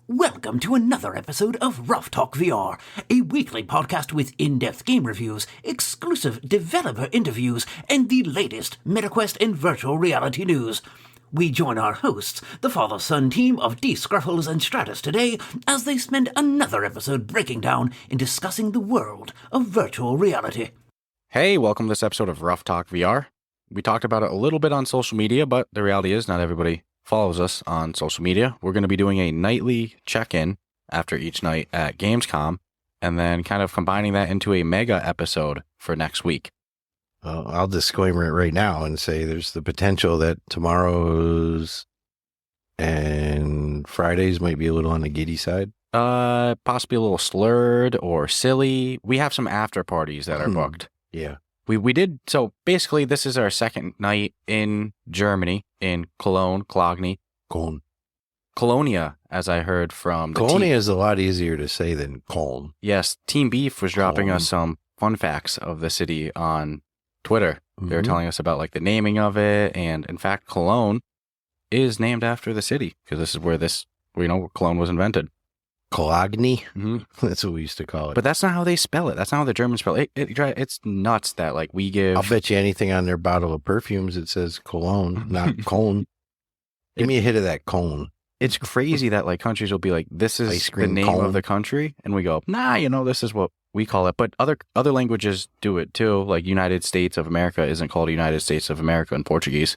Welcome to another episode of Ruff Talk VR, a weekly podcast with in-depth game reviews, exclusive developer interviews, and the latest MetaQuest and virtual reality news. We join our hosts, the father-son team of D. Scruffles and Stratus today, as they spend another episode breaking down and discussing the world of virtual reality. Hey, welcome to this episode of Ruff Talk VR. We talked about it a little bit on social media, but the reality is not everybody follows us on social media. We're going to be doing a nightly check-in after each night at Gamescom, and then kind of combining that into a mega episode for next week. I'll disclaimer it right now and say there's the potential that tomorrow's and Fridays might be a little on the giddy side. Possibly a little slurred or silly. We have some after parties that are booked. Yeah. We did, so basically this is our second night in Germany, in Cologne, Colonia, as I heard from the Colonia is a lot easier to say than Cologne. Yes, Team Beef was dropping us some fun facts of the city on Twitter. They were telling us about like the naming of it, and in fact, Cologne is named after the city, because this is where where Cologne was invented. Cologne? That's what we used to call it. But that's not how they spell it. That's not how the Germans spell it. It's nuts that like we give... I'll bet you anything on their bottle of perfumes it says Cologne, not Cologne. Give me a hit of that Cologne. It's crazy that like countries will be like, this is the name of the country, and we go, nah, this is what we call it. But other languages do it too. Like United States of America isn't called United States of America in Portuguese.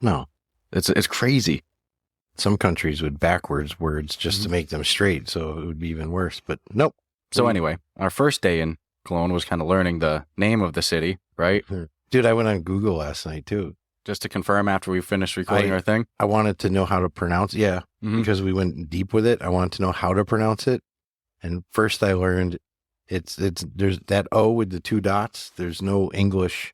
No. It's crazy. Some countries would backwards words just to make them straight, so it would be even worse, but nope. So anyway, our first day in Cologne was kind of learning the name of the city, right? Dude, I went on Google last night too. Just to confirm after we finished recording our thing? I wanted to know how to pronounce it, because we went deep with it. I wanted to know how to pronounce it, and first I learned there's that O with the two dots. There's no English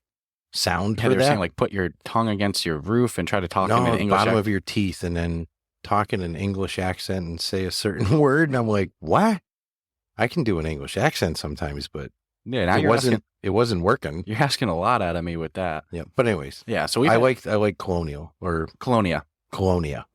sound for they that. were saying like put your tongue against your roof and try to talk in an English bottom of your teeth, and then talk in an English accent and say a certain word. And I'm like, what? I can do an English accent sometimes, but it wasn't working. You're asking a lot out of me with that. Yeah. But anyways. Yeah. So I like Colonial or Colonia.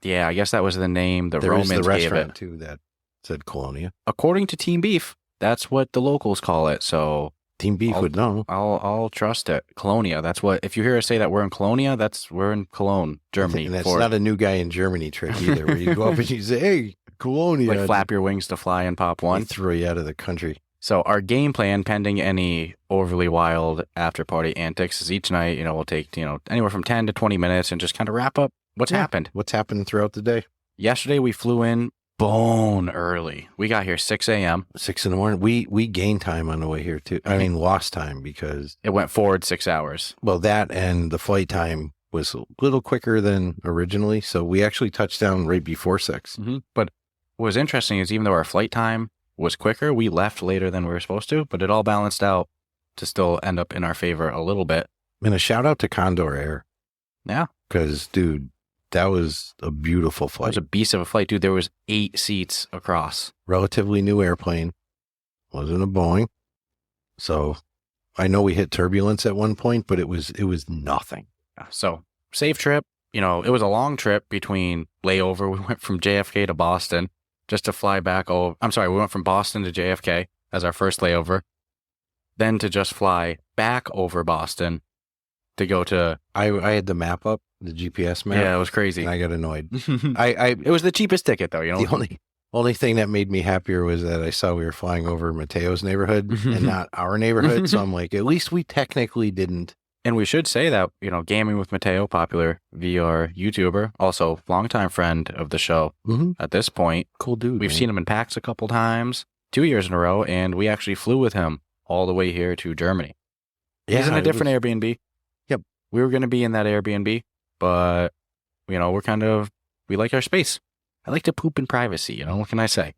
Yeah. I guess that was the name the Romans gave it. There is the restaurant too that said Colonia. According to Team Beef, that's what the locals call it. So Team Beef would know. I'll trust it. Colonia. That's what, if you hear us say that we're in Colonia, we're in Cologne, Germany. And that's not a new guy in Germany trick either, where you go up and you say, hey, Colonia. Like flap your wings to fly and pop one. They throw you out of the country. So our game plan, pending any overly wild after party antics, is each night, we'll take, anywhere from 10 to 20 minutes and just kind of wrap up what's happened. What's happened throughout the day. Yesterday we flew in bone early. We got here 6 a.m. 6 in the morning. We gained time on the way here too. I mean, lost time because it went forward 6 hours. Well, that and the flight time was a little quicker than originally. So we actually touched down right before 6. But what was interesting is even though our flight time was quicker, we left later than we were supposed to, but it all balanced out to still end up in our favor a little bit. And a shout out to Condor Air. Yeah. Because, dude, that was a beautiful flight. It was a beast of a flight, dude. There was 8 seats across. Relatively new airplane. Wasn't a Boeing. So I know we hit turbulence at one point, but it was nothing. So safe trip. It was a long trip between layover. We went from JFK to Boston just to fly back. We went from Boston to JFK as our first layover. Then to just fly back over Boston to go to... I had the map up. The GPS map. Yeah, it was crazy. And I got annoyed. It was the cheapest ticket, though. The only thing that made me happier was that I saw we were flying over Mateo's neighborhood and not our neighborhood. So I'm like, at least we technically didn't. And we should say that, Gaming with Mateo, popular VR YouTuber, also longtime friend of the show at this point. Cool dude. We've seen him in PAX a couple times, 2 years in a row, and we actually flew with him all the way here to Germany. Yeah, he's in a different Airbnb. Yep. We were going to be in that Airbnb. But, we like our space. I like to poop in privacy, what can I say?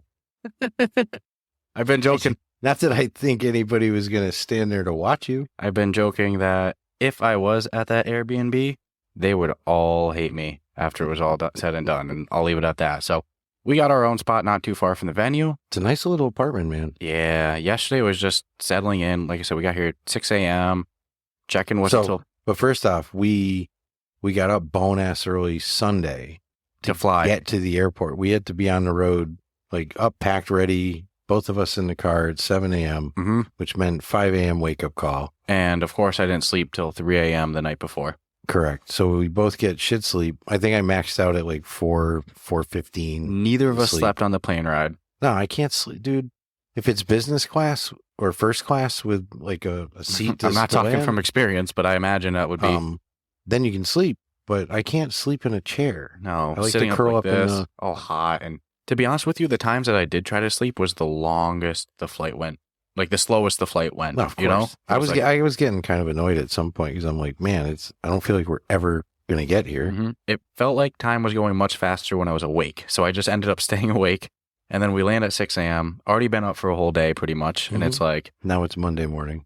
I've been joking. Not that I think anybody was going to stand there to watch you. I've been joking that if I was at that Airbnb, they would all hate me after it was all said and done, and I'll leave it at that. So we got our own spot not too far from the venue. It's a nice little apartment, man. Yeah, yesterday was just settling in. Like I said, we got here at 6 a.m., checking But first off, we got up bone-ass early Sunday to fly. Get to the airport. We had to be on the road like up, packed, ready. Both of us in the car at 7 a.m., which meant 5 a.m. wake up call. And of course, I didn't sleep till 3 a.m. the night before. Correct. So we both get shit sleep. I think I maxed out at like 4:15. Neither of us slept on the plane ride. No, I can't sleep, dude. If it's business class or first class with like a seat, I'm not talking from experience, but I imagine that would be. Then you can sleep, but I can't sleep in a chair. No, I like sitting to curl up like this, all hot. And to be honest with you, the times that I did try to sleep was the longest the flight went. Like the slowest the flight went. No, of course. You know, I was getting kind of annoyed at some point because I'm like, man, I don't feel like we're ever going to get here. It felt like time was going much faster when I was awake. So I just ended up staying awake. And then we land at 6 a.m. Already been up for a whole day pretty much. And it's like. Now it's Monday morning.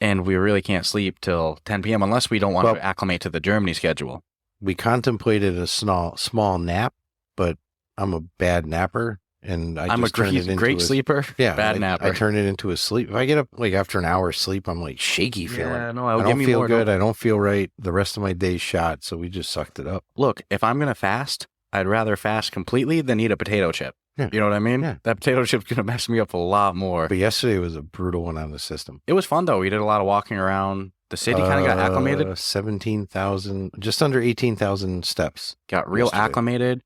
And we really can't sleep till 10 p.m. unless we don't want to acclimate to the Germany schedule. We contemplated a small nap, but I'm a bad napper. And I'm a great sleeper. Yeah, bad napper. I turn it into a sleep. If I get up like after an hour of sleep, I'm like shaky feeling. Yeah, no, I don't feel good. I don't feel right. The rest of my day's shot. So we just sucked it up. Look, if I'm gonna fast, I'd rather fast completely than eat a potato chip. Yeah. You know what I mean? Yeah. That potato chip's gonna mess me up a lot more. But yesterday was a brutal one on the system. It was fun though. We did a lot of walking around. The city kind of got acclimated. 17,000, just under 18,000 steps. Got real acclimated.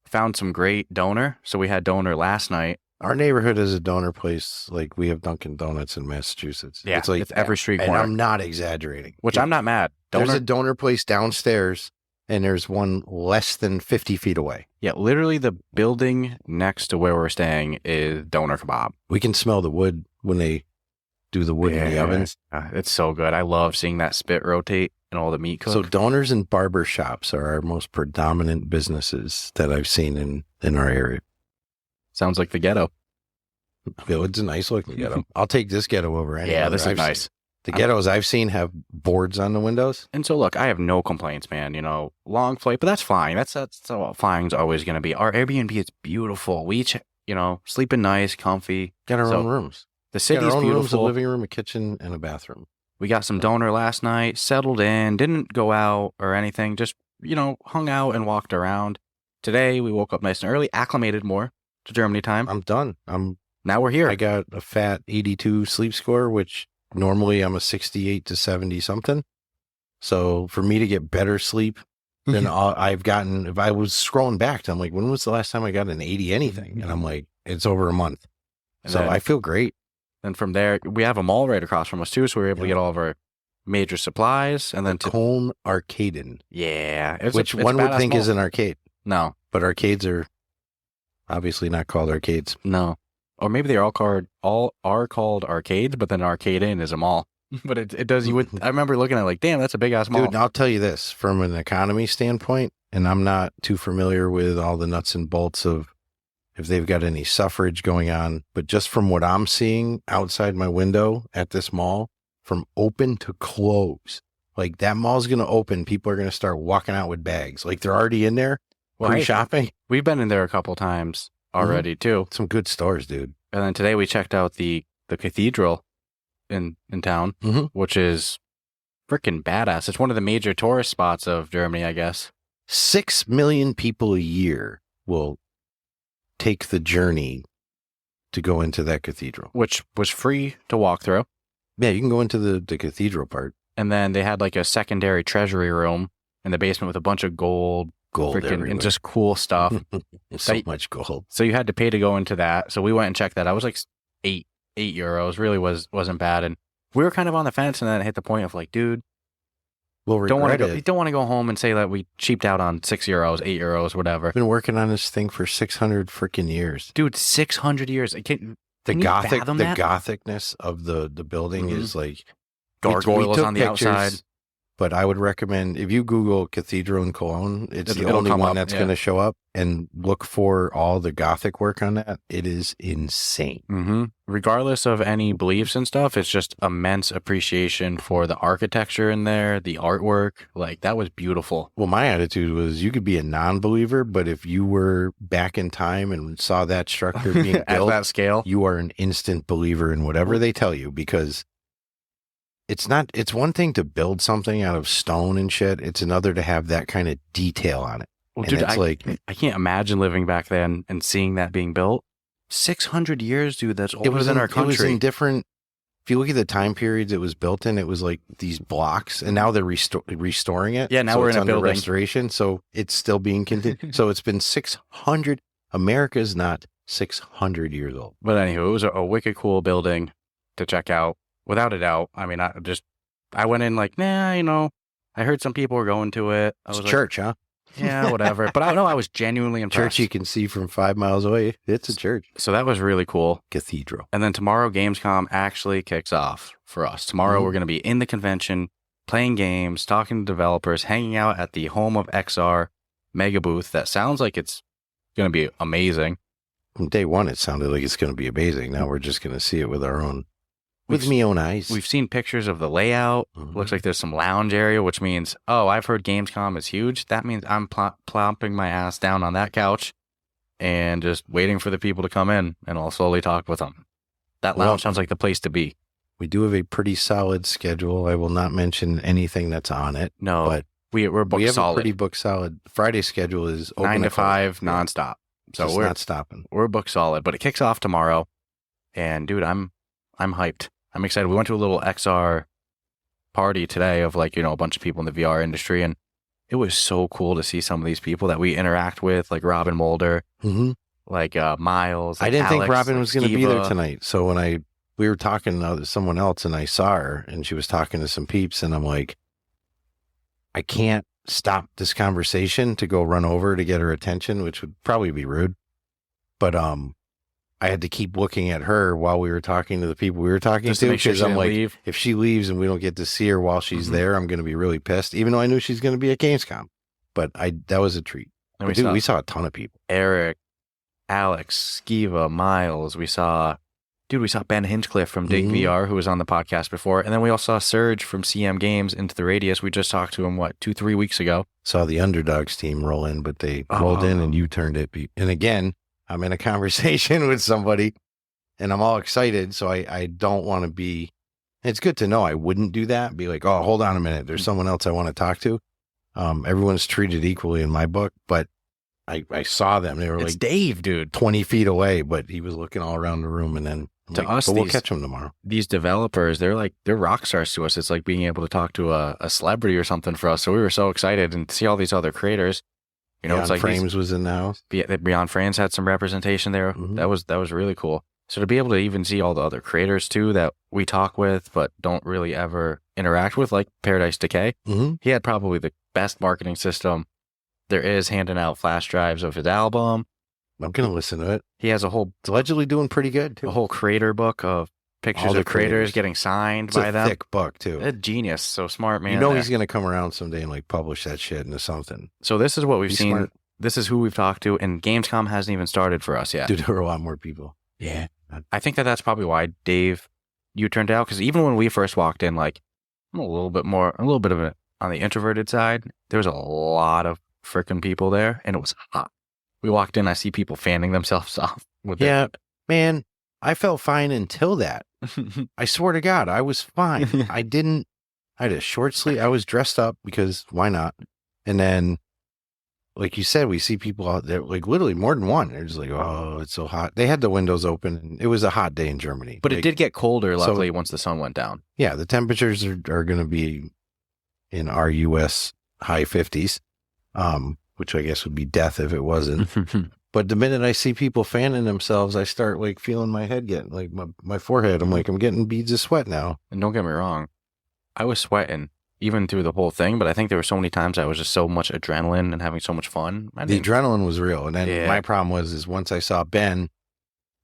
Found some great donor. So we had donor last night. Our neighborhood is a donor place. Like we have Dunkin' Donuts in Massachusetts. Yeah, it's every street corner. And I'm not exaggerating. Which I'm not mad. There's a donor place downstairs, and there's one less than 50 feet away. Yeah, literally the building next to where we're staying is donor kebab. We can smell the wood when they do the wood in the ovens. It's so good. I love seeing that spit rotate and all the meat cook. So donors and barber shops are our most predominant businesses that I've seen in our area. Sounds like the ghetto. It's a nice looking ghetto. I'll take this ghetto over any Yeah, other this is nice. Seen. The ghettos I've seen have boards on the windows. And so, look, I have no complaints, man. You know, long flight, but that's fine. That's what flying's always going to be. Our Airbnb is beautiful. We each, sleeping nice, comfy. Got our own rooms. The city's beautiful. Rooms, a living room, a kitchen, and a bathroom. We got some donor last night, settled in, didn't go out or anything, just, hung out and walked around. Today, we woke up nice and early, acclimated more to Germany time. I'm done. Now we're here. I got a fat 82 sleep score, which normally I'm a 68 to 70 something. So for me to get better sleep than I've gotten, if I was scrolling back, I'm like, when was the last time I got an 80 anything? And I'm like, it's over a month. So I feel great. And from there, we have a mall right across from us too, so we were able to get all of our major supplies. And then Cone Arcaden. Yeah. Which one would think is an arcade. No. But arcades are obviously not called arcades. No. Or maybe they are called arcades, but then Arcade Inn is a mall. But it does, I remember looking at it like, damn, that's a big ass mall. Dude, I'll tell you this, from an economy standpoint, and I'm not too familiar with all the nuts and bolts of if they've got any suffrage going on, but just from what I'm seeing outside my window at this mall, from open to close, like that mall's going to open, people are going to start walking out with bags. Like they're already in there pre-shopping. We've been in there a couple times already too. Some good stores, dude. And then today we checked out the cathedral in town, which is freaking badass. It's one of the major tourist spots of Germany, I guess. 6 million people a year will take the journey to go into that cathedral, which was free to walk through. Yeah, you can go into the cathedral part. And then they had like a secondary treasury room in the basement with a bunch of gold and just cool stuff. Much gold. So you had to pay to go into that. So we went and checked that. I was like €8. Really wasn't bad. And we were kind of on the fence, and then it hit the point of like, dude, don't want to go home and say that we cheaped out on €6, €8, whatever. I've been working on this thing for 600 freaking years. Dude, 600 years. The gothicness of the building is like gargoyles on the outside. But I would recommend, if you Google Cathedral in Cologne, it's the only one that's going to show up, and look for all the Gothic work on that. It is insane. Regardless of any beliefs and stuff, it's just immense appreciation for the architecture in there, the artwork. Like, that was beautiful. Well, my attitude was you could be a non-believer, but if you were back in time and saw that structure being built at that scale, you are an instant believer in whatever they tell you, because it's one thing to build something out of stone and shit. It's another to have that kind of detail on it. Well, dude, I can't imagine living back then and seeing that being built. 600 years, dude. That's older than our country. It was in different. If you look at the time periods it was built in, it was like these blocks, and now they're restoring it. Yeah, now we're in a building restoration, so it's still being continued. So it's been 600. America's not 600 years old. But anyway, it was a wicked cool building to check out, without a doubt. I mean, I went in like, nah, I heard some people were going to it. I was It's church, huh? Yeah, whatever. But I was genuinely impressed. Church you can see from 5 miles away. It's a church. So that was really cool. Cathedral. And then tomorrow, Gamescom actually kicks off for us. Tomorrow, we're going to be in the convention, playing games, talking to developers, hanging out at the Home of XR mega booth. That sounds like it's going to be amazing. From day one, it sounded like it's going to be amazing. Now we're just going to see it with our own, with me own eyes. We've seen pictures of the layout. Looks like there's some lounge area, which means, I've heard Gamescom is huge. That means I'm plopping my ass down on that couch and just waiting for the people to come in, and I'll slowly talk with them. That lounge sounds like the place to be. We do have a pretty solid schedule. I will not mention anything that's on it. No, but we're booked solid. We have a pretty booked solid. Friday schedule is 9 to 5 nonstop. So we're not stopping. We're booked solid, but it kicks off tomorrow. And dude, I'm hyped. I'm excited. We went to a little XR party today of a bunch of people in the VR industry, and it was so cool to see some of these people that we interact with, like Robin Mulder, like Miles. Like I didn't Alex, think Robin was going to be there Skiva. tonight. So when we were talking to someone else, and I saw her, and she was talking to some peeps, and I'm like, I can't stop this conversation to go run over to get her attention, which would probably be rude. But I had to keep looking at her while we were talking to the people we were talking to, because I'm like, if she leaves and we don't get to see her while she's there, I'm going to be really pissed, even though I knew she's going to be at Gamescom. But that was a treat. And we saw a ton of people. Eric, Alex, Skiva, Miles. We saw Ben Hinchcliffe from Dig VR, who was on the podcast before. And then we also saw Serge from CM Games Into the Radius. We just talked to him, 2-3 weeks ago. Saw the Underdogs team roll in, but they rolled in and you turned it. And again, I'm in a conversation with somebody and I'm all excited. So I don't want to be, it's good to know I wouldn't do that. Be like, oh, hold on a minute. There's someone else I want to talk to. Everyone's treated equally in my book, but I saw them. They were Dave, dude, 20 feet away, but he was looking all around the room. And then we'll catch him tomorrow. These developers, they're rock stars to us. It's like being able to talk to a celebrity or something for us. So we were so excited, and to see all these other creators. It's like Frames was in the house. Beyond Frames had some representation there. That was really cool. So to be able to even see all the other creators too that we talk with but don't really ever interact with, like Paradise Decay, he had probably the best marketing system there is, handing out flash drives of his album. I'm gonna listen to it. He has it's allegedly doing pretty good too. A whole creator book of pictures of creators getting signed by them. It's a thick book too. A genius, so smart, man. He's gonna come around someday and publish that shit into something. So this is what we've seen. Smart. This is who we've talked to, and Gamescom hasn't even started for us yet. Dude, there were a lot more people. Yeah, I think that's probably why Dave, you turned out, because even when we first walked in, I'm a little bit of it on the introverted side. There was a lot of freaking people there, and it was hot. We walked in, I see people fanning themselves off. Man, I felt fine until that. I swear to God, I was fine. I had a short sleeve. I was dressed up because why not? And then, like you said, we see people out there, literally more than one. They're just like, oh, it's so hot. They had the windows open, and it was a hot day in Germany. But it did get colder, luckily, once the sun went down. Yeah, the temperatures are going to be in our U.S. high 50s. Which I guess would be death if it wasn't. But the minute I see people fanning themselves, I start feeling my head getting my forehead. I'm I'm getting beads of sweat now. And don't get me wrong, I was sweating even through the whole thing, but I think there were so many times I was just so much adrenaline and having so much fun. The adrenaline was real. And then my problem was once I saw Ben,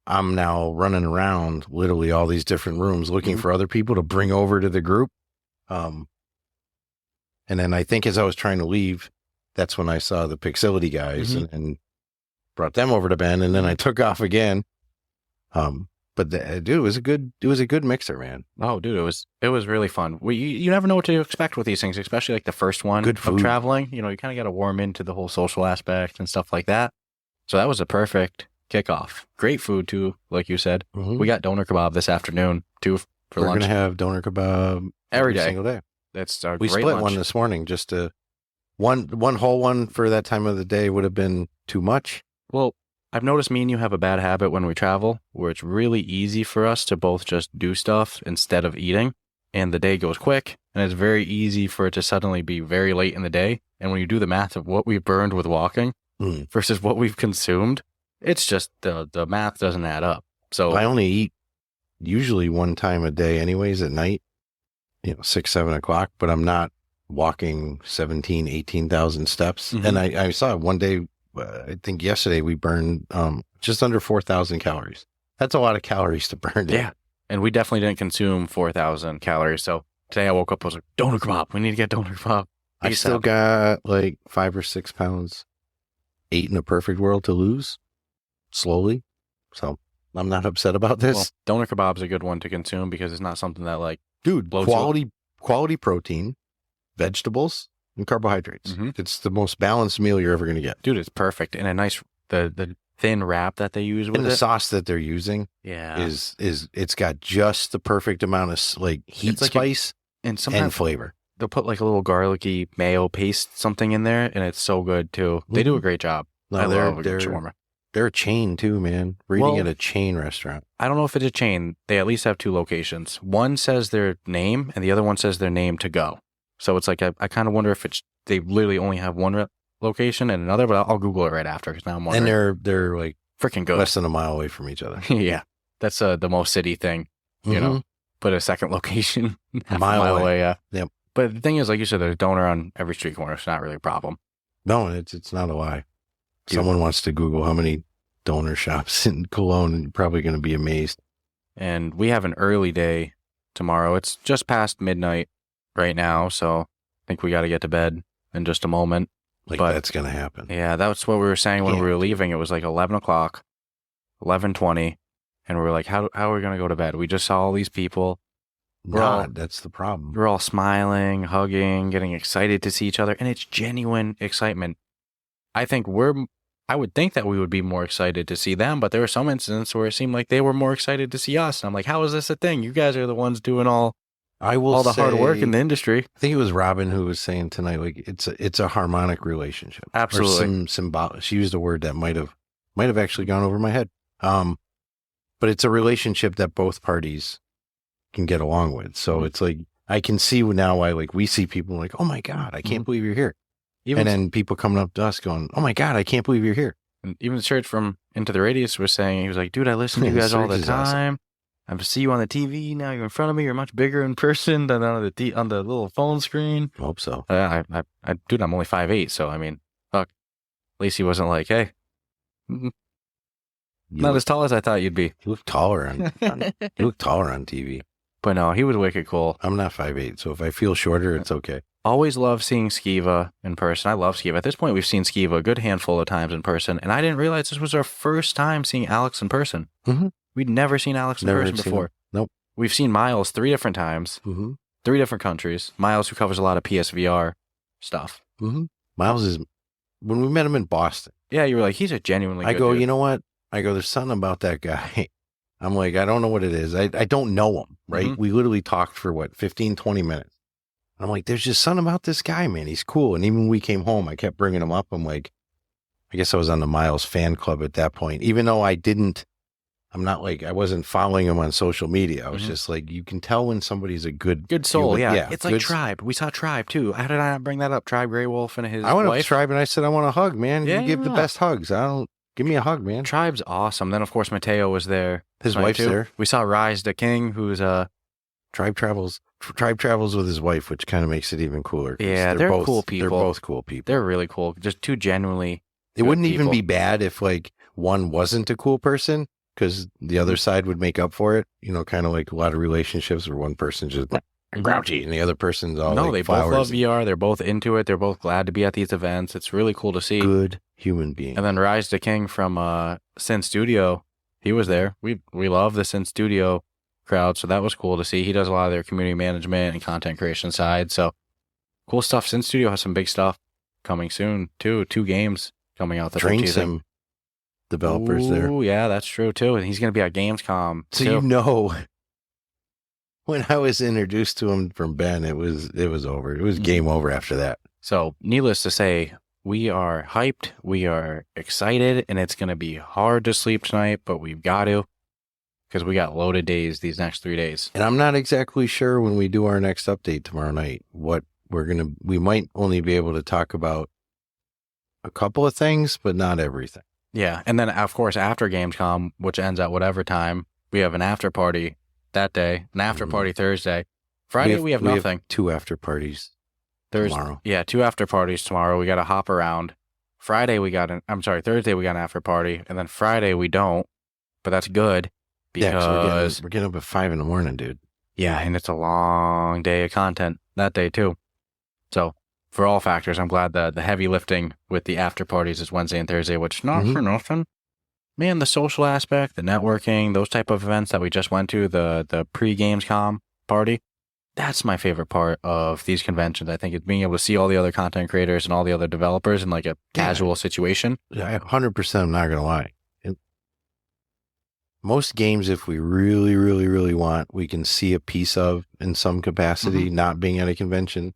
I'm now running around literally all these different rooms looking for other people to bring over to the group. And then I think as I was trying to leave, that's when I saw the Pixility guys and brought them over to Ben, and then I took off again. But dude, it was a good mixer, man. Oh, dude, it was really fun. You never know what to expect with these things, especially the first one good food. Of traveling. You kind of got to warm into the whole social aspect and stuff like that. So that was a perfect kickoff. Great food too, like you said. We got doner kebab this afternoon too for lunch. We're gonna have doner kebab every single day. That's our we great split lunch. One this morning just to. One whole one for that time of the day would have been too much. Well, I've noticed me and you have a bad habit when we travel where it's really easy for us to both just do stuff instead of eating. And the day goes quick, and it's very easy for it to suddenly be very late in the day. And when you do the math of what we've burned with walking versus what we've consumed, it's just the math doesn't add up. So I only eat usually one time a day anyways at night, 6, 7 o'clock, but I'm not walking 17, 18,000 steps. And I saw one day, I think yesterday we burned just under 4,000 calories. That's a lot of calories to burn. Yeah. And we definitely didn't consume 4,000 calories. So today I woke up, I was like, doner kebab. We need to get doner kebab. I still got like 5 or 6 pounds, 8 in a perfect world to lose slowly. So I'm not upset about this. Well, doner kebab's a good one to consume because it's not something that like, dude, quality protein, vegetables, and carbohydrates. It's the most balanced meal you're ever going to get. Dude, it's perfect. And a nice, the thin wrap that they use with and the sauce that they're using is it's got just the perfect amount of like heat, like spice, and flavor. They'll put like a little garlicky mayo paste something in there, and it's so good too. They do a great job. No, I love a good shawarma. They're a chain too, man. We're eating at a chain restaurant. I don't know if it's a chain. They at least have 2 locations. One says their name, and the other one says their name to go. So it's like I kind of wonder if they literally only have one location and another, but I'll Google it right after because now I'm wondering. And they're like freaking good, less than a mile away from each other. Yeah, that's the most city thing, you know. Put a second location half a mile away. Yeah. Yep. But the thing is, like you said, there's a donor on every street corner. It's not really a problem. No, it's not a lie. Someone wants to Google how many donor shops in Cologne, and you're probably going to be amazed. And we have an early day tomorrow. It's just past midnight right now, so I think we got to get to bed in just a moment. But that's going to happen. Yeah, that's what we were saying when we were leaving. It was like 11 o'clock, 11:20, and we were like, how are we going to go to bed? We just saw all these people. That's the problem. We're all smiling, hugging, getting excited to see each other, and it's genuine excitement. I would think that we would be more excited to see them, but there were some incidents where it seemed like they were more excited to see us. And I'm like, how is this a thing? You guys are the ones doing all the hard work in the industry. I think it was Robin who was saying tonight, like it's a harmonic relationship. Absolutely. Or symbolic. She used a word that might have actually gone over my head. But it's a relationship that both parties can get along with. So it's like, I can see now why, like, we see people like, oh my God, I can't believe you're here. And then people coming up to us going, oh my God, I can't believe you're here. And even Serge from Into the Radius was saying, he was like, dude, I listen to you guys all the time. Awesome. I see you on the TV. Now you're in front of me. You're much bigger in person than on the little phone screen. I hope so. Dude, I'm only 5'8", so I mean, fuck. At least he wasn't like, hey, not as tall as I thought you'd be. You look taller on TV. But no, he was wicked cool. I'm not 5'8", so if I feel shorter, it's okay. Always love seeing Skiva in person. I love Skiva. At this point, we've seen Skiva a good handful of times in person, and I didn't realize this was our first time seeing Alex in person. We'd never seen Alex in person before. Nope. We've seen Miles 3 different times, 3 different countries. Miles, who covers a lot of PSVR stuff. Miles is, when we met him in Boston. Yeah, you were like, he's a genuinely good dude. You know what? I go, there's something about that guy. I'm like, I don't know what it is. I don't know him, right? We literally talked for 15, 20 minutes. I'm like, there's just something about this guy, man. He's cool. And even when we came home, I kept bringing him up. I'm like, I guess I was on the Miles fan club at that point, even though I wasn't following him on social media. I was just like, you can tell when somebody's a good soul. Yeah. It's like Tribe. We saw Tribe too. How did I not bring that up? Tribe Grey Wolf and his wife. I went up to Tribe and I said, I want a hug, man. You give the best hugs. Give me a hug, man. Tribe's awesome. Then of course, Mateo was there. His wife's there. We saw Rise the King, who's Tribe travels with his wife, which kind of makes it even cooler. Yeah, they're both cool people. They're both cool people. They're really cool. Just 2 genuinely It wouldn't even be bad if like one wasn't a cool person, because the other side would make up for it. Kind of like a lot of relationships where one person just grouchy and the other person's all they both love VR. They're both into it. They're both glad to be at these events. It's really cool to see. Good human being. And then Rise the King from Sin Studio, he was there. We love the Sin Studio crowd, so that was cool to see. He does a lot of their community management and content creation side, so cool stuff. Sin Studio has some big stuff coming soon too. 2 games coming out. Train Sim developers there. Oh yeah, that's true too. And he's going to be at Gamescom. So when I was introduced to him from Ben, it was over. It was game over after that. So needless to say, we are hyped. We are excited, and it's going to be hard to sleep tonight, but we've got to because we got loaded days these next 3 days. And I'm not exactly sure when we do our next update tomorrow night what we might only be able to talk about a couple of things, but not everything. Yeah. And then, of course, after Gamescom, which ends at whatever time, we have an after party that day, an after party Thursday. Friday, we have nothing. 2 after parties tomorrow. Yeah, 2 after parties tomorrow. We got to hop around. Thursday, we got an after party. And then Friday, we don't. But that's good because we're getting up at 5 a.m, dude. Yeah. And it's a long day of content that day, too. So, for all factors, I'm glad that the heavy lifting with the after parties is Wednesday and Thursday, which not for nothing. Man, the social aspect, the networking, those type of events that we just went to, the pre-Gamescom party, that's my favorite part of these conventions. I think it's being able to see all the other content creators and all the other developers in like a casual situation. Yeah, 100%, I'm not going to lie. Most games, if we really, really, really want, we can see a piece of in some capacity, not being at a convention.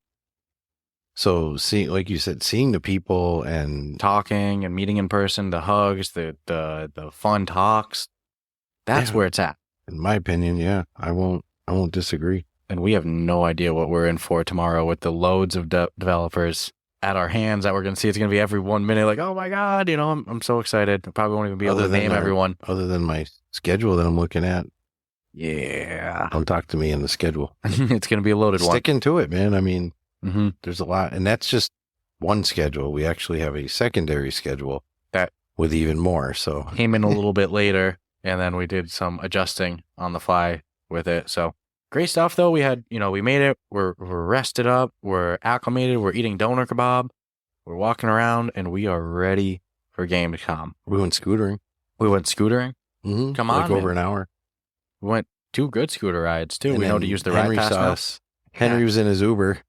So, like you said, seeing the people and talking and meeting in person, the hugs, the fun talks, that's where it's at. In my opinion, yeah, I won't disagree. And we have no idea what we're in for tomorrow with the loads of developers at our hands that we're going to see. It's going to be every 1 minute, like, oh my God, I'm so excited. I probably won't even be able to name everyone. Other than my schedule that I'm looking at. Yeah. Don't talk to me in the schedule. It's going to be a loaded one. Sticking to it, man. I mean, there's a lot, and that's just one schedule. We actually have a secondary schedule that with even more. So came in a little bit later, and then we did some adjusting on the fly with it. So great stuff, though. We had, we made it. We're rested up. We're acclimated. We're eating doner kebab. We're walking around, and we are ready for Gamescom. We went scootering. Come on, like over an hour. We went 2 good scooter rides too. And we know to use the ride pass now. Henry was in his Uber.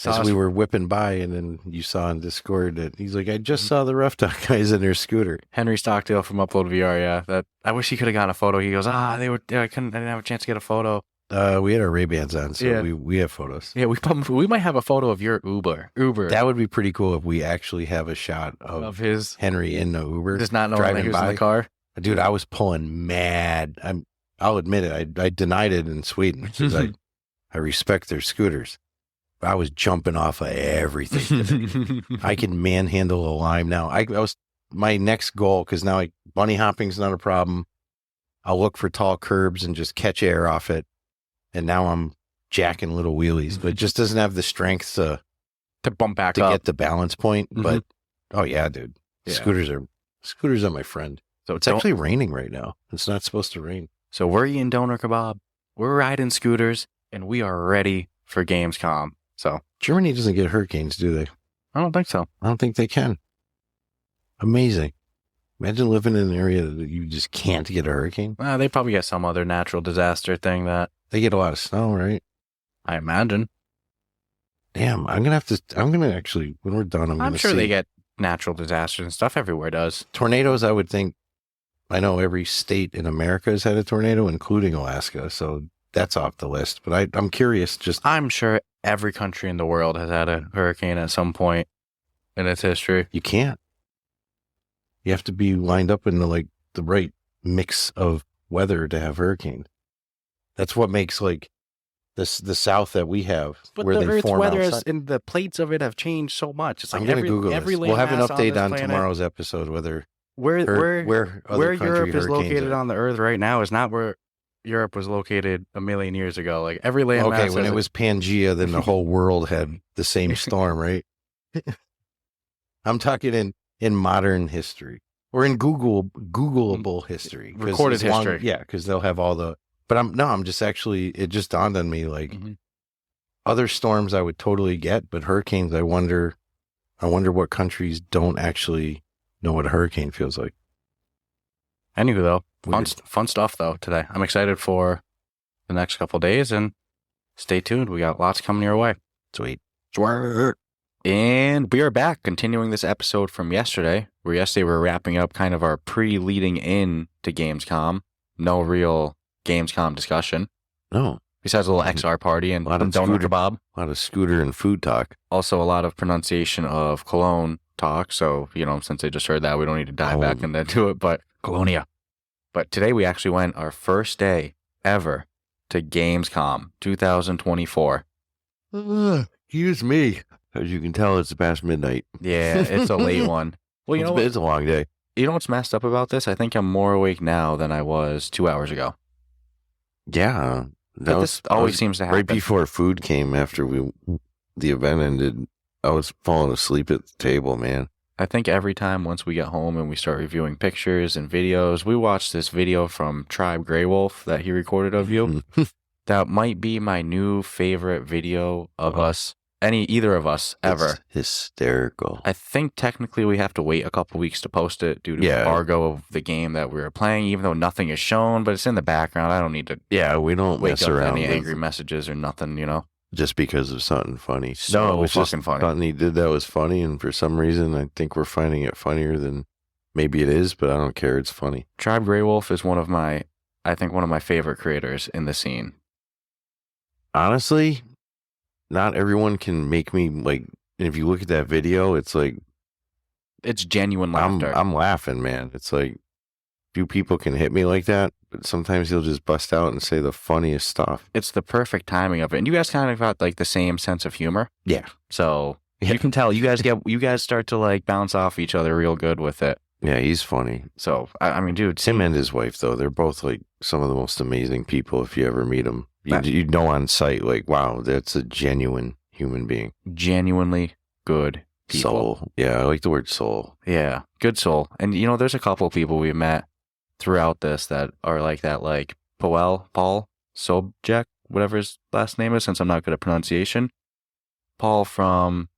As we were whipping by, and then you saw in Discord that he's like, I just saw the Ruff Talk guys in their scooter. Henry Stockdale from Upload VR, yeah. That I wish he could have gotten a photo. He goes, I didn't have a chance to get a photo. We had our Ray-Bans on, so we have photos. Yeah, we might have a photo of your Uber. That would be pretty cool if we actually have a shot of his Henry in the Uber. Just not knowing that he was in the car. Dude, I was pulling mad. I'll admit it. I denied it in Sweden because I respect their scooters. I was jumping off of everything. I can manhandle a lime now. I was my next goal, because now bunny hopping's not a problem. I'll look for tall curbs and just catch air off it. And now I'm jacking little wheelies, but it just doesn't have the strength to bump back to up, get the balance point. But oh yeah, dude, scooters are my friend. So it's actually raining right now. It's not supposed to rain. So we're eating doner kebab, we're riding scooters, and we are ready for Gamescom. So Germany doesn't get hurricanes, do they? I don't think so. I don't think they can. Amazing. Imagine living in an area that you just can't get a hurricane. They probably get some other natural disaster thing that they get a lot of snow, right? I imagine. Damn, I'm gonna actually, when we're done, I'm sure they get natural disasters and stuff. Everywhere does. Tornadoes, I would think. I know every state in America has had a tornado, including Alaska, so that's off the list. But I'm curious. I'm sure every country in the world has had a hurricane at some point in its history. You can't. You have to be lined up in the right mix of weather to have hurricanes. That's what makes the South that we have. But where the they Earth's form weather outside. the plates of it have changed so much. It's like I'm going to Google every this. We'll have an update on planet, tomorrow's episode where Europe is located on the Earth right now is not where Europe was located a million years ago. Like every landmass. Okay, when it was Pangea, then the whole world had the same storm, right? I'm talking in modern history or in Googleable history, recorded history. Yeah, because they'll have all the. But I'm just actually. It just dawned on me other storms I would totally get, but hurricanes. I wonder what countries don't actually know what a hurricane feels like. Anywho, though, fun stuff though today. I'm excited for the next couple of days, and stay tuned. We got lots coming your way. Sweet. And we are back, continuing this episode from yesterday, where yesterday we were wrapping up kind of our pre-leading in to Gamescom. No real Gamescom discussion. No. Besides a little XR party and doner kebab. A lot of scooter and food talk. Also a lot of pronunciation of Cologne Talk. So, since they just heard that, we don't need to dive back into it. But Colonia. But today we actually went our first day ever to Gamescom 2024. Excuse me. As you can tell, it's past midnight. Yeah, it's a late one. Well, it's a long day. You know what's messed up about this? I think I'm more awake now than I was 2 hours ago. Yeah. This always seems to happen. Right before food came after the event ended, I was falling asleep at the table, man. I think every time once we get home and we start reviewing pictures and videos, we watched this video from Tribe Grey Wolf that he recorded of you. That might be my new favorite video of us, either of us ever. It's hysterical. I think technically we have to wait a couple weeks to post it due to embargo of the game that we were playing, even though nothing is shown, but it's in the background. I don't need to we don't mess around with any angry messages or nothing, Just because of something funny. No, it was fucking funny. Something he did that was funny, and for some reason, I think we're finding it funnier than maybe it is, but I don't care. It's funny. Tribe Grey Wolf is one of my favorite creators in the scene. Honestly, not everyone can make me like. If you look at that video, it's like it's genuine laughter. I'm laughing, man. It's like few people can hit me like that, but sometimes he'll just bust out and say the funniest stuff. It's the perfect timing of it, and you guys kind of got like the same sense of humor. Yeah. So you can tell you guys start to like bounce off each other real good with it. Yeah, he's funny. So I mean, dude, him and his wife though, they're both like some of the most amazing people. If you ever meet them, you know on sight, like, wow, that's a genuine human being, genuinely good people. Soul. Yeah, I like the word soul. Yeah, good soul. And there's a couple of people we've met throughout this that are like that, like Paul Sobjek, whatever his last name is, since I'm not good at pronunciation. Paul from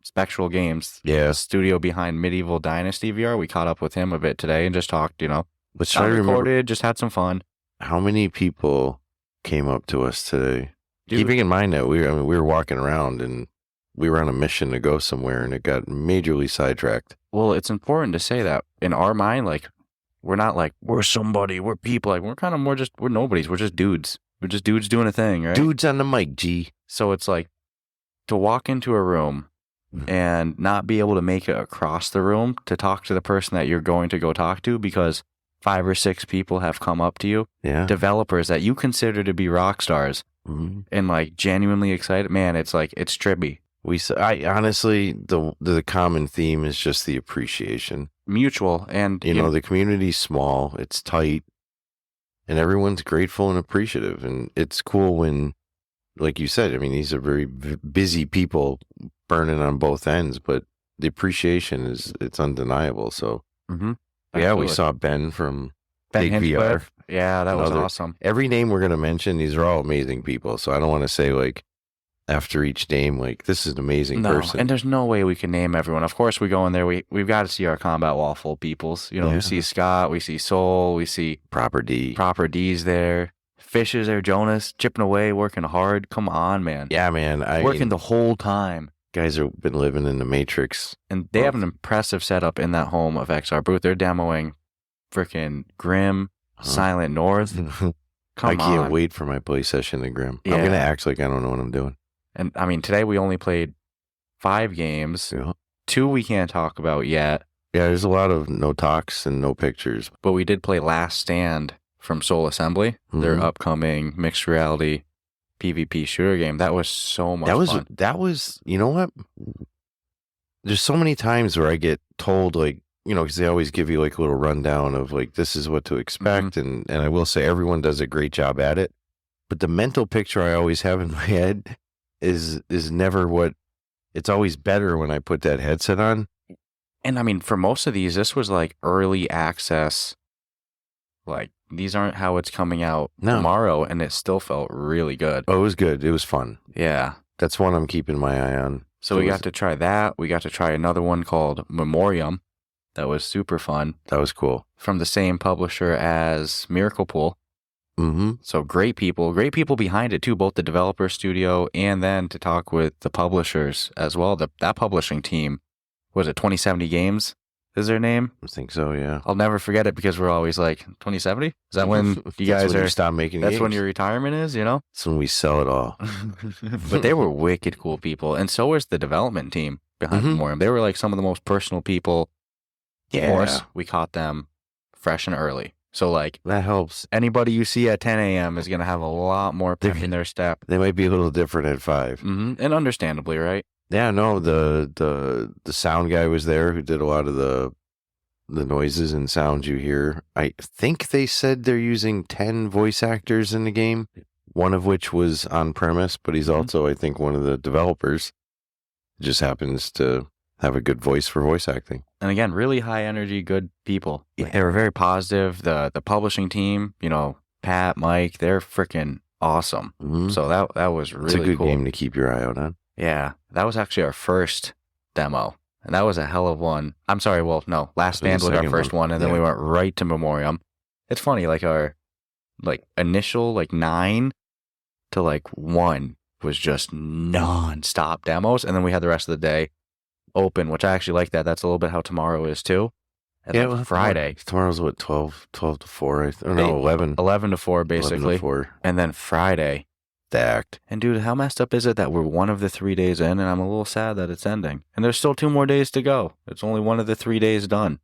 Spectral Games, the studio behind Medieval Dynasty VR. We caught up with him a bit today and just talked, Which I recorded, just had some fun. How many people came up to us today? Dude. Keeping in mind that we were walking around and we were on a mission to go somewhere and it got majorly sidetracked. Well, it's important to say that in our mind, like, we're not like, we're somebody, we're people. Like, we're kind of more just, we're nobodies. We're just dudes. We're just dudes doing a thing, right? Dudes on the mic, G. So it's like to walk into a room and not be able to make it across the room to talk to the person that you're going to go talk to because 5 or 6 people have come up to you. Yeah. Developers that you consider to be rock stars and like genuinely excited. Man, it's like, it's trippy. I honestly, the common theme is just the appreciation. Mutual. And the community's small, it's tight, and everyone's grateful and appreciative. And it's cool when, like you said, I mean, these are very busy people burning on both ends, but the appreciation it's undeniable. So yeah, we saw Ben from Big VR. Yeah, that was awesome. Every name we're going to mention, these are all amazing people. So I don't want to say like, after each name, like, this is an amazing person. And there's no way we can name everyone. Of course, we go in there, we've got to see our Combat Waffle peoples. We see Scott, we see Soul, we see Proper D. Proper D's there. Fish is there, Jonas, chipping away, working hard. Come on, man. Yeah, man. Working the whole time. Guys have been living in the Matrix. And they have an impressive setup in that home of XR booth. They're demoing freaking Grim, Silent North. I can't wait for my play session in Grim. Yeah. I'm going to act like I don't know what I'm doing. And I mean, today we only played 5 games. Yeah. 2 we can't talk about yet. Yeah, there's a lot of no talks and no pictures. But we did play Last Stand from Soul Assembly, their upcoming mixed reality PvP shooter game. That was so much fun. That was, you know what? There's so many times where I get told, like, because they always give you like a little rundown of like, this is what to expect. And I will say everyone does a great job at it. But the mental picture I always have in my head is never what, it's always better when I put that headset on. And I mean, for most of these, this was like early access. Like, these aren't how it's coming out tomorrow, and it still felt really good. Oh, it was good. It was fun. Yeah. That's one I'm keeping my eye on. So we got to try that. We got to try another one called Memoreum. That was super fun. That was cool. From the same publisher as Miracle Pool. So great people behind it too, both the developer studio and then to talk with the publishers as well. That publishing team, was it 2070 Games is their name? I think so, yeah. I'll never forget it because we're always like, 2070? Is that when you guys stop making That's games. when your retirement is, That's when we sell it all. But they were wicked cool people. And so was the development team behind Memoreum. They were like some of the most personal people. Yeah. Of course, we caught them fresh and early. So like that helps. Anybody you see at 10 a.m. is going to have a lot more pep in their step. They might be a little different at 5. And understandably, right? Yeah, no, the sound guy was there who did a lot of the noises and sounds you hear. I think they said they're using 10 voice actors in the game, one of which was on premise, but he's also, I think, one of the developers. Just happens to have a good voice for voice acting. And again, really high energy, good people. They were very positive. The publishing team, Pat, Mike, they're freaking awesome. So that was really cool. It's a good game to keep your eye out on. Yeah, that was actually our first demo. And that was a hell of one. I'm sorry, well, no, Last Stand was our first one, and then we went right to Memoreum. It's funny, like our initial 9 to 1 was just non-stop demos, and then we had the rest of the day open, which I actually like that. That's a little bit how tomorrow is too. And well, Friday. Tomorrow's what, 12 to 4? No, 11. 11 to 4, basically. 11 to 4. And then Friday. Stacked. And dude, how messed up is it that we're one of the 3 days in, and I'm a little sad that it's ending. And there's still 2 more days to go. It's only one of the 3 days done.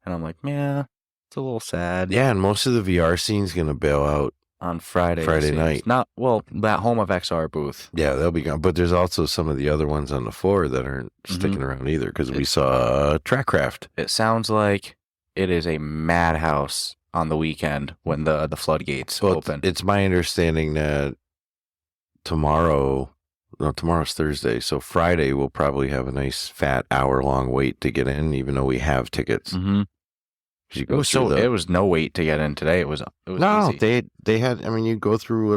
And I'm like, yeah, it's a little sad. Yeah, and most of the VR scene's going to bail out on Friday night. That Home of XR booth. Yeah, they'll be gone. But there's also some of the other ones on the floor that aren't sticking around either, because we saw Trackcraft. It sounds like it is a madhouse on the weekend when the floodgates open. It's my understanding that tomorrow's Thursday, so Friday we'll probably have a nice fat hour-long wait to get in, even though we have tickets. It was no wait to get in today. It was no, easy. they had. I mean, you go through a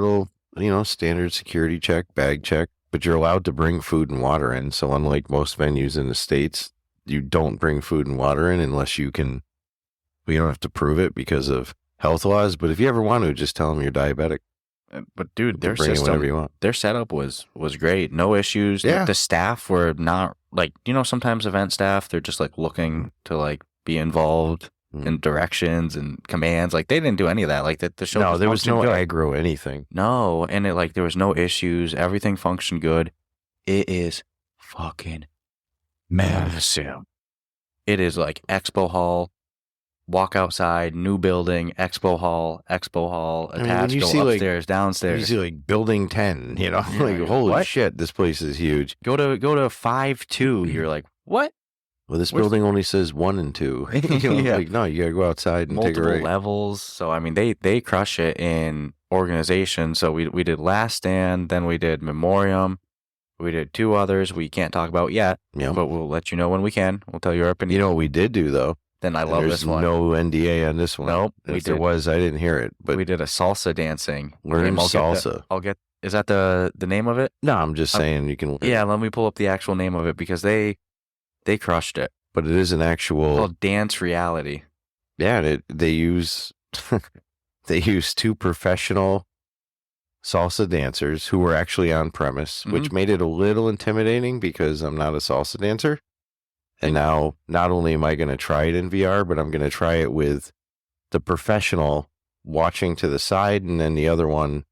little, standard security check, bag check, but you're allowed to bring food and water in. So unlike most venues in the States, you don't bring food and water in unless you can. We don't have to prove it because of health laws. But if you ever want to, just tell them you're diabetic. But dude, their bring system, whatever you want. Their setup was great. No issues. Yeah. The staff were not sometimes event staff, they're just looking to be involved in directions and commands. They didn't do any of that. The show. No, there was no aggro anything. No, and there was no issues. Everything functioned good. It is fucking massive. It is Expo Hall. Walk outside, new building, Expo Hall, attached, go upstairs, downstairs. You see building 10, holy what? Shit, this place is huge. Go to 5-2. You're like, what? Well, this building only says 1 and 2. No, you gotta go outside and multiple take a right. levels. So I mean, they crush it in organization. So we did Last Stand, then we did Memoreum, we did 2 others we can't talk about yet. Yeah, but we'll let you know when we can. We'll tell you our opinion. You know what we did do though? Then I love this one. There's no NDA on this one. Nope. If there was, I didn't hear it. But we did a salsa dancing. Learn salsa. Is that the name of it? No, I'm just saying you can. Yeah, let me pull up the actual name of it because they crushed it. But it is an actual. It's called Dance Reality. Yeah, they use 2 professional salsa dancers who were actually on premise, which made it a little intimidating because I'm not a salsa dancer. And now, not only am I going to try it in VR, but I'm going to try it with the professional watching to the side, and then the other one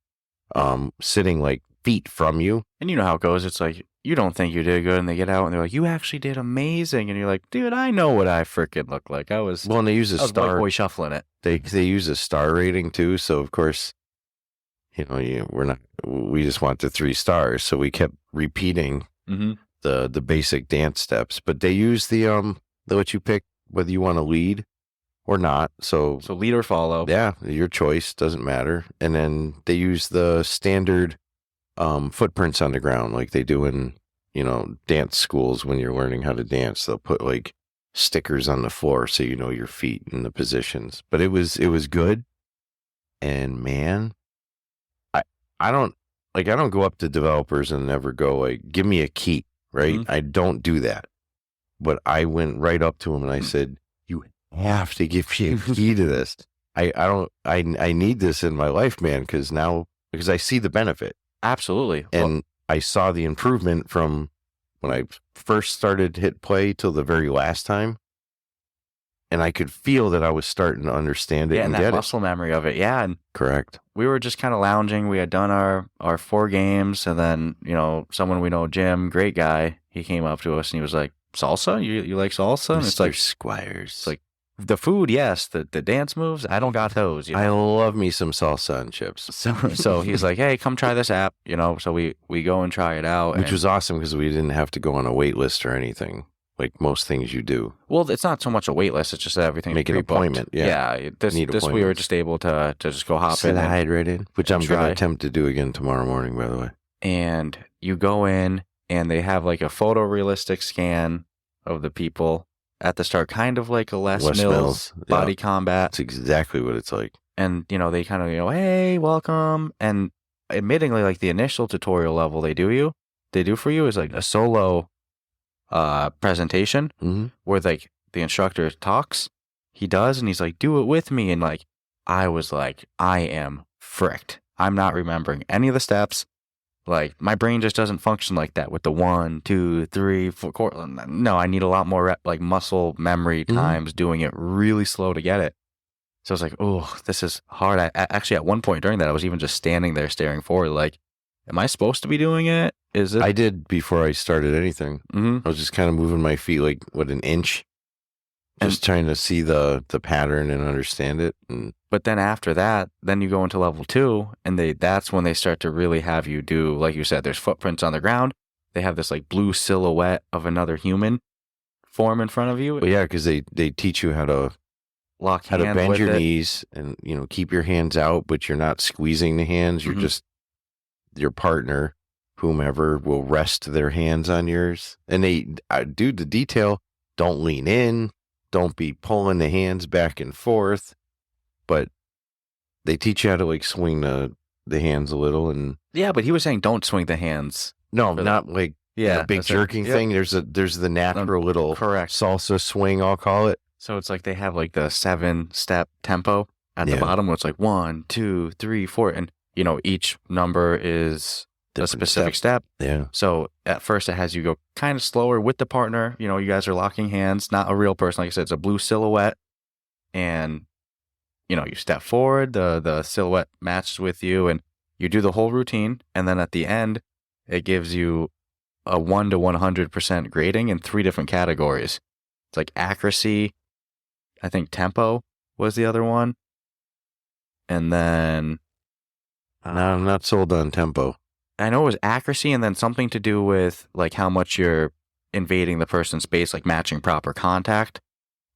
sitting feet from you. And you know how it goes. It's you don't think you did good, and they get out, and they're like, you actually did amazing. And you're like, dude, I know what I freaking look like. And they use a star. Boy shuffling it. They use a star rating, too. So, of course, we just want the 3 stars. So we kept repeating the basic dance steps, but they use the what you pick, whether you want to lead or not. So lead or follow. Yeah, your choice, doesn't matter. And then they use the standard footprints on the ground like they do in dance schools when you're learning how to dance. They'll put stickers on the floor so you know your feet and the positions. But it was good. And man, I don't go up to developers and never go give me a key. Right? I don't do that. But I went right up to him and I said, you have to give me a key to this. I need this in my life, man, because I see the benefit. Absolutely. And I saw the improvement from when I first started hit play till the very last time. And I could feel that I was starting to understand it and that get muscle memory of it. Yeah. And correct. We were just kind of lounging. We had done our 4 games, and then, someone we know, Jim, great guy, he came up to us and he was like, salsa? You like salsa? And it's Mr. like, Squires. it's like the food, yes. The dance moves, I don't got those. You know? I love me some salsa and chips. So he's like, hey, come try this app. You know, so we go and try it out. Which and, was awesome because we didn't have to go on a wait list or anything, like most things you do. well, it's not so much a wait list. It's just that everything. Make an pre-booked. appointment, yeah. This we were appointments. just able to just go hop in. Slide right in. Which I'm going try. to attempt to do again tomorrow morning, by the way. And you go in and they have like a photorealistic scan of the people at the start, kind of like a Les Mills body combat. That's exactly what it's like. And, you know, they kind of go, hey, welcome. And admittingly, like the initial tutorial level they do for you is like a solo presentation where like the instructor talks. He does, and he's like, do it with me. And like, I was like, I am fricked. I'm not remembering any of the steps. Like, my brain just doesn't function like that with the 1, 2, 3, 4. No, I need a lot more like muscle memory times doing it really slow to get it. So I was like, oh, this is hard. Actually, at one point during that, I was even just standing there staring forward like, am I supposed to be doing it? Is it? I did before I started anything. I was just kind of moving my feet like, what, an inch? Just trying to see the pattern and understand it. But then after that, then you go into level 2, and that's when they start to really have you do, like you said, there's footprints on the ground. They have this like blue silhouette of another human form in front of you. But yeah, because they teach you how to lock hands, how to bend with your it. knees and, you know, keep your hands out, but you're not squeezing the hands. You're just, your partner, whomever, will rest their hands on yours. And they do the detail. Don't lean in. Don't be pulling the hands back and forth. But they teach you how to like swing the hands a little. And yeah, but he was saying don't swing the hands. no, not like a big jerking thing. Yep. There's the natural little correct salsa swing, I'll call it. So it's like they have like the 7-step tempo at the bottom where it's like 1, 2, 3, 4. And, you know, each number is a specific step. Yeah. So at first it has you go kind of slower with the partner. You know, you guys are locking hands, not a real person. Like I said, it's a blue silhouette. And, you know, you step forward, the silhouette matches with you, and you do the whole routine. And then at the end, it gives you a 1 to 100% grading in 3 different categories. It's like accuracy. I think tempo was the other one. And then No, I'm not sold on tempo. I know it was accuracy and then something to do with like how much you're invading the person's space, like matching proper contact.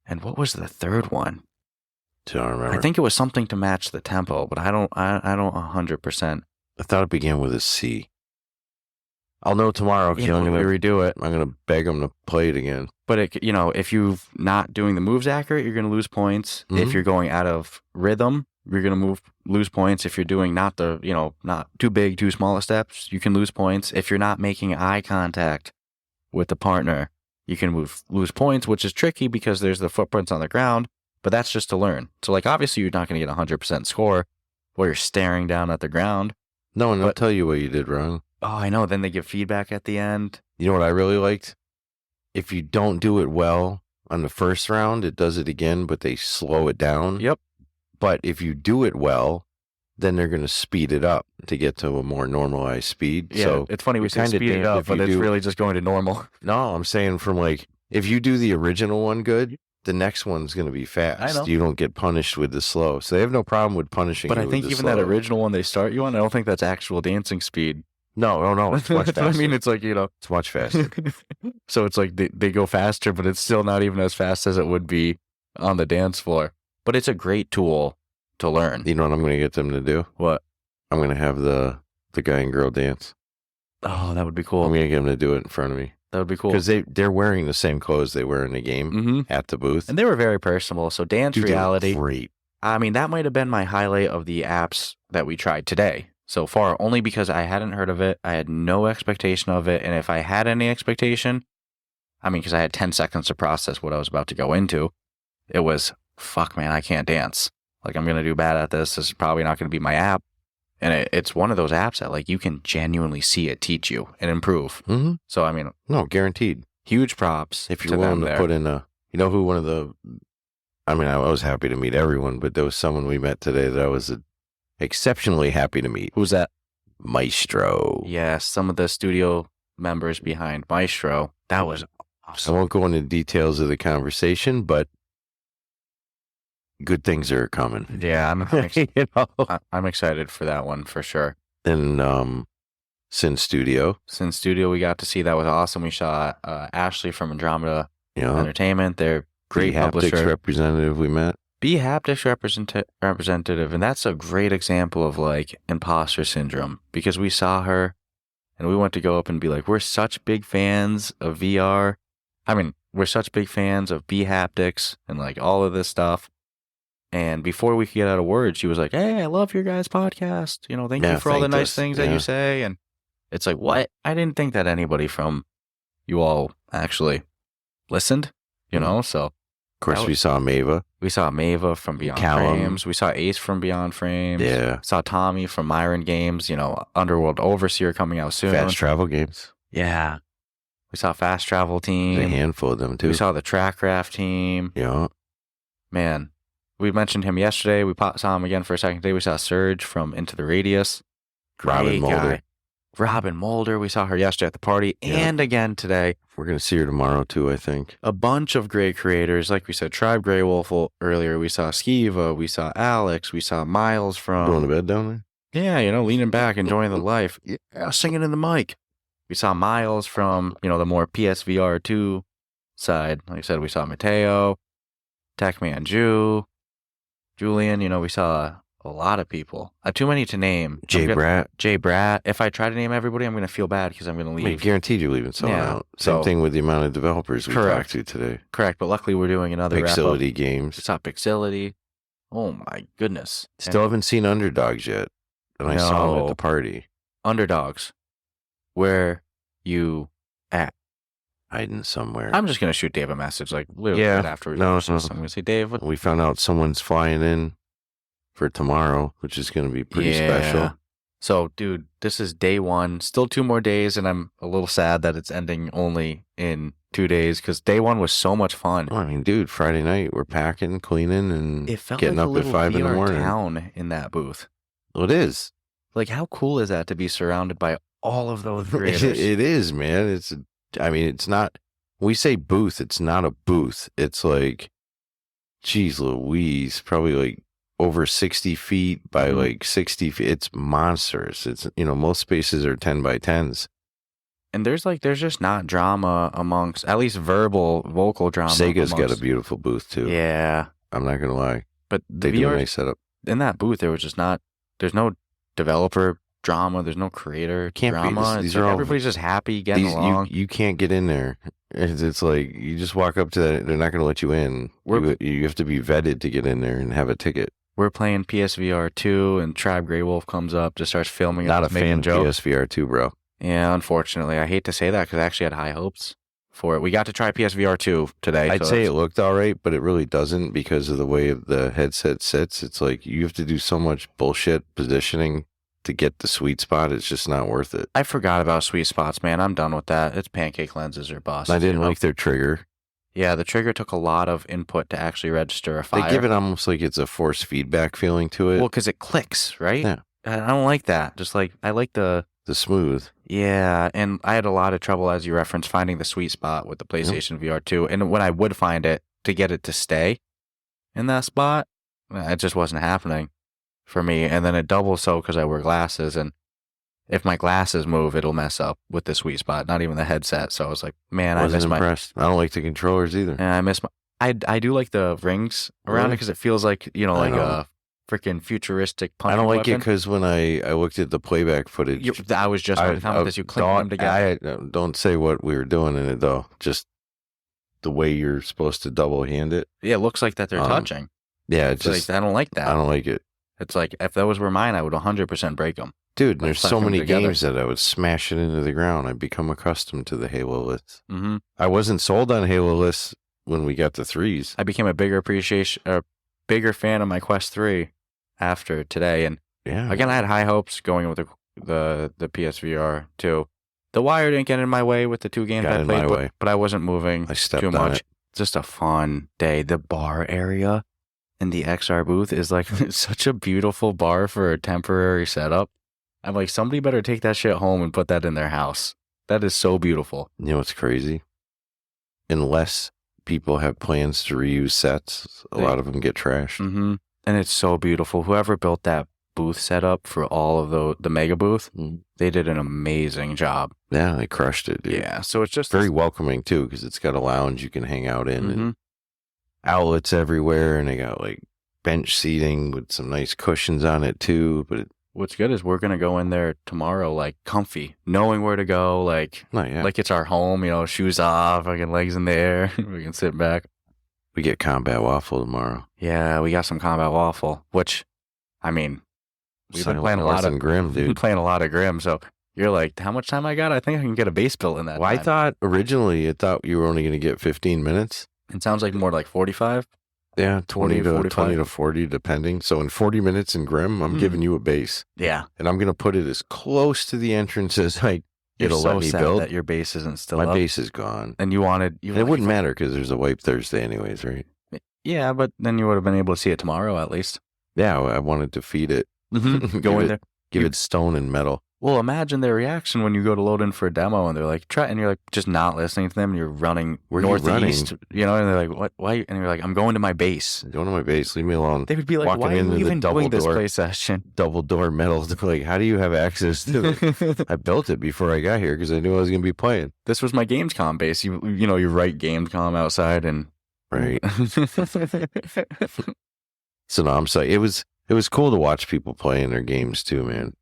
And what was the third one? Don't remember. I think it was something to match the tempo, but I don't 100%. I thought it began with a C. I'll know tomorrow because I'm I'm going gonna to redo it. I'm going to beg them to play it again. But it, you know, if you're not doing the moves accurate, you're going to lose points. If you're going out of rhythm, you're going to lose points. If you're doing not too big, too small steps, you can lose points. If you're not making eye contact with the partner, you can lose points, which is tricky because there's the footprints on the ground, but that's just to learn. So like, obviously you're not going to get a 100% score while you're staring down at the ground. No, and they'll tell you what you did wrong. Oh, I know. Then they give feedback at the end. You know what I really liked? If you don't do it well on the first round, it does it again, but they slow it down. Yep. But if you do it well, then they're going to speed it up to get to a more normalized speed. Yeah, so it's funny we say kinda speed it damned up, if but you it's do- really just going to normal. No, I'm saying from like, if you do the original one good, the next one's going to be fast. I know. You don't get punished with the slow. So they have no problem with punishing But you I think with the even that slow. original one they start you on, I don't think that's actual dancing speed. No. It's much That's faster. what I mean. It's like, you know. It's much faster. So it's like they go faster, but it's still not even as fast as it would be on the dance floor. But it's a great tool to learn. You know what I'm going to get them to do? What? I'm going to have the guy and girl dance. Oh, that would be I'm cool. going to get them to do it in front of me. That would be cool. Because they're wearing the same clothes they wear in the game at the booth. And they were very personable. So dance Dude, they look reality. great. I mean, that might have been my highlight of the apps that we tried today so far, only because I hadn't heard of it. I had no expectation of it. And if I had any expectation, I mean, because I had 10 seconds to process what I was about to go into, it was, fuck, man, I can't dance. Like, I'm going to do bad at this. This is probably not going to be my app. And it's one of those apps that, like, you can genuinely see it teach you and improve. Mm-hmm. So, I mean, No, guaranteed. huge props If to you're willing them to there. put in you know who one of the, I mean, I was happy to meet everyone, but there was someone we met today that I was exceptionally happy to meet. Who's that? Maestro. Yeah, some of the studio members behind Maestro. That was I won't go into details of the conversation, but good things are coming. Yeah, I'm excited for that one for sure. Then Sin Studio. Sin Studio, we got to see. That was awesome. We saw Ashley from Andromeda Entertainment. They're great publisher. Haptics representative we met. Be Haptics representative, and that's a great example of like imposter syndrome, because we saw her and we went to go up and be like, we're such big fans of VR. I mean, we're such big fans of Be Haptics and like all of this stuff. And before we could get out a word, she was like, hey, I love your guys' podcast. Thank you for all the nice things that you say. And it's like, what? I didn't think that anybody from you all actually listened, so. Of course, we saw Mava. We saw Mava from Beyond Frames. We saw Ace from Beyond Frames. Yeah. Saw Tommy from Myron Games, Underworld Overseer coming out soon. Fast Travel Games. Yeah. We saw Fast Travel Team. A handful of them, too. We saw the Trackcraft Team. Yeah. Man, we mentioned him yesterday. We saw him again for a second day. We saw Surge from Into the Radius. Robin Mulder. Robin Mulder. We saw her yesterday at the party and again today. We're going to see her tomorrow, too, I think. A bunch of great creators. Like we said, Tribe Grey Wolf earlier. We saw Skiva. We saw Alex. We saw Miles from... Going to bed down there? Yeah, leaning back, enjoying the life. Yeah, singing in the mic. We saw Miles from, the more PSVR 2 side. Like I said, we saw Mateo, Techman Julian. We saw a lot of people. Too many to name. Jay Brat. If I try to name everybody, I'm going to feel bad because I'm going to leave. Guaranteed you're leaving someone out. Same thing with the amount of developers we talked to today. Correct, but luckily we're doing another Pixility Games. We saw Pixility. Oh my goodness. Still haven't seen Underdogs yet. And I saw them at the party. Underdogs. Where you at? Hiding somewhere. I'm just going to shoot Dave a message right after. No. I'm going to say, Dave. We found out someone's flying in for tomorrow, which is going to be pretty special. So, dude, this is day one. Still 2 more days, and I'm a little sad that it's ending only in 2 days because day one was so much fun. Oh, I mean, dude, Friday night we're packing, cleaning, and it felt getting like up at 5 in the morning. Town in that booth. Well, it is. Like, how cool is that to be surrounded by all of those creators? It is, man. It's not. We say booth. It's not a booth. It's like, geez, Louise, probably like over 60 feet by like 60 feet. It's monstrous. It's, most spaces are 10 by 10s. And there's just not drama amongst, at least vocal drama. Sega's got a beautiful booth too. Yeah. I'm not going to lie. But they do a nice setup. In that booth, there's no developer drama. There's no creator drama. Everybody's just happy getting along. You can't get in there. It's like you just walk up to that. They're not going to let you in. You have to be vetted to get in there and have a ticket. We're playing PSVR 2 and Tribe Grey Wolf comes up, just starts filming. Not a fan of PSVR 2, bro. Yeah, unfortunately. I hate to say that because I actually had high hopes for it. We got to try PSVR 2 today. I'd say it looked all right, but it really doesn't because of the way the headset sits. It's like you have to do so much bullshit positioning to get the sweet spot. It's just not worth it. I forgot about sweet spots, man. I'm done with that. It's pancake lenses or bust. I didn't like their trigger. Yeah, the trigger took a lot of input to actually register a fire. They give it almost like it's a force feedback feeling to it. Well, because it clicks, right? Yeah. I don't like that. Just like, I like the smooth. Yeah, and I had a lot of trouble, as you referenced, finding the sweet spot with the PlayStation VR 2. And when I would find it, to get it to stay in that spot, it just wasn't happening for me. And then it doubles so because I wear glasses, and if my glasses move, it'll mess up with the sweet spot, not even the headset. So I was like, man, I miss impressed. I don't like the controllers either. Yeah, I miss I do like the rings around it because it feels like, like a freaking futuristic punch. I don't like it because when I looked at the playback footage, I was just on top of this. You click them together. Don't say what we were doing in it though. Just the way you're supposed to double hand it. Yeah, it looks like that they're touching. Yeah, it's just like, I don't like that. I don't like it. It's like if those were mine, I would 100% break them. Dude, there's so many games that I would smash it into the ground. I've become accustomed to the Halo lists. Mm-hmm. I wasn't sold on Halo lists when we got the 3s. I became a bigger fan of my Quest 3 after today. And again, I had high hopes going with the PSVR 2. The wire didn't get in my way with the 2 games I played, but I wasn't moving too much. Just a fun day. The bar area in the XR booth is like such a beautiful bar for a temporary setup. I'm like, somebody better take that shit home and put that in their house. That is so beautiful. You know what's crazy? unless people have plans to reuse sets, a lot of them get trashed. Mm-hmm. And it's so beautiful. Whoever built that booth setup for all of the mega booth, they did an amazing job. Yeah, they crushed it, dude. Yeah, so it's just very welcoming too, because it's got a lounge you can hang out in, Mm-hmm. and outlets everywhere, and they got like bench seating with some nice cushions on it too. But what's good is we're gonna go in there tomorrow, like comfy, knowing where to go, like it's our home. You know, shoes off, fucking legs in the air. We can sit back. We get combat waffle tomorrow. Yeah, we got some combat waffle, which, I mean, we've been playing a lot of Grim, dude. Playing a lot of Grim, so you're like, how much time I got? I think I can get a base built in that time. I thought originally you were only going to get 15 minutes. It sounds like more like 45. Yeah, 20 to 40, depending. So in 40 minutes in Grim, I'm giving you a base. Yeah. And I'm going to put it as close to the entrance as it'll let me build. That your base isn't still My up. base is gone. And you wanted... it wouldn't matter because there's a wipe Thursday anyways, right? Yeah, but then you would have been able to see it tomorrow at least. Yeah, I wanted to feed it. Go in there. Give it stone and metal. Well, imagine their reaction when you go to load in for a demo and they're like, try, and you're like, just not listening to them. And you're running northeast, you know, and they're like, what, why? And you're like, I'm going to my base. Going to my base. Leave me alone. They would be like, why are you even doing this play session? Double door metal. Like, how do you have access to it? I built it before I got here because I knew I was going to be playing. This was my Gamescom base. You write Gamescom outside and. Right. So no, I'm sorry. It was cool to watch people playing their games too, man.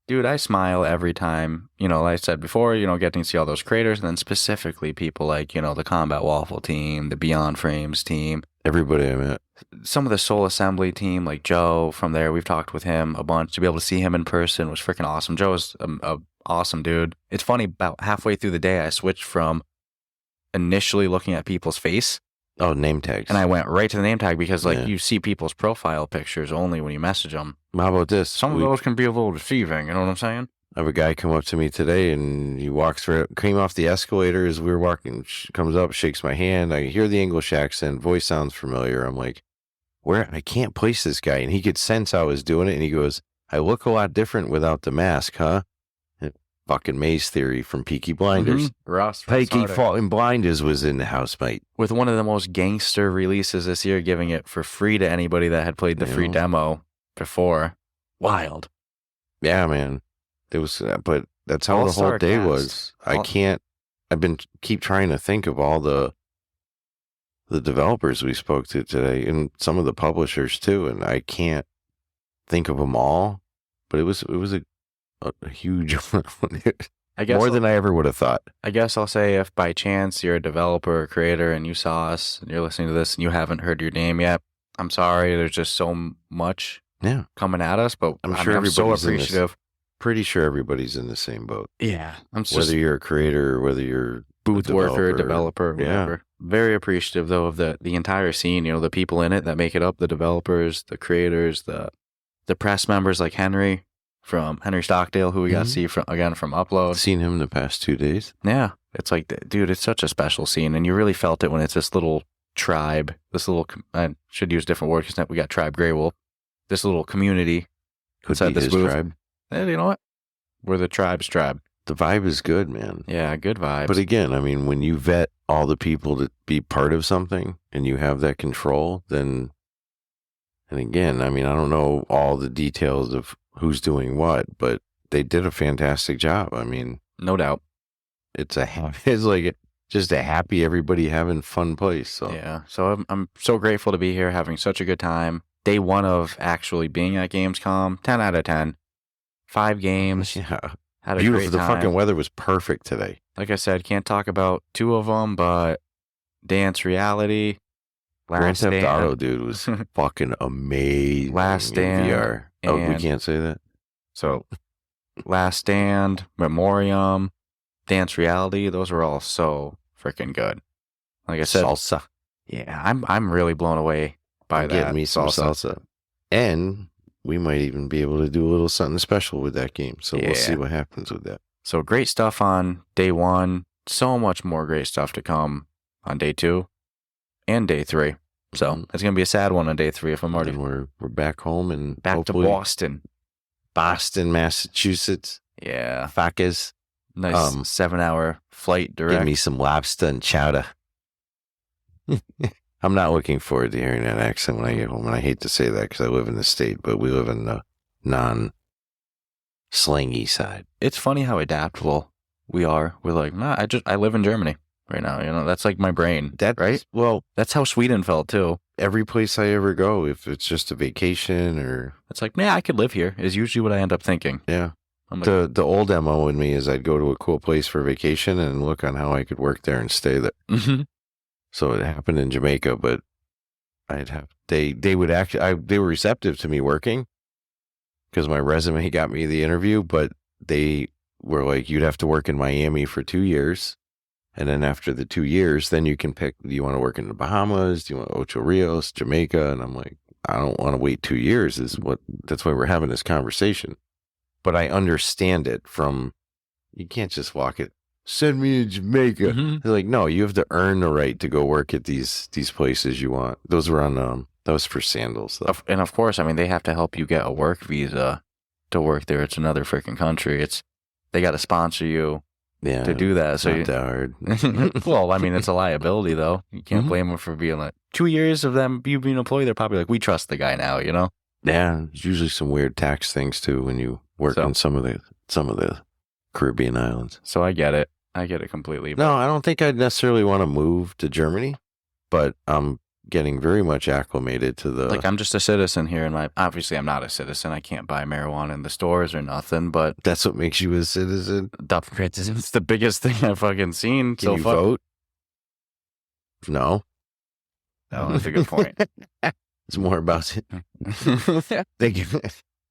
Dude, I smile every time, like I said before, getting to see all those creators, and then specifically people like, the Combat Waffle team, the Beyond Frames team. Everybody I met. Some of the Soul Assembly team, like Joe from there, we've talked with him a bunch. To be able to see him in person was freaking awesome. Joe is a awesome dude. It's funny, about halfway through the day, I switched from initially looking at people's face. Oh, name tags. And I went right to the name tag because, you see people's profile pictures only when you message them. How about this? Some of those can be a little deceiving, you know what I'm saying? I have a guy come up to me today, and he came off the escalator as we were walking, comes up, shakes my hand. I hear the English accent, voice sounds familiar. I'm like, where? I can't place this guy. And he could sense I was doing it, and he goes, I look a lot different without the mask, huh? Fucking Maze Theory from Peaky Blinders. Ross. Peaky fucking Blinders was in the house, mate. With one of the most gangster releases this year, giving it for free to anybody that had played the free demo before. Wild. Yeah, man. It was, but that's how the whole day was. I've been keep trying to think of all the developers we spoke to today, and some of the publishers too, and I can't think of them all, but it was a huge I guess more than I ever would have thought. I guess I'll say, if by chance you're a developer or creator and you saw us and you're listening to this and you haven't heard your name yet, I'm sorry. There's just so much coming at us, but I'm so appreciative. Pretty sure everybody's in the same boat. Yeah. Whether you're a creator or whether you're booth worker, developer, whatever. Yeah. Very appreciative though of the entire scene, the people in it that make it up, the developers, the creators, the press members like Henry Stockdale, who we got to see from Upload. Seen him the past 2 days. Yeah. It's like, dude, it's such a special scene. And you really felt it when it's this little tribe, I should use a different word because we got Tribe Grey Wolf, this little community inside this booth. Tribe. And you know what? We're the tribe's tribe. The vibe is good, man. Yeah, good vibes. But again, I mean, when you vet all the people to be part of something and you have that control, then, and again, I mean, I don't know all the details of who's doing what, but they did a fantastic job. I mean, no doubt. It's like just a happy, everybody having fun place. So yeah, so I'm so grateful to be here, having such a good time. Day one of actually being at Gamescom, 10 out of 10. 5 games. Yeah. Had a beautiful. Great the time. Fucking weather was perfect today. Like I said, can't talk about 2 of them, but Dance Reality, Grand Theft Auto, dude, was fucking amazing. Last Stand, VR. Oh, we can't say that. So, Last Stand, Memoreum, Dance Reality, those were all so freaking good. Like I said, salsa. Yeah, I'm really blown away by that. Getting me some salsa. And we might even be able to do a little something special with that game. So we'll see what happens with that. So great stuff on day 1. So much more great stuff to come on day 2 and day 3. So it's going to be a sad one on day 3 if I'm already. And we're back home and back to Boston. Boston, Massachusetts. Yeah. Facas. Nice 7-hour flight direct. Give me some lobster and chowder. I'm not looking forward to hearing that accent when I get home, and I hate to say that because I live in the state, but we live in the non-slangy side. It's funny how adaptable we are. We're like, nah, I live in Germany right now. You know, that's like my brain. Right? Well, that's how Sweden felt too. Every place I ever go, if it's just a vacation or... It's like, I could live here, is usually what I end up thinking. Yeah. I'm like, The old MO in me is I'd go to a cool place for vacation and look on how I could work there and stay there. mm-hmm. So it happened in Jamaica, but they would actually, they were receptive to me working because my resume got me the interview, but they were like, you'd have to work in Miami for 2 years. And then after the 2 years, then you can pick, do you want to work in the Bahamas? Do you want Ocho Rios, Jamaica? And I'm like, I don't want to wait 2 years that's why we're having this conversation. But I understand it from, you can't just walk it, send me to Jamaica. Mm-hmm. They're like, no, you have to earn the right to go work at these places you want. Those were on, that was for sandals. Though. And of course, I mean, they have to help you get a work visa to work there. It's another freaking country. They got to sponsor you to do that. So not that hard. Well, I mean, it's a liability though. You can't blame them for being like 2 years of them you being employed. They're probably like, we trust the guy now, you know? Yeah. There's usually some weird tax things too when you work in some of the Caribbean islands. So I get it. I get it completely. No, I don't think I'd necessarily want to move to Germany, but I'm getting very much acclimated to the... Like, I'm just a citizen here, and obviously I'm not a citizen. I can't buy marijuana in the stores or nothing, but... That's what makes you a citizen? It's the biggest thing I've fucking seen so far. Can you vote? No. Oh, that's a good point. It's more about it.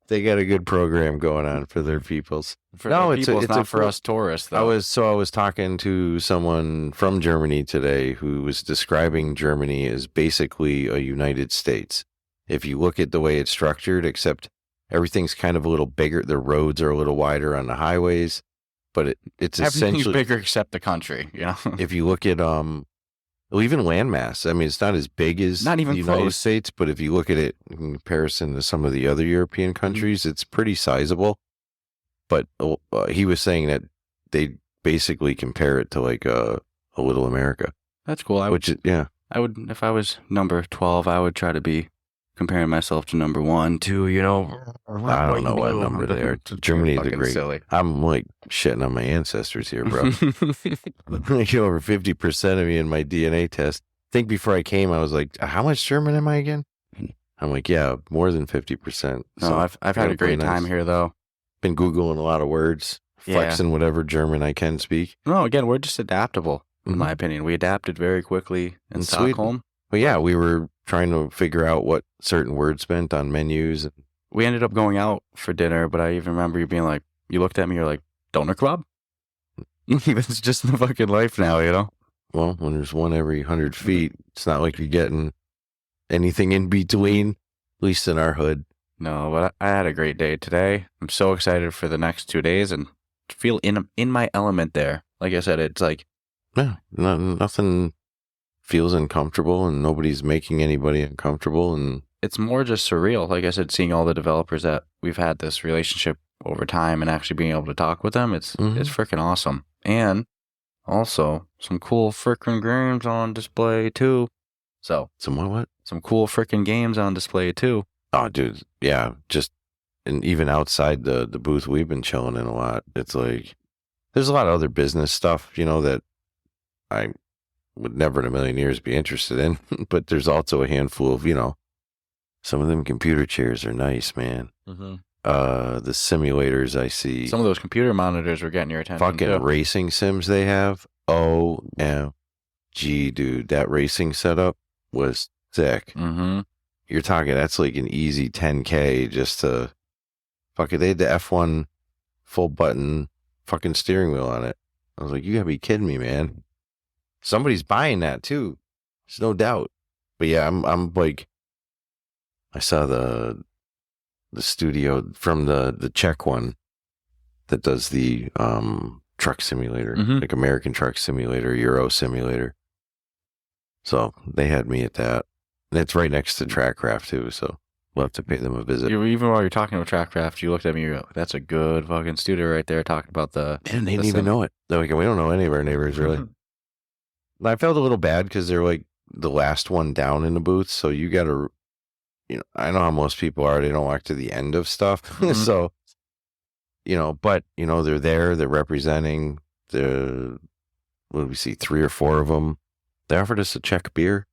They got a good program going on for their peoples. It's not for us tourists, though. I was talking to someone from Germany today who was describing Germany as basically a United States. If you look at the way it's structured, except everything's kind of a little bigger. The roads are a little wider on the highways, but it's essentially everything's bigger except the country. You know, if you look at well, even landmass. I mean, it's not as big as not even the United close. States, but if you look at it in comparison to some of the other European countries, it's pretty sizable. But he was saying that they basically compare it to like a little America. That's cool. I would, if I was number 12, I would try to be comparing myself to number 1, 2, you know. I don't know what number they are. Germany is great. Silly. I'm like shitting on my ancestors here, bro. Like over 50% of me in my DNA test. I think before I came, I was like, how much German am I again? I'm like, yeah, more than 50%. No, so I've had a great time here, though. Been Googling a lot of words, flexing whatever German I can speak. No, again, we're just adaptable, in my opinion. We adapted very quickly in Stockholm. Sweden. But yeah, we were trying to figure out what certain words meant on menus. We ended up going out for dinner, but I even remember you being like, you looked at me, you're like, Doner Club? It's just the fucking life now, you know? Well, when there's one every 100 feet, it's not like you're getting anything in between, at least in our hood. No, but I had a great day today. I'm so excited for the next 2 days and feel in my element there. Like I said, it's like... Yeah, nothing feels uncomfortable and nobody's making anybody uncomfortable. And it's more just surreal. Like I said, seeing all the developers that we've had this relationship over time and actually being able to talk with them, it's freaking awesome. And also some cool freaking games on display too. So some what? Some cool freaking games on display too. Oh, dude, yeah. And even outside the booth, we've been chilling in a lot. It's like there's a lot of other business stuff, you know, that I would never in a million years be interested in. But there's also a handful of, you know, some of them computer chairs are nice, man. Mm-hmm. The simulators I see. Some of those computer monitors were getting your attention. Fucking racing sims they have. OMG, dude. That racing setup was sick. Mm-hmm. You're talking, that's like an easy 10K just to fuck it. They had the F1 full button fucking steering wheel on it. I was like, you gotta be kidding me, man. Somebody's buying that too. There's no doubt. But yeah, I'm like, I saw the studio from the Czech one that does the truck simulator, like American Truck Simulator, Euro Simulator. So they had me at that. And it's right next to Trackcraft too, so we'll have to pay them a visit. Even while you're talking about Trackcraft, you looked at me, you're like, that's a good fucking studio right there talking about the... And they didn't even know it. They're like, we don't know any of our neighbors, really. I felt a little bad because they're like, the last one down in the booth. So you got to, I know how most people are. They don't walk to the end of stuff. So, but, they're there. They're representing what did we see? 3 or 4 of them. They offered us a Czech beer,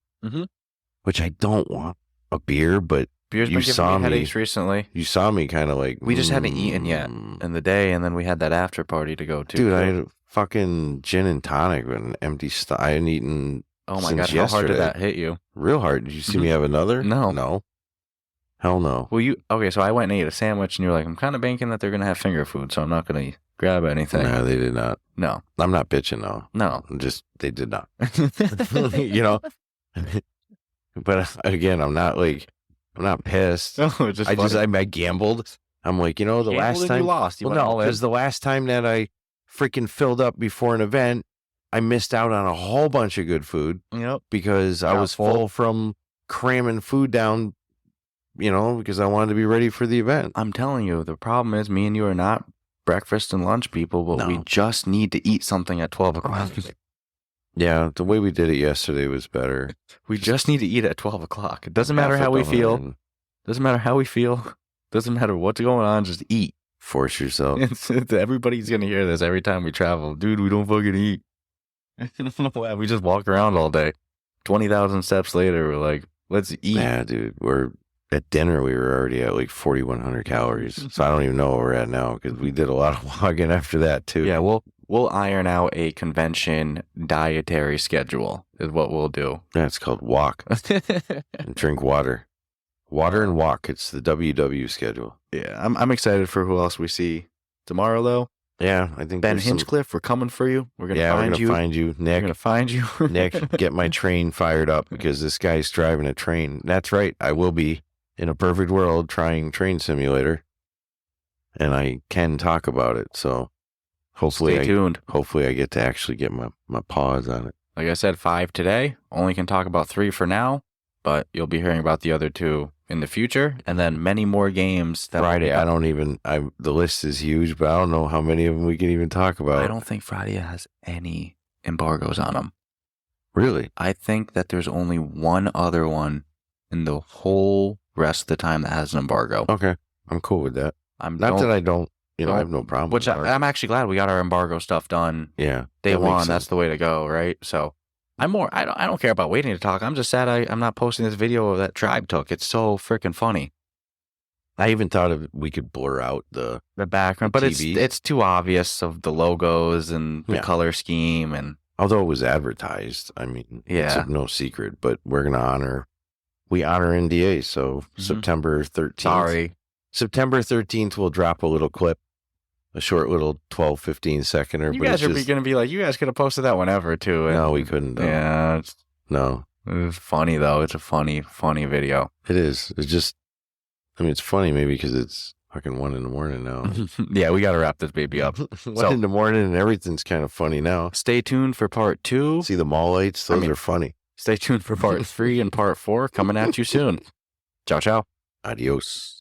which I don't want a beer, but beer's been giving me headaches recently. You saw me kind of like... We just hadn't eaten yet in the day, and then we had that after party to go to. Dude, I had a fucking gin and tonic with an empty stomach. I hadn't eaten Oh my since God, how yesterday. hard did that hit you? Real hard. Did you see me have another? No. No. Hell no. Well, okay, so I went and ate a sandwich, and you're like, I'm kind of banking that they're going to have finger food, so I'm not going to grab anything. No, they did not. No. I'm not bitching, though. No. They did not. But again, I'm not pissed. No, it's just I gambled. I'm like, the last time you lost. Because the last time that I freaking filled up before an event, I missed out on a whole bunch of good food. Yep. Because I was full from cramming food down, because I wanted to be ready for the event. I'm telling you, the problem is me and you are not breakfast and lunch people, but we just need to eat something at 12 o'clock. Yeah, the way we did it yesterday was better. We just need to eat at 12 o'clock. It doesn't matter how we feel. Doesn't matter how we feel. Doesn't matter what's going on. Just eat. Force yourself. Everybody's going to hear this every time we travel. Dude, we don't fucking eat. I don't know why. We just walk around all day. 20,000 steps later, we're like, let's eat. Yeah, dude. At dinner, we were already at like 4,100 calories. So I don't even know where we're at now because we did a lot of walking after that too. Yeah, we'll iron out a convention dietary schedule is what we'll do. Yeah, it's called walk and drink water. Water and walk. It's the WW schedule. Yeah, I'm excited for who else we see tomorrow, though. Yeah, I think Ben Hinchcliffe, we're coming for you. We're gonna find you. Nick. We're gonna find you. Nick, get my train fired up because this guy's driving a train. That's right. I will be in a perfect world trying Train Simulator, and I can talk about it. So hopefully, stay tuned. Hopefully, I get to actually get my paws on it. Like I said, 5 today. Only can talk about 3 for now, but you'll be hearing about the other 2 in the future, and then many more games. Friday, the list is huge, but I don't know how many of them we can even talk about. I don't think Friday has any embargoes on them. Really? I think that there's only one other one in the whole rest of the time that has an embargo. Okay. I'm cool with that. I have no problem. Which I'm actually glad we got our embargo stuff done. Yeah. Day one, that's the way to go, right? So I don't care about waiting to talk. I'm just sad I'm not posting this video that Tribe took. It's so freaking funny. I even thought we could blur out the background, but it's too obvious of the logos and the color scheme. And although it was advertised, I mean, it's no secret. But we're gonna honor NDA. So September 13th. Sorry, September 13th, we'll drop a little clip. A short little 12, 15 seconder. You guys are going to be like, you guys could have posted that whenever, too. And no, we couldn't. Though. Yeah. No. It was funny, though. It's a funny video. It is. It's just, it's funny maybe because it's fucking 1 a.m. now. Yeah, we got to wrap this baby up. 1 a.m. and everything's kind of funny now. Stay tuned for part 2. See the mall lights? Those are funny. Stay tuned for part 3 and part 4 coming at you soon. Ciao, ciao. Adios.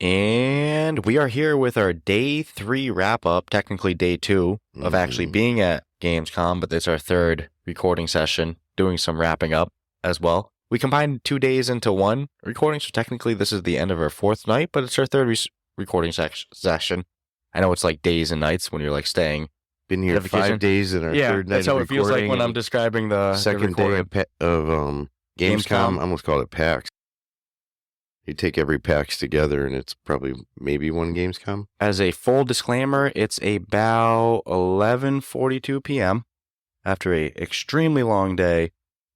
And we are here with our day 3 wrap up, technically day 2 of actually being at Gamescom, but it's our 3rd recording session, doing some wrapping up as well. We combined 2 days into 1 recording, so technically this is the end of our 4th night, but it's our 3rd recording session. I know it's like days and nights when you're like staying. Been here 5 days in our 3rd night of recording. That's how it feels like when I'm describing the second day of Gamescom. I almost called it PAX. You take every PAX together, and it's probably maybe 1 Gamescom. As a full disclaimer, it's about 11:42 p.m. after a extremely long day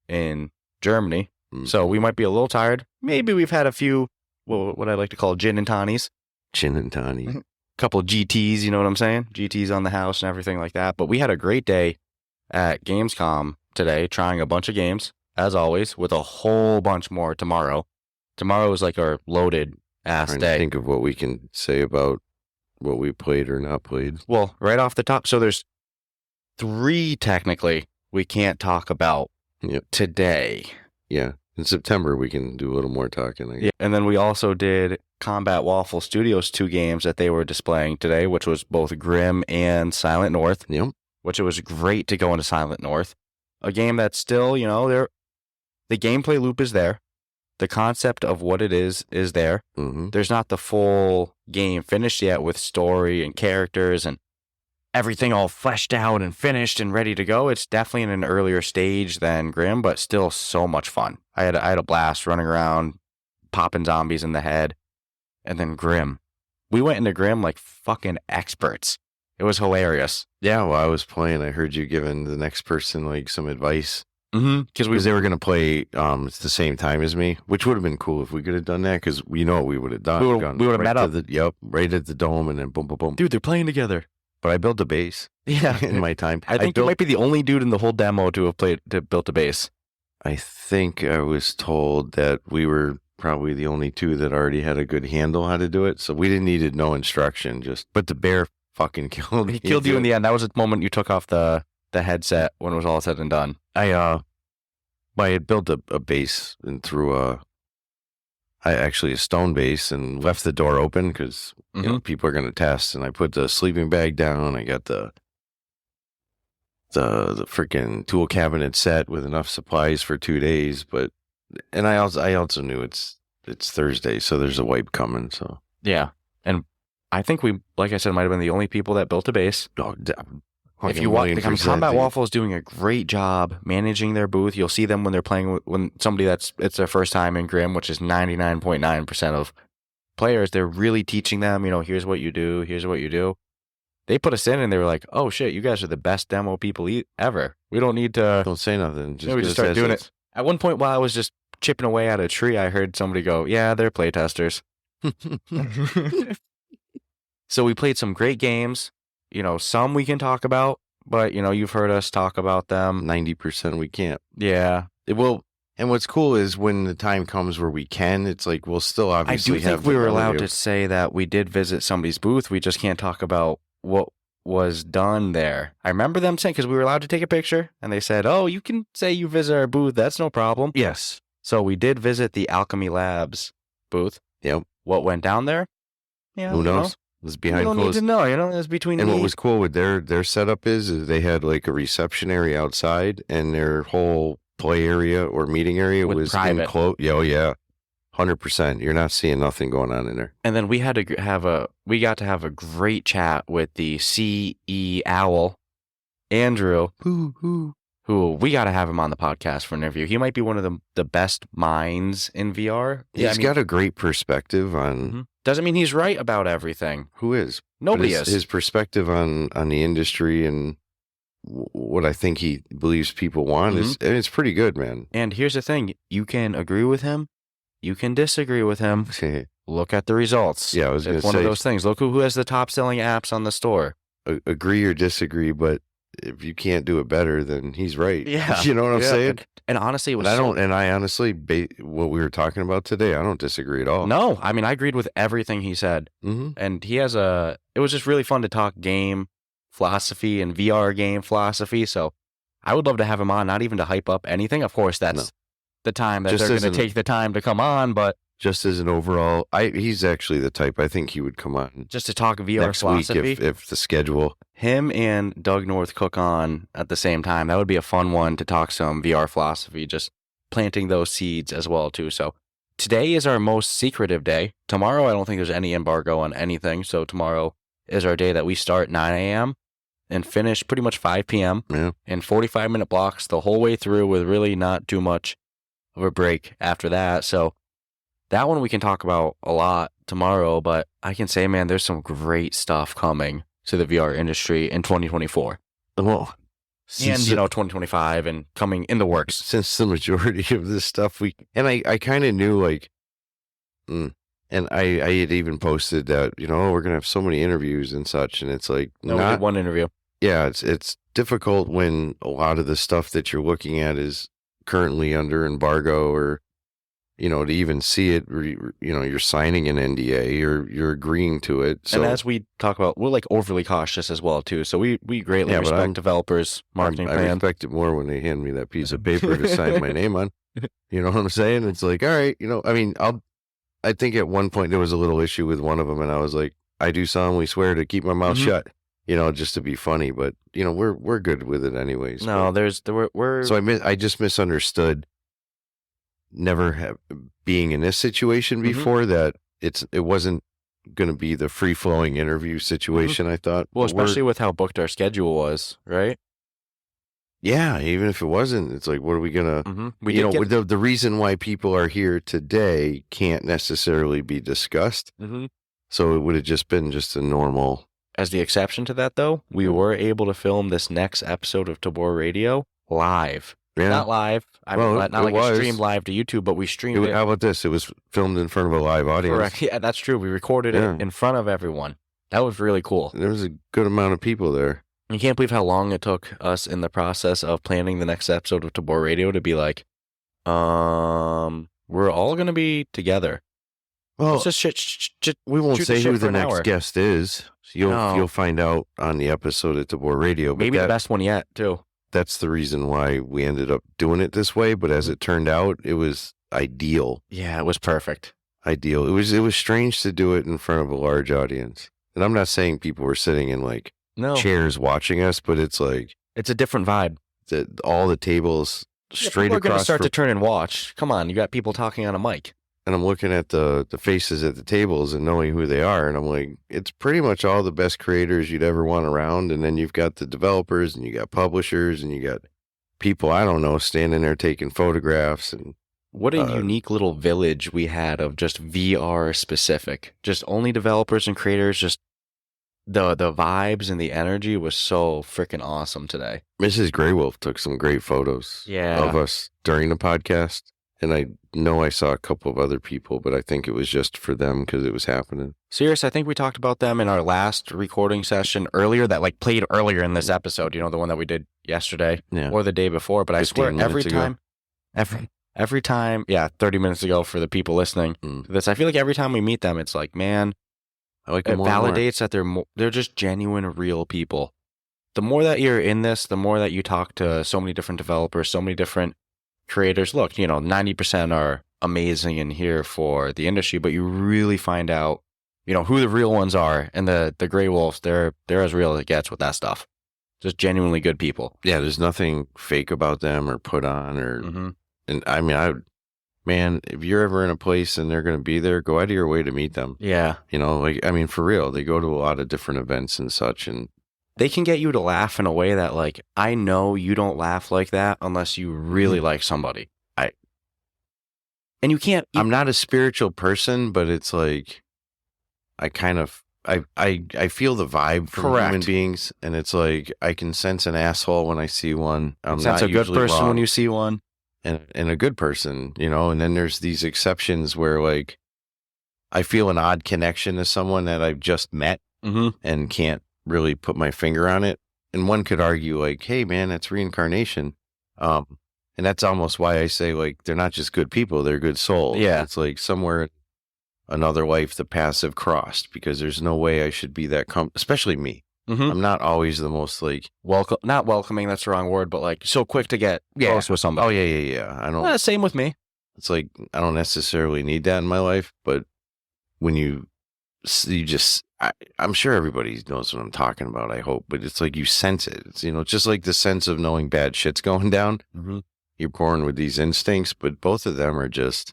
in Germany. So we might be a little tired. Maybe we've had a few, what I like to call gin and tonies. Gin and tonies. Couple GTs, you know what I'm saying? GTs on the house and everything like that. But we had a great day at Gamescom today, trying a bunch of games, as always, with a whole bunch more tomorrow. Tomorrow is like our loaded ass day. Think of what we can say about what we played or not played. Well, right off the top, so there's 3 technically we can't talk about today. Yeah. In September, we can do a little more talking. I guess. Yeah. And then we also did Combat Waffle Studios 2 games that they were displaying today, which was both Grim and Silent North. Yep. Which it was great to go into Silent North. A game that's still, they're the gameplay loop is there. The concept of what it is there. Mm-hmm. There's not the full game finished yet with story and characters and everything all fleshed out and finished and ready to go. It's definitely in an earlier stage than Grim, but still so much fun. I had a blast running around, popping zombies in the head, and then Grim. We went into Grim like fucking experts. It was hilarious. Yeah, while I was playing, I heard you giving the next person like some advice. Mm-hmm. Because they were going to play at the same time as me, which would have been cool if we could have done that, because we know what we would have done. We would have met up. Right at the dome, and then boom, boom, boom. Dude, they're playing together. But I built a base. Yeah. In my time. I think you might be the only dude in the whole demo to have built a base. I think I was told that we were probably the only two that already had a good handle how to do it, so we didn't need no instruction. But the bear fucking killed me. He killed you in the end. That was the moment you took off the headset when it was all said and done. I had built a base and threw a stone base and left the door open because people are going to test. And I put the sleeping bag down. I got the freaking tool cabinet set with enough supplies for 2 days. And I also knew it's Thursday, so there's a wipe coming. So yeah, and I think we, like I said, might have been the only people that built a base. If you watch, Combat Waffle is doing a great job managing their booth. You'll see them when they're playing when somebody it's their first time in Grim, which is 99.9% of players. They're really teaching them, here's what you do, here's what you do. They put us in and they were like, oh shit, you guys are the best demo people ever. We don't need to. Don't say nothing. We just start doing it. At one point while I was just chipping away at a tree, I heard somebody go, yeah, they're playtesters. So we played some great games. Some we can talk about, but, you've heard us talk about them. 90% we can't. Yeah. It will. And what's cool is when the time comes where we can, it's like we'll still obviously have. I do think we were allowed to say that we did visit somebody's booth. We just can't talk about what was done there. I remember them saying, because we were allowed to take a picture, and they said, oh, you can say you visit our booth. That's no problem. Yes. So we did visit the Alchemy Labs booth. Yep. What went down there? Yeah, who knows? It was behind closed. You don't need to know. It was between. And what was cool with their setup is they had like a reception area outside, and their whole play area or meeting area was private. Enclosed. Oh yeah, 100%. You're not seeing nothing going on in there. And then we got to have a great chat with the CE Owl, Andrew, who we got to have him on the podcast for an interview. He might be one of the best minds in VR. He's got a great perspective on. Mm-hmm. Doesn't mean he's right about everything. Who is? Nobody is. His perspective on the industry and what I think he believes people want it's pretty good, man. And here's the thing. You can agree with him. You can disagree with him. Look at the results. Yeah, I was going to say. It's one of those things. Look who has the top selling apps on the store. Agree or disagree, but if you can't do it better, then he's right. Yeah. You know what I'm saying? And honestly, it was I honestly, what we were talking about today, I don't disagree at all. No, I mean, I agreed with everything he said. Mm-hmm. And he has it was just really fun to talk game philosophy and VR game philosophy. So I would love to have him on, not even to hype up anything. Of course, that's the time that they're going to take the time to come on, but just as an overall, he's actually the type I think he would come on just to talk VR next philosophy. Week if the schedule. Him and Doug North Cook on at the same time. That would be a fun one to talk some VR philosophy, just planting those seeds as well too. So today is our most secretive day. Tomorrow, I don't think there's any embargo on anything. So tomorrow is our day that we start 9 a.m. and finish pretty much 5 p.m. in 45-minute blocks the whole way through with really not too much of a break after that. So that one we can talk about a lot tomorrow, but I can say, man, there's some great stuff coming to the VR industry in 2024. Well, and, 2025 and coming in the works. Since the majority of this stuff I kind of knew and I had even posted that, we're going to have so many interviews and such. And it's like, we did one interview. Yeah. It's difficult when a lot of the stuff that you're looking at is currently under embargo or, to even see it, you're signing an NDA or you're agreeing to it. So, and as we talk about, we're overly cautious as well too. So we greatly respect developers' marketing plan. I respect it more when they hand me that piece of paper to sign my name on. You know what I'm saying? It's like, all right, I think at one point there was a little issue with one of them, and I was like, I do solemnly swear to keep my mouth shut. Just to be funny, but we're good with it anyways. No, So I just misunderstood never being in this situation before, that it wasn't going to be the free-flowing interview situation, I thought. Well, especially with how booked our schedule was, right? Yeah, even if it wasn't, it's like, what are we going to... the reason why people are here today can't necessarily be discussed. So it would have just been just a normal... As the exception to that, though, we were able to film this next episode of Tabor Radio live. Yeah. Not live. Not like a stream live to YouTube, but we streamed it. How about this? It was filmed in front of a live audience. Correct. Yeah, that's true. We recorded it in front of everyone. That was really cool. There was a good amount of people there. You can't believe how long it took us in the process of planning the next episode of Tabor Radio to be like, we're all going to be together. Well, it's just we won't say who the next hour. guest is. You'll find out on the episode at Tabor Radio. But maybe the best one yet, too. That's the reason why we ended up doing it this way. But as it turned out, it was ideal. Yeah, it was perfect. Ideal. It was strange to do it in front of a large audience. And I'm not saying people were sitting in like chairs watching us, but it's like... It's a different vibe. All the tables straight across... We're going to start to turn and watch. Come on, you got people talking on a mic. And I'm looking at the faces at the tables and knowing who they are. And I'm like, it's pretty much all the best creators you'd ever want around. And then you've got the developers and you got publishers and you got people, I don't know, standing there taking photographs. And what a unique little village we had of just VR specific, just only developers and creators. Just the vibes and the energy was so freaking awesome today. Mrs. Greywolf took some great photos of us during the podcast. And I know I saw a couple of other people, but I think it was just for them because it was happening. Serious, I think we talked about them in our last recording session earlier that like played earlier in this episode, the one that we did yesterday or the day before. But I swear every time, 30 minutes ago for the people listening to this, I feel like every time we meet them, it's like, man, I like it validates that they're just genuine, real people. The more that you're in this, the more that you talk to so many different developers, so many different creators. Look, 90% are amazing and here for the industry, but you really find out, who the real ones are. And the Grey Wolves, they're as real as it gets with that stuff. Just genuinely good people. Yeah, there's nothing fake about them or put on and I mean, if you're ever in a place and they're going to be there, go out of your way to meet them. Yeah. For real, they go to a lot of different events and such, and they can get you to laugh in a way that, like, I know you don't laugh like that unless you really like somebody. And you can't... I'm not a spiritual person, but it's like, I feel the vibe from human beings, and it's like, I can sense an asshole when I see one. I'm sense not a good person wrong. when you see one. And a good person, and then there's these exceptions where, like, I feel an odd connection to someone that I've just met and can't really put my finger on it. And one could argue like, hey man, that's reincarnation. And that's almost why I say, like, they're not just good people, they're good souls. Yeah. It's like somewhere another life the paths have crossed, because there's no way I should be that especially me. I'm not always the most like not welcoming, that's the wrong word, but like so quick to get close with somebody. Oh yeah. I don't same with me. It's like I don't necessarily need that in my life, but when you just I'm sure everybody knows what I'm talking about, I hope, but it's like you sense it. It's just like the sense of knowing bad shit's going down. You're born with these instincts, but both of them are just,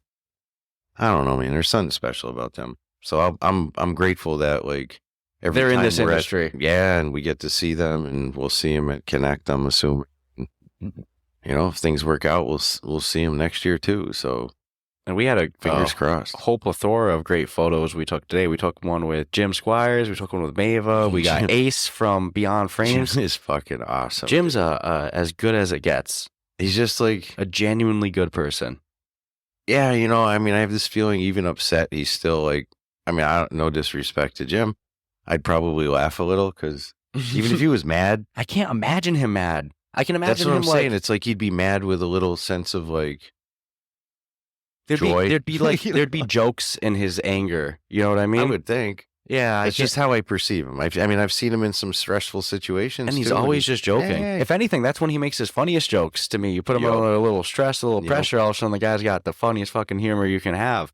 I don't know, man, there's something special about them. So I'm grateful that like they're in this industry. And we get to see them, and we'll see them at Connect, I'm assuming. If things work out, we'll see them next year too. So, and we had a fingers crossed, whole plethora of great photos we took today. We took one with Jim Squires. We took one with Mava. We got Ace from Beyond Frames. Jim is fucking awesome. Jim's as good as it gets. He's just like a genuinely good person. Yeah, I have this feeling, even upset, he's still like, no disrespect to Jim, I'd probably laugh a little, because even if he was mad, I can't imagine him mad. I can imagine that's what him I'm saying. It's like he'd be mad with a little sense of like joy. There'd be like there'd be jokes in his anger. You know what I mean? I would think. Yeah, it's just how I perceive him. I've seen him in some stressful situations, and he's too, always just joking. Yeah. If anything, that's when he makes his funniest jokes to me. You put him under a little stress, a little pressure, all of a sudden the guy's got the funniest fucking humor you can have.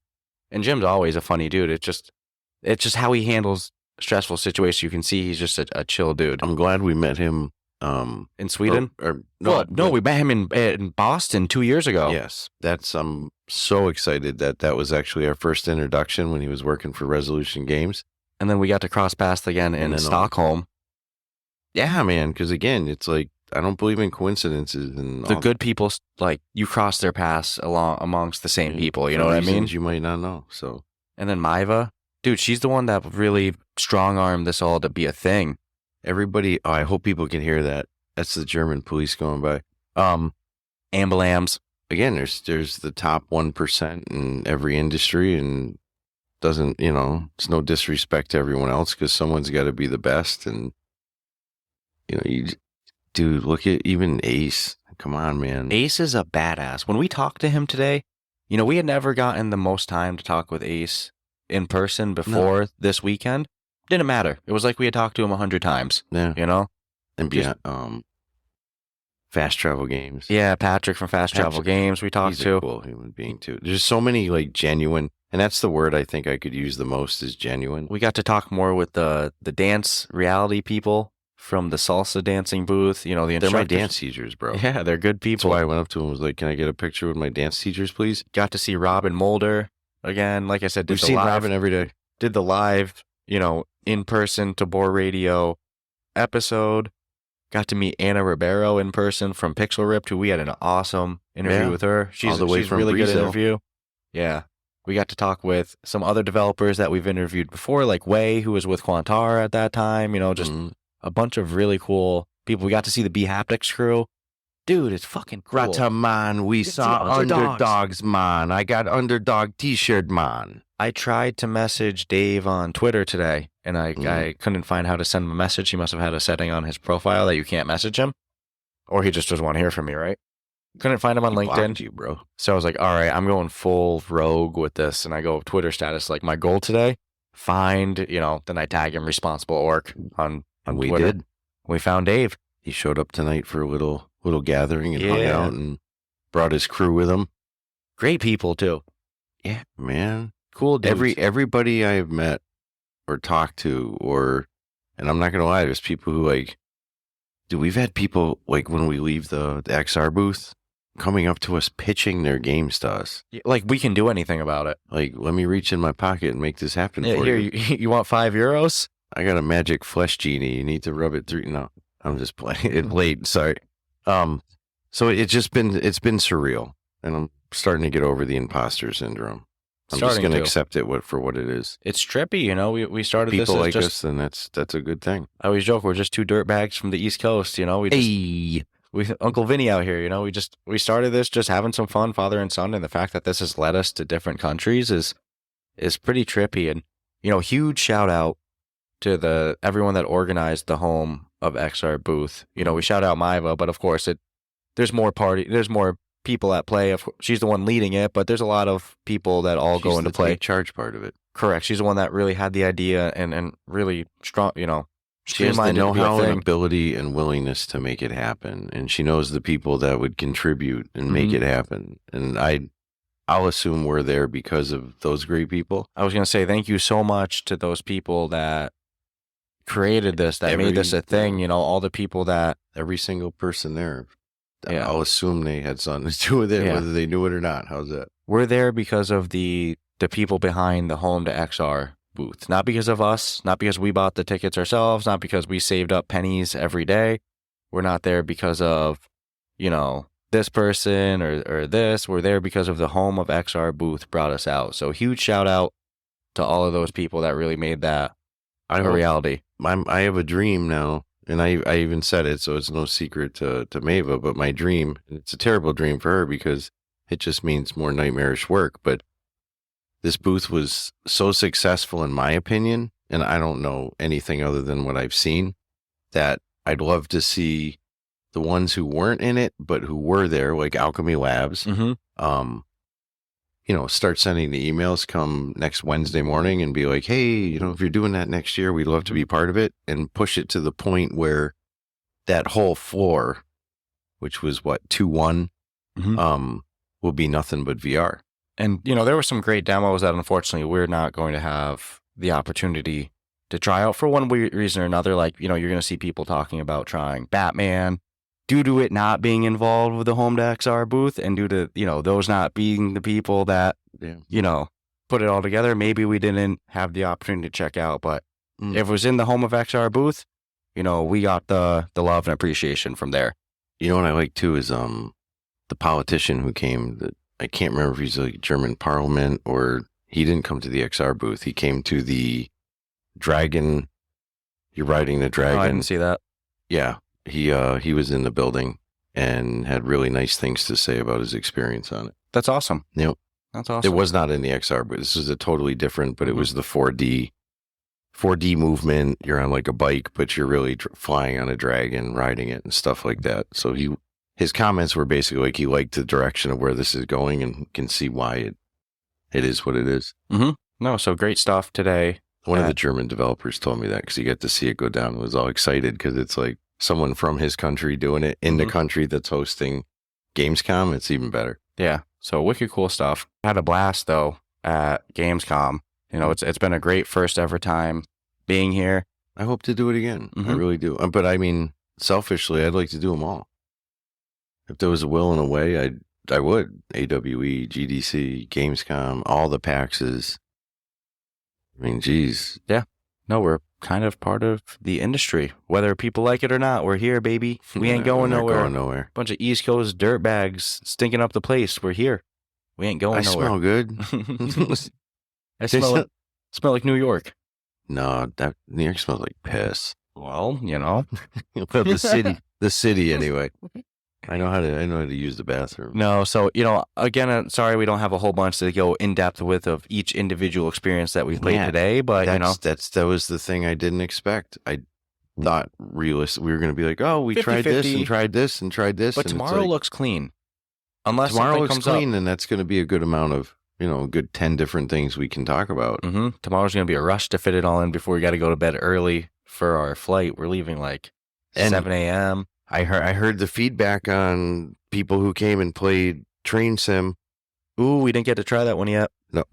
And Jim's always a funny dude. It's just how he handles stressful situations. You can see he's just a chill dude. I'm glad we met him in Sweden. No, we met him in Boston 2 years ago. Yes, that's I'm so excited that was actually our first introduction when he was working for Resolution Games, and then we got to cross paths again in Stockholm. Yeah, man. Because again, it's like I don't believe in coincidences and the good people. Like you cross their paths amongst the same people. You know what I mean? You might not know. So, and then Maiva, dude, she's the one that really strong-armed this all to be a thing. Everybody, I hope people can hear that. That's the German police going by. Ambulams. Again, there's the top 1% in every industry, and doesn't, it's no disrespect to everyone else because someone's got to be the best. And, dude, look at even Ace. Come on, man. Ace is a badass. When we talked to him today, we had never gotten the most time to talk with Ace in person before this weekend. Didn't matter. It was like we had talked to him 100 times. Yeah. And beyond, Fast Travel Games. Yeah, Patrick from Fast Travel Games we talked to. He's a cool human being, too. There's so many, genuine, and that's the word I think I could use the most is genuine. We got to talk more with the dance reality people from the salsa dancing booth. The instructors. They're my dance teachers, bro. Yeah, they're good people. That's why I went up to him and was like, can I get a picture with my dance teachers, please? Got to see Robin Mulder again. Like I said, we've seen Robin every day. Did the live, in person to Boar Radio episode. Got to meet Anna Ribeiro in person from Pixel Ripped, who we had an awesome interview with her. She's from really Brazil. Good interview. Yeah. We got to talk with some other developers that we've interviewed before, like Wei, who was with Quantar at that time, just a bunch of really cool people. We got to see the B Haptics crew. Dude, it's fucking cool. Grata, man, we saw underdogs, man. I got underdog t-shirt, man. I tried to message Dave on Twitter today, and I couldn't find how to send him a message. He must have had a setting on his profile that you can't message him, or he just doesn't want to hear from me, right? Couldn't find him on LinkedIn. You, bro. So I was like, all right, I'm going full rogue with this, and I go Twitter status, like my goal today, find, then I tag him responsible orc on we Twitter. Did. We found Dave. He showed up tonight for a little gathering and hung out and brought his crew with him. Great people too. Yeah, man. Cool dudes. Everybody I have met or talked to and I'm not going to lie, there's people who we've had people when we leave the XR booth coming up to us pitching their games to us. Like we can do anything about it. Let me reach in my pocket and make this happen for you. You want €5? I got a magic flesh genie. You need to rub it through. No, I'm just playing it late. Sorry. So it's been surreal, and I'm starting to get over the imposter syndrome. I'm just going to accept it for what it is. It's trippy, we started people this like us, and that's a good thing. I always joke we're just two dirtbags from the East Coast, we Uncle Vinny out here, we started this just having some fun, father and son, and the fact that this has led us to different countries is pretty trippy. And huge shout out to everyone that organized the home of XR booth. We shout out Maiva, but of course there's more people at play. She's the one leading it, but there's a lot of people that all go into play. She's the charge part of it. Correct. She's the one that really had the idea and really strong, she has the know-how and ability and willingness to make it happen. And she knows the people that would contribute and make it happen. And I'll assume we're there because of those great people. I was going to say thank you so much to those people that created this, that made this a thing, all the people that... Every single person there. Yeah. I'll assume they had something to do with it, whether they knew it or not. How's that? We're there because of the people behind the Home to XR booth. Not because of us, not because we bought the tickets ourselves, not because we saved up pennies every day. We're not there because of, this person or this. We're there because of the Home of XR booth brought us out. So huge shout out to all of those people that really made that a reality. I have a dream now, and I even said it, so it's no secret to Maiva, but my dream, and it's a terrible dream for her because it just means more nightmarish work, but this booth was so successful in my opinion, and I don't know anything other than what I've seen, that I'd love to see the ones who weren't in it, but who were there, like Alchemy Labs, start sending the emails come next Wednesday morning and be like, hey, if you're doing that next year, we'd love to be part of it, and push it to the point where that whole floor, which was 2-1, will be nothing but VR. And, there were some great demos that unfortunately we're not going to have the opportunity to try out for one reason or another. Like, you're going to see people talking about trying Batman due to it not being involved with the Home to XR booth, and due to, those not being the people that, put it all together. Maybe we didn't have the opportunity to check out, but if it was in the Home of XR booth, we got the love and appreciation from there. You know what I like too is the politician who came. I can't remember if he's a German parliament or he didn't come to the XR booth. He came to the dragon. You're riding the dragon. Oh, I didn't see that. Yeah, he was in the building and had really nice things to say about his experience on it. That's awesome. Yep, that's awesome. It was not in the XR, but this is a totally different. But it was the 4D movement. You're on like a bike, but you're really flying on a dragon, riding it and stuff like that. So his comments were basically like he liked the direction of where this is going and can see why it is what it is. Mm-hmm. No, so great stuff today. One of the German developers told me that because he got to see it go down and was all excited because it's like someone from his country doing it in the country that's hosting Gamescom. It's even better. Yeah. So wicked cool stuff. Had a blast though at Gamescom. It's been a great first ever time being here. I hope to do it again. I really do. But I mean, selfishly, I'd like to do them all. If there was a will and a way, I would. AWE, GDC, Gamescom, all the PAXs. I mean, geez. Yeah. No, we're kind of part of the industry. Whether people like it or not, we're here, baby. We ain't going nowhere. Going nowhere. Bunch of East Coast dirtbags stinking up the place. We're here. We ain't going nowhere. I smell good. I smell like New York. No, that New York smells like piss. Well, Well, the city anyway. I know how to use the bathroom. No, so again, sorry we don't have a whole bunch to go in depth with of each individual experience that we played today, but that was the thing I didn't expect. I thought we were going to be like, oh, we 50, tried 50. this and tried this and tried this, but and tomorrow looks clean. Unless tomorrow looks comes clean, up. then that's going to be a good amount of a good 10 different things we can talk about. Mm-hmm. Tomorrow's going to be a rush to fit it all in before we got to go to bed early for our flight. We're leaving like 7 a.m. I heard the feedback on people who came and played Train Sim. Ooh, we didn't get to try that one yet. No,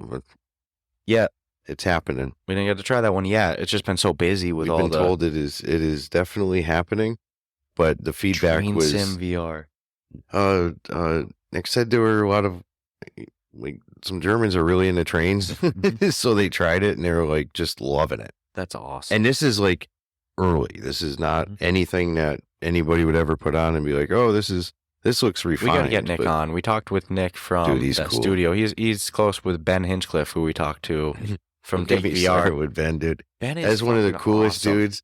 yet it's happening. We didn't get to try that one yet. It's just been so busy with We've been told it is definitely happening, but the feedback Train was Sim VR. Nick said there were a lot of like some Germans are really into trains, so they tried it and they were like just loving it. That's awesome. And this is like early. This is not anything that anybody would ever put on and be like, oh, this looks refined. We gotta get Nick on. We talked with Nick from that cool. studio. He's close with Ben Hinchcliffe, who we talked to from Dig VR. With Ben, dude. Ben is one of the coolest awesome. dudes.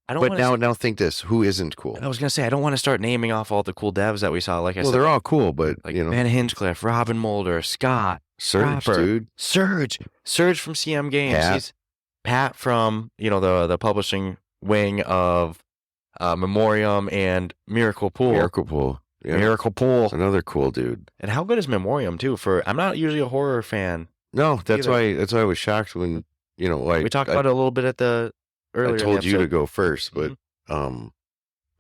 But now think this: who isn't cool? I was gonna say I don't want to start naming off all the cool devs that we saw. Like I said, they're all cool, but like Ben Hinchcliffe, Robin Mulder, Scott, Surge, Rapper, dude, Surge from CM Games. Pat. He's Pat from the publishing wing of Memoreum and Miracle Pool. Yeah. Miracle Pool, another cool dude. And how good is Memoreum too? I'm not usually a horror fan. No, that's why I was shocked when like we talked about it a little bit at the earlier. I told you to go first, but I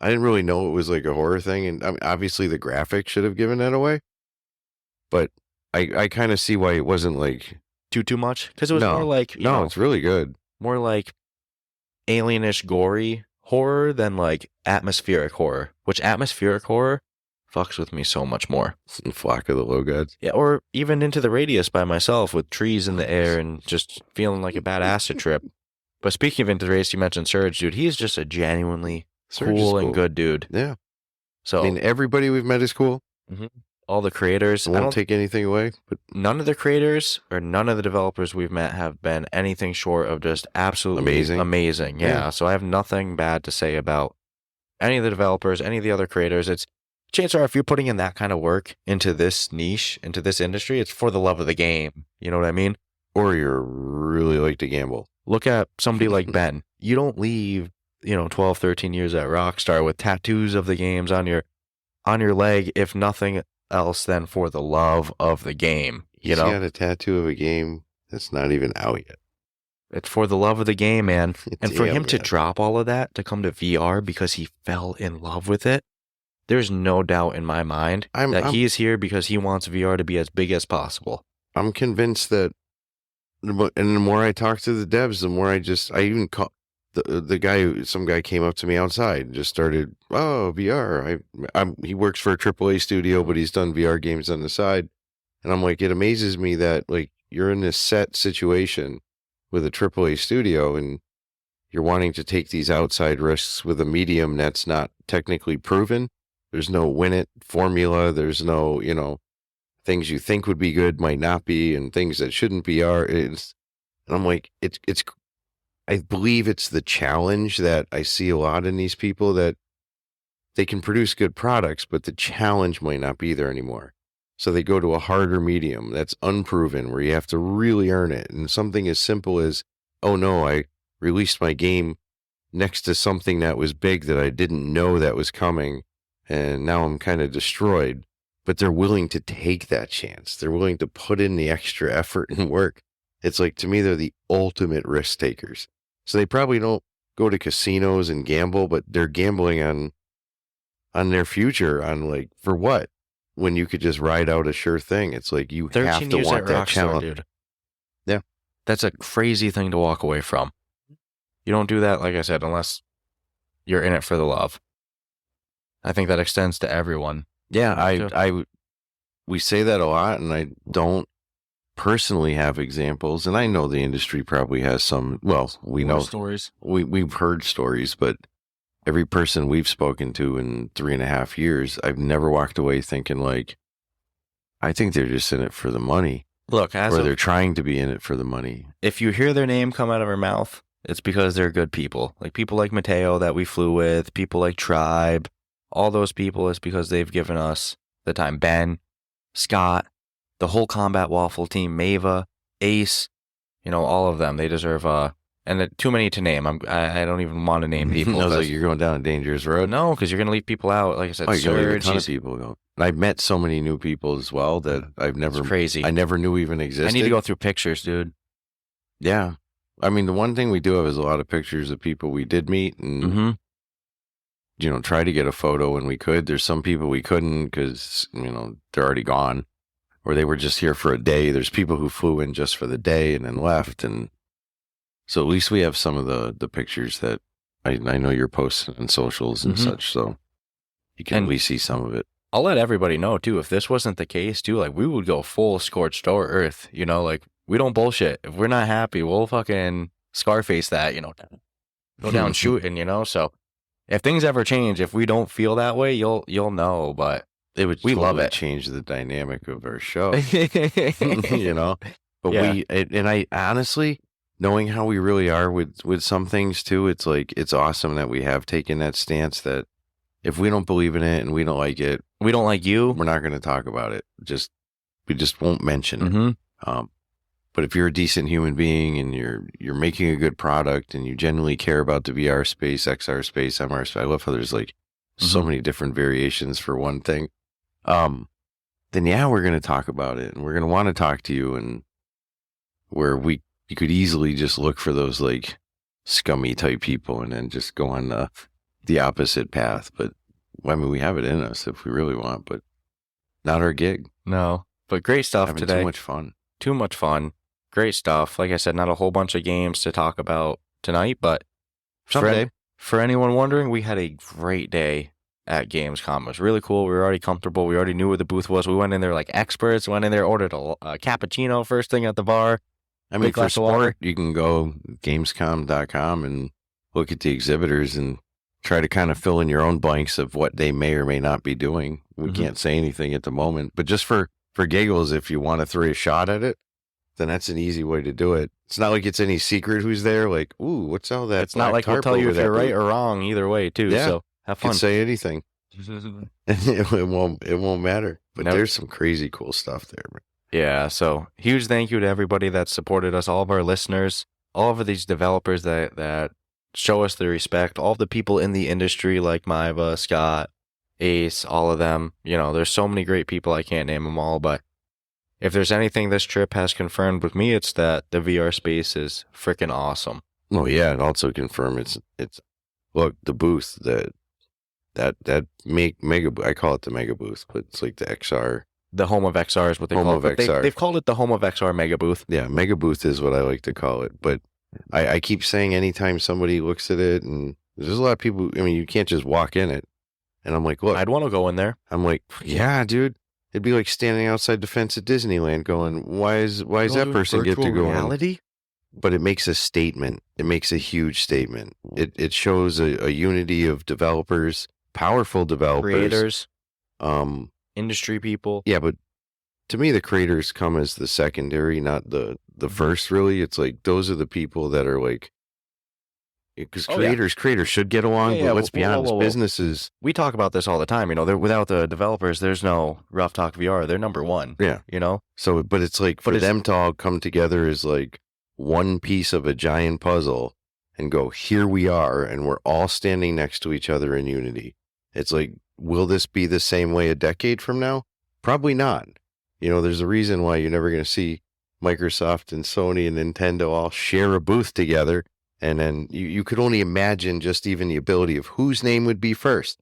didn't really know it was like a horror thing, and I mean, obviously the graphics should have given that away. But I kind of see why it wasn't like too much, because it was more like it's really good, more like alienish, gory horror than like atmospheric horror. Which atmospheric horror fucks with me so much more. Flock of the Low Gods. Yeah, or even Into the Radius by myself with trees in the air and just feeling like a bad acid trip. But speaking of Into the Radius, you mentioned Surge, dude. He's just a genuinely cool and good dude. Yeah. So I mean, everybody we've met is cool. Mm-hmm. All the creators. I won't take anything away, but none of the creators or none of the developers we've met have been anything short of just absolutely amazing. Yeah. So I have nothing bad to say about any of the developers, any of the other creators. It's chances are if you're putting in that kind of work into this niche, into this industry, it's for the love of the game. You know what I mean? Or you're really like to gamble. Look at somebody like Ben. You don't leave, 12, 13 years at Rockstar with tattoos of the games on your leg, if nothing else than for the love of the game. He's got a tattoo of a game that's not even out yet. It's for the love of the game, man. And for him to drop all of that to come to VR because he fell in love with it, there's no doubt in my mind that he is here because he wants VR to be as big as possible. I'm convinced that And the more I talk to the devs, the more I even call the guy. Some guy came up to me outside and just started, oh, VR. He works for a AAA studio, but he's done VR games on the side. And I'm like, it amazes me that like you're in this set situation with a AAA studio and you're wanting to take these outside risks with a medium that's not technically proven. There's no win it formula. There's no, things you think would be good might not be, and things that shouldn't be are. And I'm like, I believe it's the challenge that I see a lot in these people, that they can produce good products, but the challenge might not be there anymore. So they go to a harder medium that's unproven, where you have to really earn it. And something as simple as, oh no, I released my game next to something that was big that I didn't know that was coming, and now I'm kind of destroyed. But they're willing to take that chance. They're willing to put in the extra effort and work. It's like, to me, they're the ultimate risk takers. So they probably don't go to casinos and gamble, but they're gambling on their future, on like, for what? When you could just ride out a sure thing. It's like, you have to want that challenge. Dude. Yeah. That's a crazy thing to walk away from. You don't do that, like I said, unless you're in it for the love. I think that extends to everyone. Yeah, we say that a lot, and I don't personally have examples, and I know the industry probably has some. Well, we know stories. We've heard stories, but every person we've spoken to in 3.5 years, I've never walked away thinking like, I think they're just in it for the money. Look, or they're trying to be in it for the money. If you hear their name come out of her mouth, it's because they're good people. Like people like Mateo that we flew with, people like Tribe. All those people is because they've given us the time. Ben, Scott, the whole Combat Waffle team, Mava, Ace, all of them. They deserve and too many to name. I don't even want to name people. I was like, you're going down a dangerous road. No, because you're going to leave people out. Like I said, you're going to leave a ton of people out. And I've met so many new people as well that I've never, it's crazy. I never knew even existed. I need to go through pictures, dude. Yeah. I mean, the one thing we do have is a lot of pictures of people we did meet, and try to get a photo when we could. There's some people we couldn't because, they're already gone, or they were just here for a day. There's people who flew in just for the day and then left. And so at least we have some of the pictures that I know you're posting on socials and such. So you can at least see some of it. I'll let everybody know too, if this wasn't the case too, like we would go full scorched earth, like we don't bullshit. If we're not happy, we'll fucking Scarface that, go down shooting, so if things ever change, if we don't feel that way, you'll know, but we totally love it. Change the dynamic of our show, but yeah. I honestly, knowing how we really are with some things too, it's like, it's awesome that we have taken that stance that if we don't believe in it and we don't like it, we don't like you, we're not going to talk about it. We just won't mention it. But if you're a decent human being and you're making a good product and you genuinely care about the VR space, XR space, MR space, I love how there's like so many different variations for one thing. Then yeah, we're going to talk about it, and we're going to want to talk to you, and where you could easily just look for those like scummy type people and then just go on the opposite path. But I mean, we have it in us if we really want, but not our gig. No, but great stuff Having today. Too much fun. Great stuff. Like I said, not a whole bunch of games to talk about tonight, but someday. For anyone wondering, we had a great day at Gamescom. It was really cool. We were already comfortable. We already knew where the booth was. We went in there like experts. Went in there, ordered a cappuccino first thing at the bar. I mean, for sport, you can go Gamescom.com and look at the exhibitors and try to kind of fill in your own blanks of what they may or may not be doing. We can't say anything at the moment, but just for giggles, if you want to throw a shot at it, then that's an easy way to do it. It's not like it's any secret who's there. Like, ooh, what's all that? It's not like we'll tell you if you're right or wrong either way, too. Yeah. So have fun. You can say anything. It won't matter. But there's some crazy cool stuff there. Yeah. So huge thank you to everybody that supported us, all of our listeners, all of these developers that show us the respect, all of the people in the industry like Maiva, Scott, Ace, all of them. There's so many great people. I can't name them all, but if there's anything this trip has confirmed with me, it's that the VR space is freaking awesome. Oh yeah, and also confirm it's look, the booth that mega, I call it the mega booth, but it's like the XR The home of XR is what they Home call of it. But XR. they've called it the home of XR mega booth. Yeah, mega booth is what I like to call it. But I keep saying anytime somebody looks at it, and there's a lot of people, I mean, you can't just walk in it. And I'm like, look. I'd want to go in there. I'm like, yeah, dude. It'd be like standing outside the fence at Disneyland going, why is that person get to go reality? But it makes a statement. It makes a huge statement. It shows a unity of developers, powerful developers. Creators. Industry people. Yeah, but to me, the creators come as the secondary, not the first, really. It's like, those are the people that are like, because creators should get along, but let's be honest, businesses. We talk about this all the time. Without the developers, there's no Ruff Talk VR. They're number one. Yeah. So, but it's like, for them to all come together as like one piece of a giant puzzle and go, here we are, and we're all standing next to each other in unity. It's like, will this be the same way a decade from now? Probably not. There's a reason why you're never going to see Microsoft and Sony and Nintendo all share a booth together. And then you could only imagine just even the ability of whose name would be first.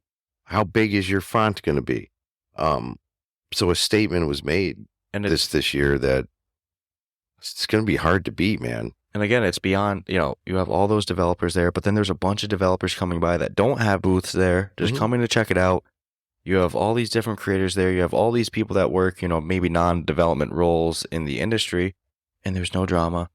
How big is your font going to be? So a statement was made this year that it's going to be hard to beat, man. And again, it's beyond, you have all those developers there, but then there's a bunch of developers coming by that don't have booths there, just coming to check it out. You have all these different creators there. You have all these people that work, maybe non-development roles in the industry, and there's no drama.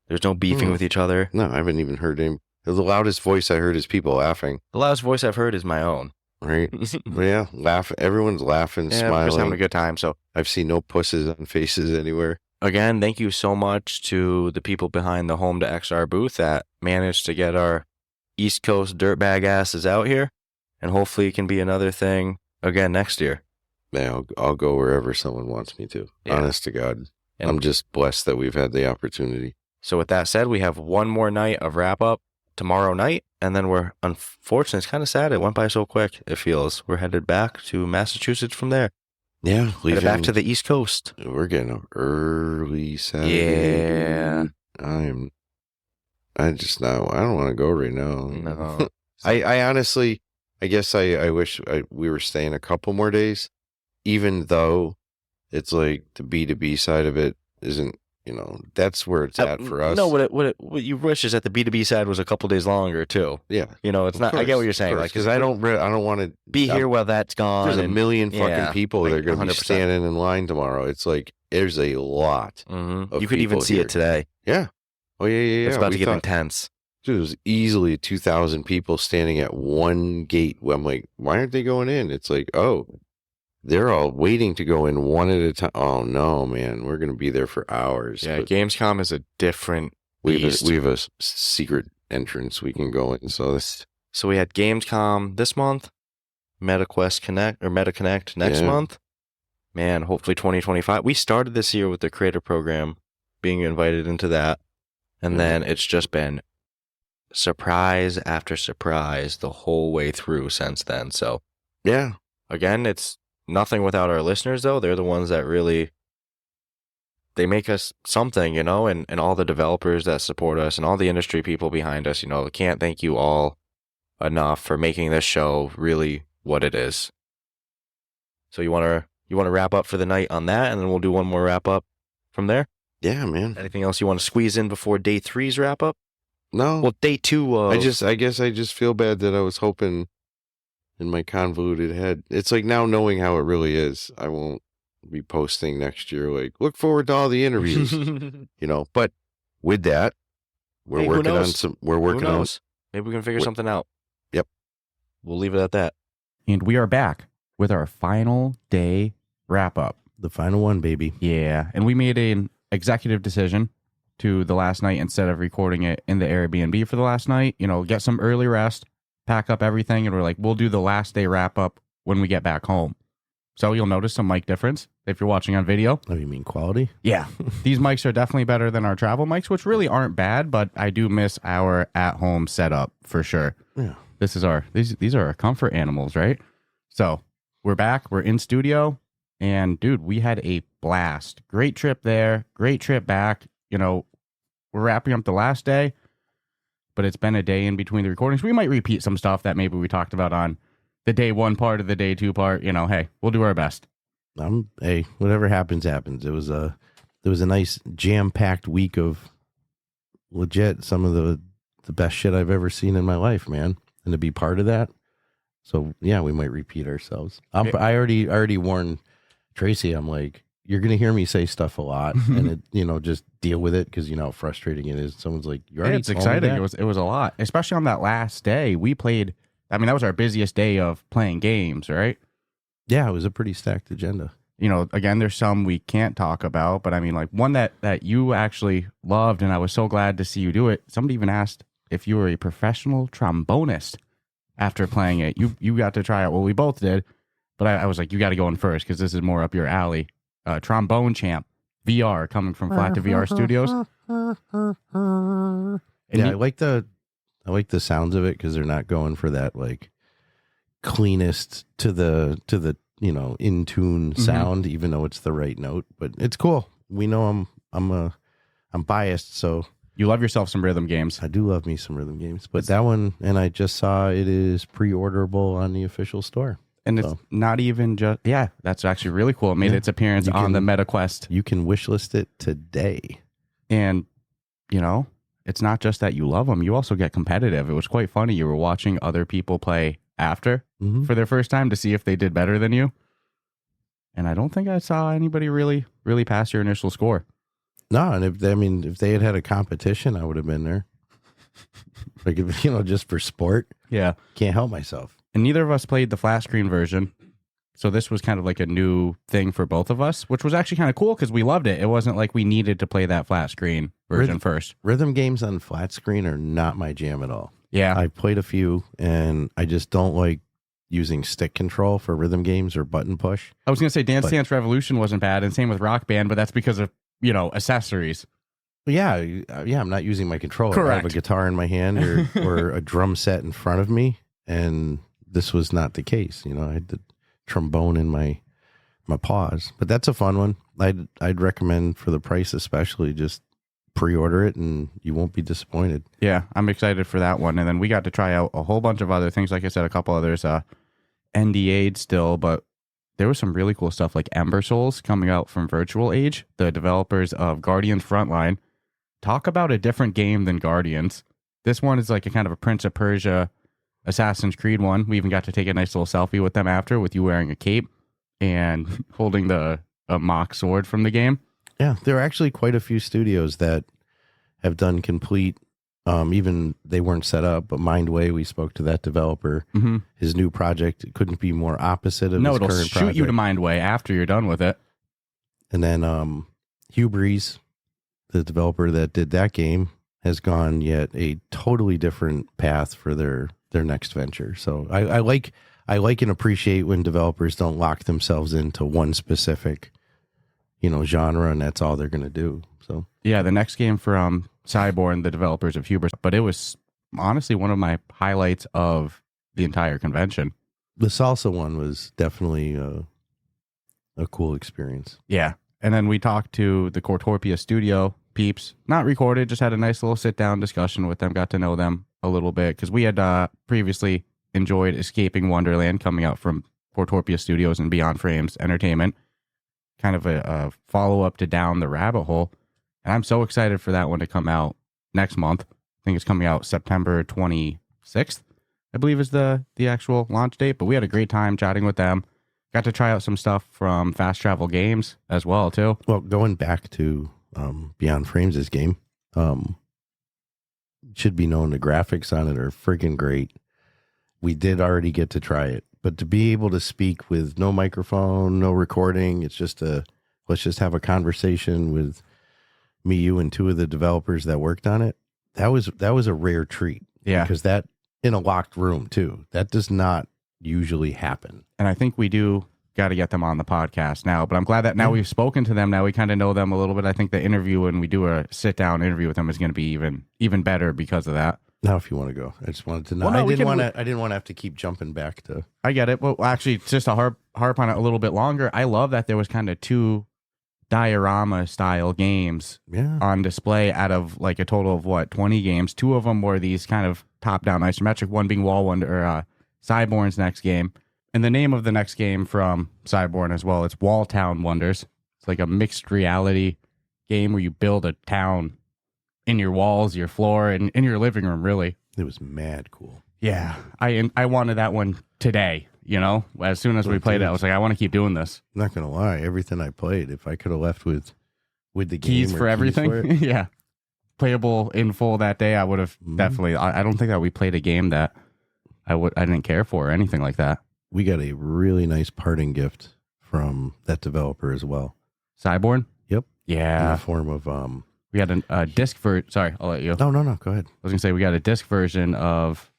There's no beefing with each other. No, I haven't even heard him. The loudest voice I heard is people laughing. The loudest voice I've heard is my own. Right? But yeah, everyone's laughing, smiling. Just having a good time. So I've seen no pusses on faces anywhere. Again, thank you so much to the people behind the Home to XR booth that managed to get our East Coast dirtbag asses out here. And hopefully it can be another thing again next year. Yeah, I'll go wherever someone wants me to. Yeah. Honest to God. And I'm just blessed that we've had the opportunity. So with that said, we have one more night of wrap-up tomorrow night, and then we're, unfortunately, it's kind of sad. It went by so quick, it feels. We're headed back to Massachusetts from there. Yeah. Headed back to the East Coast. We're getting up early Saturday. Yeah. I don't want to go right now. No. I honestly, I guess I wish we were staying a couple more days, even though it's like the B2B side of it isn't, that's where it's at for us. No, what you wish is that the B2B side was a couple days longer too. Yeah. It's not, I get what you're saying. Because I don't want to be here while that's gone. There's a million fucking people that are going to be standing in line tomorrow. It's like, there's a lot. Mm-hmm. You could even see it today. Yeah. Oh, yeah. It's about to get intense. Dude, it was easily 2,000 people standing at one gate. I'm like, why aren't they going in? It's like, oh, they're all waiting to go in one at a time. Oh, no, man. We're going to be there for hours. Yeah, Gamescom is a different beast. We have a secret entrance we can go in. So we had Gamescom this month, MetaQuest Connect or MetaConnect next month. Man, hopefully 2025. We started this year with the creator program, being invited into that. And then it's just been surprise after surprise the whole way through since then. So, yeah. Again, it's nothing without our listeners, though. They're the ones that really, they make us something, and all the developers that support us and all the industry people behind us, can't thank you all enough for making this show really what it is. So you want to wrap up for the night on that, and then we'll do one more wrap up from there? Yeah, man. Anything else you want to squeeze in before day 3's wrap up? No. Well, day 2. I guess I just feel bad that I was hoping in my convoluted head. It's like, now knowing how it really is, I won't be posting next year like, look forward to all the interviews. But with that, we're working on maybe we can figure something out. Yep. We'll leave it at that. And we are back with our final day wrap up. The final one, baby. Yeah. And we made an executive decision to the last night, instead of recording it in the Airbnb for the last night, get some early rest, pack up everything, and we're like, we'll do the last day wrap up when we get back home. So you'll notice some mic difference if you're watching on video. Oh, you mean quality? Yeah. These mics are definitely better than our travel mics, which really aren't bad, but I do miss our at-home setup for sure. Yeah. These are our comfort animals, right? So we're back. We're in studio. And dude, we had a blast. Great trip there. Great trip back. We're wrapping up the last day, but it's been a day in between the recordings. We might repeat some stuff that maybe we talked about on the day 1 part of the day 2 part. Hey, we'll do our best. Hey, whatever happens, happens. It was a nice jam-packed week of legit some of the best shit I've ever seen in my life, man. And to be part of that. So yeah, we might repeat ourselves. I already warned Tracy. I'm like, you're going to hear me say stuff a lot, and it, just deal with it, because you know how frustrating it is. Someone's like, you already it's exciting. It was a lot, especially on that last day. We played, I mean, that was our busiest day of playing games, right? Yeah, it was a pretty stacked agenda. Again, there's some we can't talk about, but I mean, like one that you actually loved, and I was so glad to see you do it. Somebody even asked if you were a professional trombonist after playing it. You got to try it. Well, we both did, but I was like, you got to go in first, because this is more up your alley. Trombone Champ VR, coming from Flat to VR Studios. Yeah, I like the sounds of it, because they're not going for that like cleanest to the in tune sound, even though it's the right note. But it's cool. We know I'm biased, so you love yourself some rhythm games. I do love me some rhythm games, but that one, and I just saw it is pre-orderable on the official store. And it's not even just, that's actually really cool. It made its appearance on the MetaQuest. You can wishlist it today. And, it's not just that you love them. You also get competitive. It was quite funny. You were watching other people play after for their first time to see if they did better than you. And I don't think I saw anybody really, really pass your initial score. No, and if they had a competition, I would have been there. Like, just for sport. Yeah. Can't help myself. And neither of us played the flat screen version. So this was kind of like a new thing for both of us, which was actually kind of cool because we loved it. It wasn't like we needed to play that flat screen version first. Rhythm games on flat screen are not my jam at all. Yeah. I've played a few, and I just don't like using stick control for rhythm games or button push. I was going to say Dance Dance Revolution wasn't bad, and same with Rock Band, but that's because of, accessories. Yeah, I'm not using my controller. Correct. I have a guitar in my hand or a drum set in front of me, and this was not the case. I had the trombone in my paws. But that's a fun one. I'd recommend, for the price especially, just pre-order it and you won't be disappointed. Yeah, I'm excited for that one. And then we got to try out a whole bunch of other things. Like I said, a couple others NDA'd still, but there was some really cool stuff like Ember Souls coming out from Virtual Age, the developers of Guardians Frontline. Talk about a different game than Guardians. This one is like a kind of a Prince of Persia Assassin's Creed one. We even got to take a nice little selfie with them after, with you wearing a cape and holding a mock sword from the game. Yeah, there are actually quite a few studios that have done complete, even they weren't set up, but Mindway, we spoke to that developer. His new project, it couldn't be more opposite of his current project. No, it'll shoot you to Mindway after you're done with it. And then Hubris, the developer that did that game, has gone yet a totally different path for their next venture. So I like and appreciate when developers don't lock themselves into one specific, genre, and that's all they're going to do. So yeah, the next game from Cyborg, the developers of Hubris, but it was honestly one of my highlights of the entire convention. The salsa one was definitely a cool experience. Yeah. And then we talked to the Cortorpia studio peeps, not recorded, just had a nice little sit down discussion with them, got to know them a little bit, because we had previously enjoyed Escaping Wonderland, coming out from Cortorpia Studios and Beyond Frames Entertainment, kind of a follow-up to Down the Rabbit Hole. And I'm so excited for that one to come out next month. I think it's coming out September 26th, I believe is the actual launch date. But we had a great time chatting with them. Got to try out some stuff from Fast Travel Games as well, too. Well, going back to Beyond Frames' game, should be known the graphics on it are freaking great. We did already get to try it, but to be able to speak with no microphone, no recording, it's just let's just have a conversation with me, you, and two of the developers that worked on it. That was a rare treat. Yeah. Because that, in a locked room too, that does not usually happen. And I think we do got to get them on the podcast now, but I'm glad that now we've spoken to them. Now we kind of know them a little bit. I think the interview, when we do a sit down interview with them, is going to be even better because of that. Now, if you want to go, I just wanted to know. Well, no, I didn't want to have to keep jumping back to. I get it. Well, actually, just to harp on it a little bit longer, I love that there was kind of two diorama style games on display out of like a total of 20 games. Two of them were these kind of top down isometric, one being Wall Wonder, Cyborg's next game. And the name of the next game from Cyborg as well, it's Wall Town Wonders. It's like a mixed reality game where you build a town in your walls, your floor, and in your living room, really. It was mad cool. Yeah. I wanted that one today, you know? As soon as we played it, I was like, I want to keep doing this. I'm not going to lie. Everything I played, if I could have left with the Keys game for everything? for it, Yeah. Playable in full that day, I would have definitely. I don't think that we played a game that I didn't care for or anything like that. we got a really nice parting gift from that developer as well. Cyborg? Yep. In Yeah. the form of We had a disc sorry, I'll let you. No, go ahead. I was gonna say we got a disc version of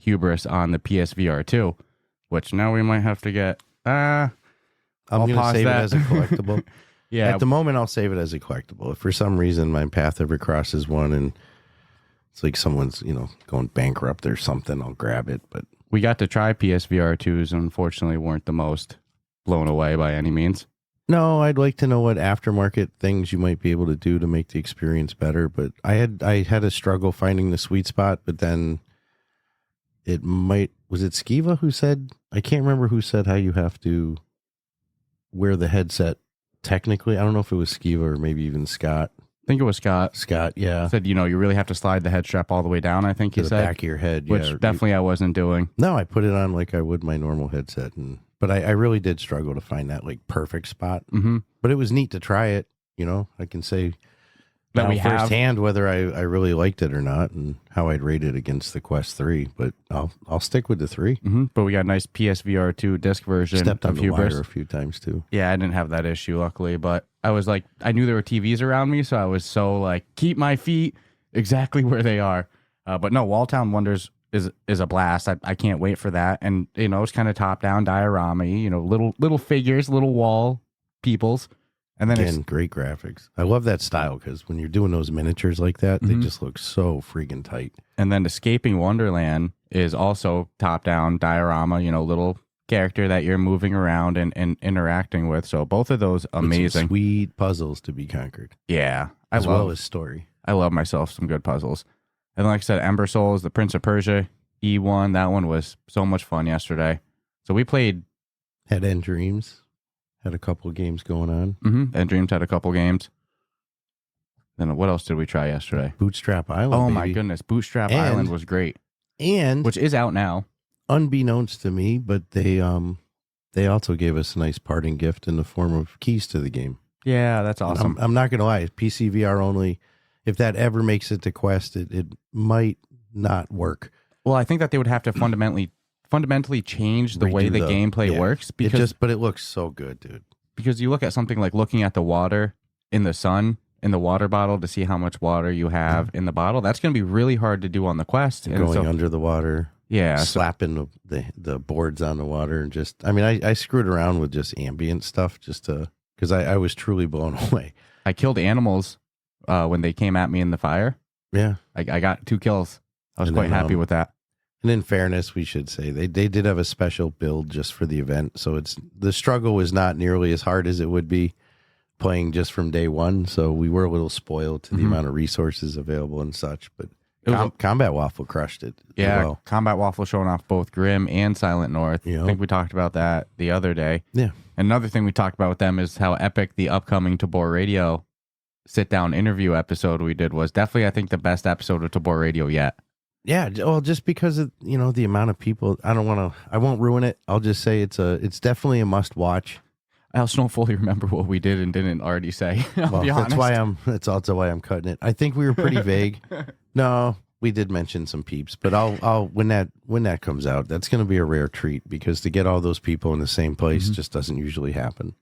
Hubris on the PSVR 2, which now we might have to get. I'm I'll going to pause save that. it as a collectible. Yeah. At the moment, I'll save it as a collectible. If for some reason my path ever crosses one and it's like someone's, going bankrupt or something, I'll grab it. But We got to try PSVR 2s, unfortunately weren't the most blown away by any means. no, I'd like to know what aftermarket things you might be able to do to make the experience better. But I had a struggle finding the sweet spot, but then was it Skiva who said, I can't remember who said how you have to wear the headset technically. I don't know if it was Skiva or maybe even Scott. I think it was Scott. Scott, yeah. Said, you really have to slide the head strap all the way down, I think To he the said. back of your head. Which yeah. definitely I wasn't doing. No, I put it on like I would my normal headset. But I really did struggle to find that like perfect spot. Mm-hmm. But it was neat to try it. I can say That now we have. firsthand whether I really liked it or not and how I'd rate it against the Quest 3. But I'll stick with the 3. Mm-hmm. But we got a nice PSVR 2 disc version Stepped on of the Hubris. wire a few times too. Yeah, I didn't have that issue, luckily. But I was like, I knew there were TVs around me, so I was so like, keep my feet exactly where they are. But no, Walltown Wonders is a blast. I can't wait for that. And, it's kind of top-down diorama-y, little figures, little wall peoples. And then Again, great graphics. I love that style because when you're doing those miniatures like that, they just look so freaking tight. And then Escaping Wonderland is also top-down diorama, little character that you're moving around and interacting with. So both of those With some amazing. sweet puzzles to be conquered. Yeah. As well as story. I love myself some good puzzles. And like I said, Ember Souls, the Prince of Persia, E1, that one was so much fun yesterday. So we played. Had End Dreams. Had a couple of games going on. And Dreams had a couple games. Then what else did we try yesterday? Bootstrap Island. Oh baby. my goodness. Bootstrap And- Island was great. And Which is out now. unbeknownst to me, but they also gave us a nice parting gift in the form of keys to the game. Yeah, that's And awesome. I'm not going to lie, PC VR only. If that ever makes it to Quest, it might not work. Well, I think that they would have to fundamentally change the way Redo the gameplay yeah. works because But it looks so good, dude. because you look at something like looking at the water in the sun in the water bottle to see how much water you have in the bottle. That's going to be really hard to do on the Quest. And Going so, under the water, yeah, so- slapping the boards on the water, and I screwed around with just ambient stuff because I was truly blown away. I killed animals when they came at me in the fire. Yeah. I got 2 kills. I was And quite then, happy with that. And in fairness, we should say they did have a special build just for the event. So the struggle was not nearly as hard as it would be playing just from day one. So we were a little spoiled to the amount of resources available and such. But It was Combat Waffle crushed it. as Yeah, well. Combat Waffle showing off both Grim and Silent North. Yeah. I think we talked about that the other day. Yeah. Another thing we talked about with them is how epic the upcoming Tabor Radio sit-down interview episode we did was. Definitely, I think, the best episode of Tabor Radio yet. Yeah, well, just because of the amount of people, I won't ruin it. I'll just say it's definitely a must watch. I also don't fully remember what we did and didn't already say. I'll be honest. That's also why I'm cutting it. I think we were pretty vague. No, we did mention some peeps, but I'll when that comes out, that's going to be a rare treat because to get all those people in the same place just doesn't usually happen.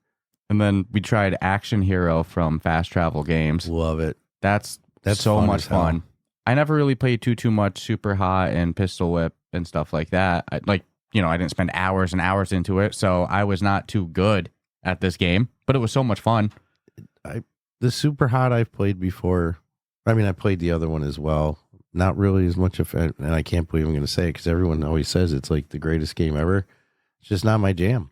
And then we tried Action Hero from Fast Travel Games. Love it. That's so fun much as hell. fun. I never really played too much Super Hot and Pistol Whip and stuff like that. I didn't spend hours and hours into it, so I was not too good at this game, but it was so much fun. The Super Hot I've played before. I mean, I played the other one as well. Not really as much of, and I can't believe I'm going to say it because everyone always says it's like the greatest game ever. It's just not my jam.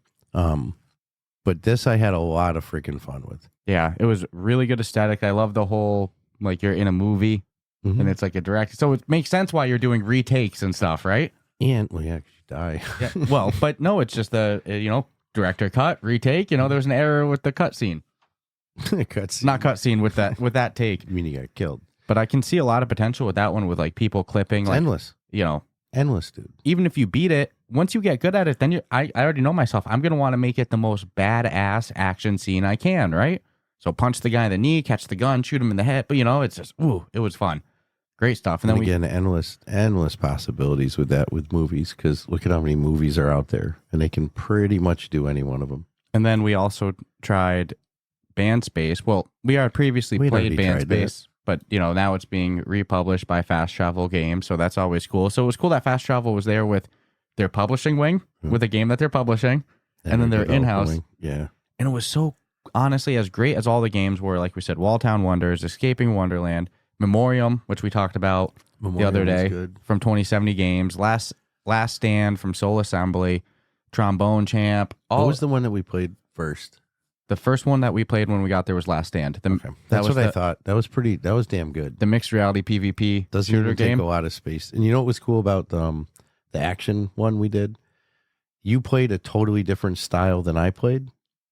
But this I had a lot of freaking fun with. Yeah, it was really good aesthetic. I love the whole, like, you're in a movie and it's like a direct. So it makes sense why you're doing retakes and stuff, right? And well, yeah, 'cause you die. Yeah. Well, but no, it's just the director cut, retake. There was an error with the cutscene. Cutscene. Not cutscene with that take. You mean you got killed? But I can see a lot of potential with that one, with like people clipping. It's like, endless. Endless, dude. Even if you beat it, once you get good at it, then I already know myself. I'm gonna want to make it the most badass action scene I can, right? So punch the guy in the knee, catch the gun, shoot him in the head. But it's just it was fun, great stuff. And then again, endless possibilities with that with movies, because look at how many movies are out there, and they can pretty much do any one of them. And then we also tried Band Space. Well, we had previously played Band Space. But, now it's being republished by Fast Travel Games, so that's always cool. So it was cool that Fast Travel was there with their publishing wing, with a game that they're publishing, and then their in-house. Wing. Yeah. And it was so, honestly, as great as all the games were, like we said, Walltown Wonders, Escaping Wonderland, Memorium, which we talked about the other day from 2070 Games, Last Stand from Soul Assembly, Trombone Champ. What was the one that we played first? The first one that we played when we got there was Last Stand. That's what I thought. That was damn good. The mixed reality PvP doesn't even take a lot of space. And you know what was cool about the action one we did? You played a totally different style than I played,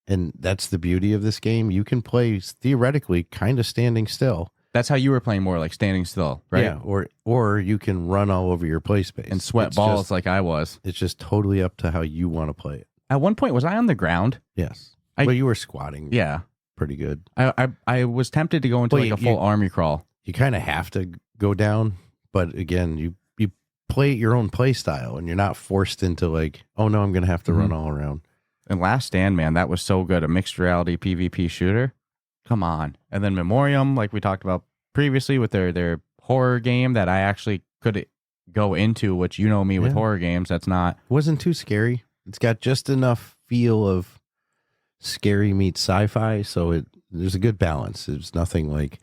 and that's the beauty of this game. You can play theoretically kind of standing still. That's how you were playing, more like standing still, right? Yeah, or you can run all over your play space and sweat balls like I was. It's just totally up to how you want to play it. At one point, was I on the ground? Yes. Well, you were squatting. Yeah. Pretty good. I was tempted to go into a full army crawl. You kind of have to go down, but again, you play your own play style, and you're not forced into like, oh no, I'm going to have to run all around. And Last Stand, man, that was so good. A mixed reality PvP shooter. Come on. And then Memorium, like we talked about previously with their horror game that I actually could go into, which me with horror games. That's not. It wasn't too scary. It's got just enough feel of scary meets sci-fi, so there's a good balance. It's nothing like,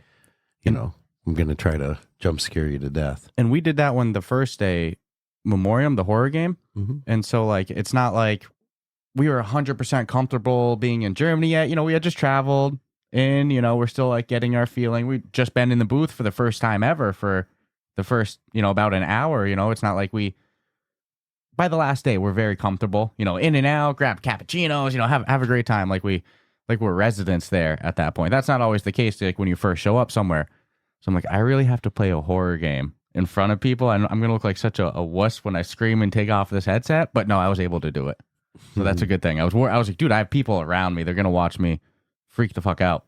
I'm going to try to jump scare you to death. And we did that one the first day, Memoriam, the horror game. Mm-hmm. And so like, it's not like we were 100% comfortable being in Germany yet. We had just traveled in, we're still like getting our feeling. We've just been in the booth for the first time ever for the first, about an hour. It's not like by the last day, we're very comfortable, in and out, grab cappuccinos, have a great time. Like we're residents there at that point. That's not always the case, like when you first show up somewhere. So I'm like, I really have to play a horror game in front of people. I'm going to look like such a wuss when I scream and take off this headset. But no, I was able to do it. So that's a good thing. I was like, dude, I have people around me. They're going to watch me freak the fuck out.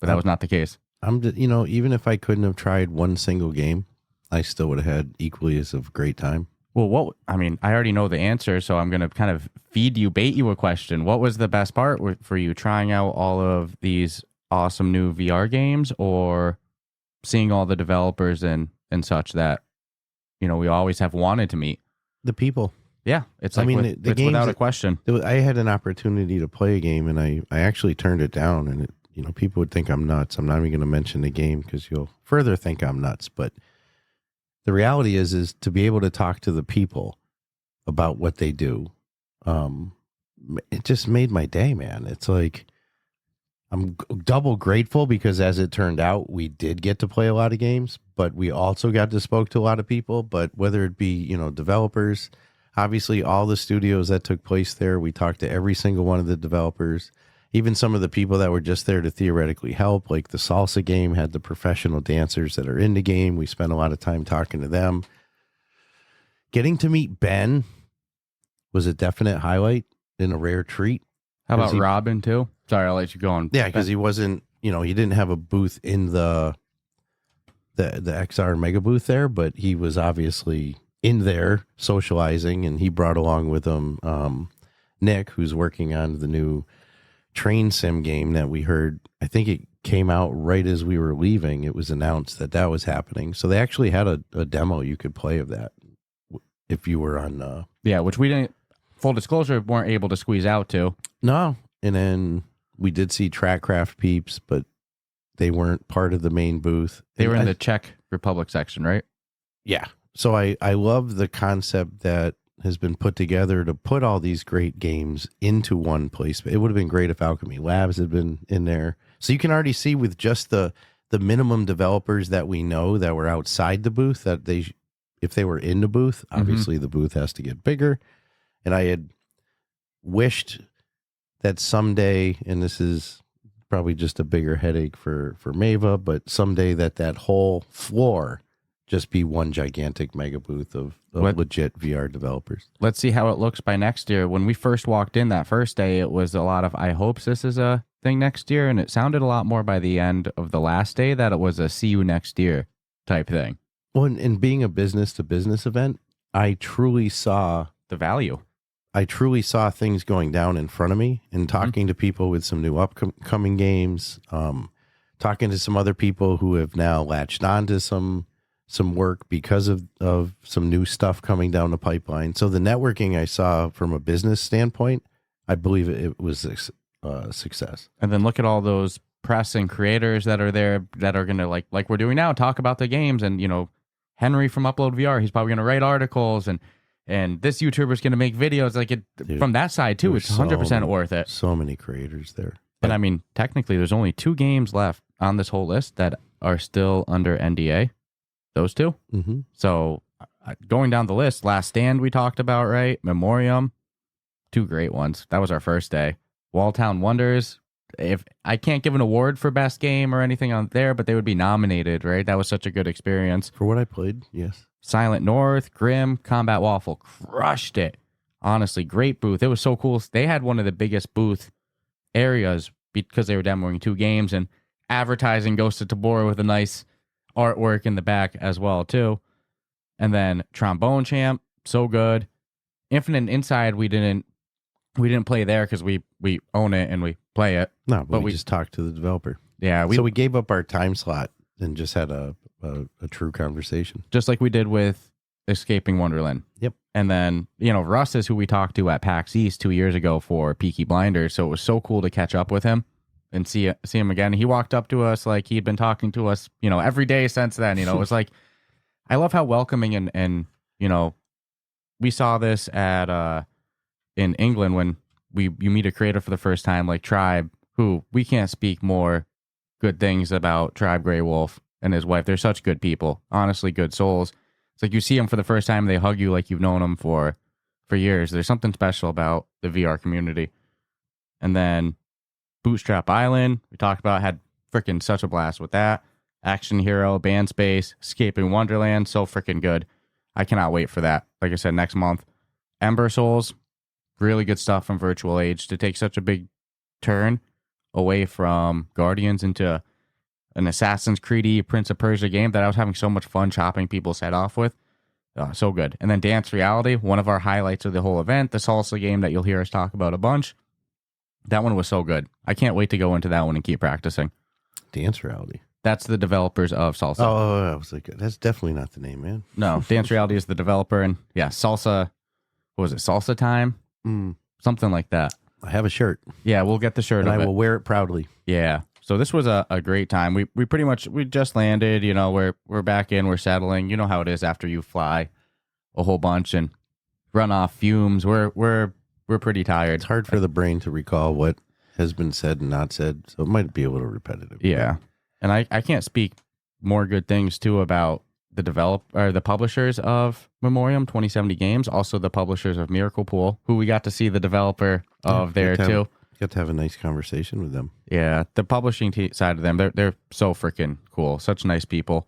But that was not the case. Even if I couldn't have tried one single game, I still would have had equally as a great time. Well, I already know the answer, so I'm going to kind of bait you a question. What was the best part for you, trying out all of these awesome new VR games, or seeing all the developers and such that, we always have wanted to meet? The people. Yeah, it's like the it's without a question. I had an opportunity to play a game, and I actually turned it down, and people would think I'm nuts. I'm not even going to mention the game because you'll further think I'm nuts, but the reality is to be able to talk to the people about what they do. It just made my day, man. It's like, I'm double grateful because as it turned out, we did get to play a lot of games, but we also got to spoke to a lot of people. But whether it be, developers, obviously all the studios that took place there, we talked to every single one of the developers. Even some of the people that were just there to theoretically help, like the salsa game had the professional dancers that are in the game. We spent a lot of time talking to them. Getting to meet Ben was a definite highlight and a rare treat. How about Robin too? Sorry, I'll let you go on. Yeah, because he wasn't, he didn't have a booth in the XR mega booth there, but he was obviously in there socializing, and he brought along with him Nick, who's working on the new train sim game that we heard. I think it came out right as we were leaving. It was announced that was happening. So they actually had a demo you could play of that if you were on. Which we didn't, full disclosure, weren't able to squeeze out to. No. And then we did see Trackcraft peeps, but they weren't part of the main booth. They were in the Czech Republic section, right? Yeah. So I love the concept that has been put together to put all these great games into one place. It would have been great if Alchemy Labs had been in there. So you can already see with just the minimum developers that we know that were outside the booth that if they were in the booth. Obviously, the booth has to get bigger. And I had wished that someday, and this is probably just a bigger headache for Mava, but someday that whole floor just be one gigantic mega booth of legit VR developers. Let's see how it looks by next year. When we first walked in that first day, it was a lot of, I hope this is a thing next year. And it sounded a lot more by the end of the last day that it was a see you next year type thing. Well, and being a business to business event, I truly saw the value. I truly saw things going down in front of me, and talking to people with some new upcoming games, talking to some other people who have now latched onto some work because of some new stuff coming down the pipeline. So the networking I saw from a business standpoint, I believe it was a success. And then look at all those press and creators that are there that are going to, like we're doing now, talk about the games. And, you know, Henry from Upload VR, he's probably going to write articles, and this YouTuber's going to make videos. Like Dude, from that side too, it's 100% worth it. So many creators there. And I mean, technically there's only 2 games left on this whole list that are still under NDA. Those 2. Mm-hmm. So going down the list, Last Stand we talked about, right? Memorium, 2 great ones. That was our first day. Walltown Wonders. If I can't give an award for best game or anything on there, but they would be nominated, right? That was such a good experience. For what I played, yes. Silent North, Grim, Combat Waffle, crushed it. Honestly, great booth. It was so cool. They had one of the biggest booth areas because they were demoing 2 games, and advertising Ghost of Tabor with a nice artwork in the back as well too. And then Trombone Champ, so good. Infinite Inside, we didn't play there because we own it and we play it. No, but we just talked to the developer. Yeah, so we gave up our time slot and just had a true conversation, just like we did with Escaping Wonderland. Yep. And then, you know, Russ is who we talked to at PAX East 2 years ago for Peaky Blinders, so it was so cool to catch up with him and see him again. He walked up to us like he'd been talking to us, you know, every day since then. You know, it was like, I love how welcoming and you know, we saw this at in England when you meet a creator for the first time, like Tribe, who we can't speak more good things about Tribe Grey Wolf and his wife. They're such good people, honestly, good souls. It's like you see them for the first time, they hug you like you've known them for years. There's something special about the VR community. And then Bootstrap Island, we talked about, had freaking such a blast with that. Action Hero, Band Space, Escaping Wonderland, so freaking good. I cannot wait for that. Like I said, next month. Ember Souls, really good stuff from Virtual Age to take such a big turn away from Guardians into an Assassin's Creed Prince of Persia game that I was having so much fun chopping people's head off with. So good. And then Dance Reality, one of our highlights of the whole event, the salsa game that you'll hear us talk about a bunch. That one was so good. I can't wait to go into that one and keep practicing. Dance Reality. That's the developers of Salsa. Oh, I was like, that's definitely not the name, man. No, Dance Reality is the developer, and yeah, Salsa. What was it? Salsa Time, something like that. I have a shirt. Yeah, we'll get the shirt, and of I will wear it proudly. Yeah. So this was a great time. We pretty much just landed. You know, we're back in. We're settling. You know how it is after you fly a whole bunch and run off fumes. We're pretty tired. It's hard for the brain to recall what has been said and not said, so it might be a little repetitive. Yeah. And I can't speak more good things too about the publishers of Memoreum 2070 Games, also the publishers of Miracle Pool, who we got to see the developer of there too. Got to have a nice conversation with them. Yeah, the publishing side of them, they're so freaking cool. Such nice people.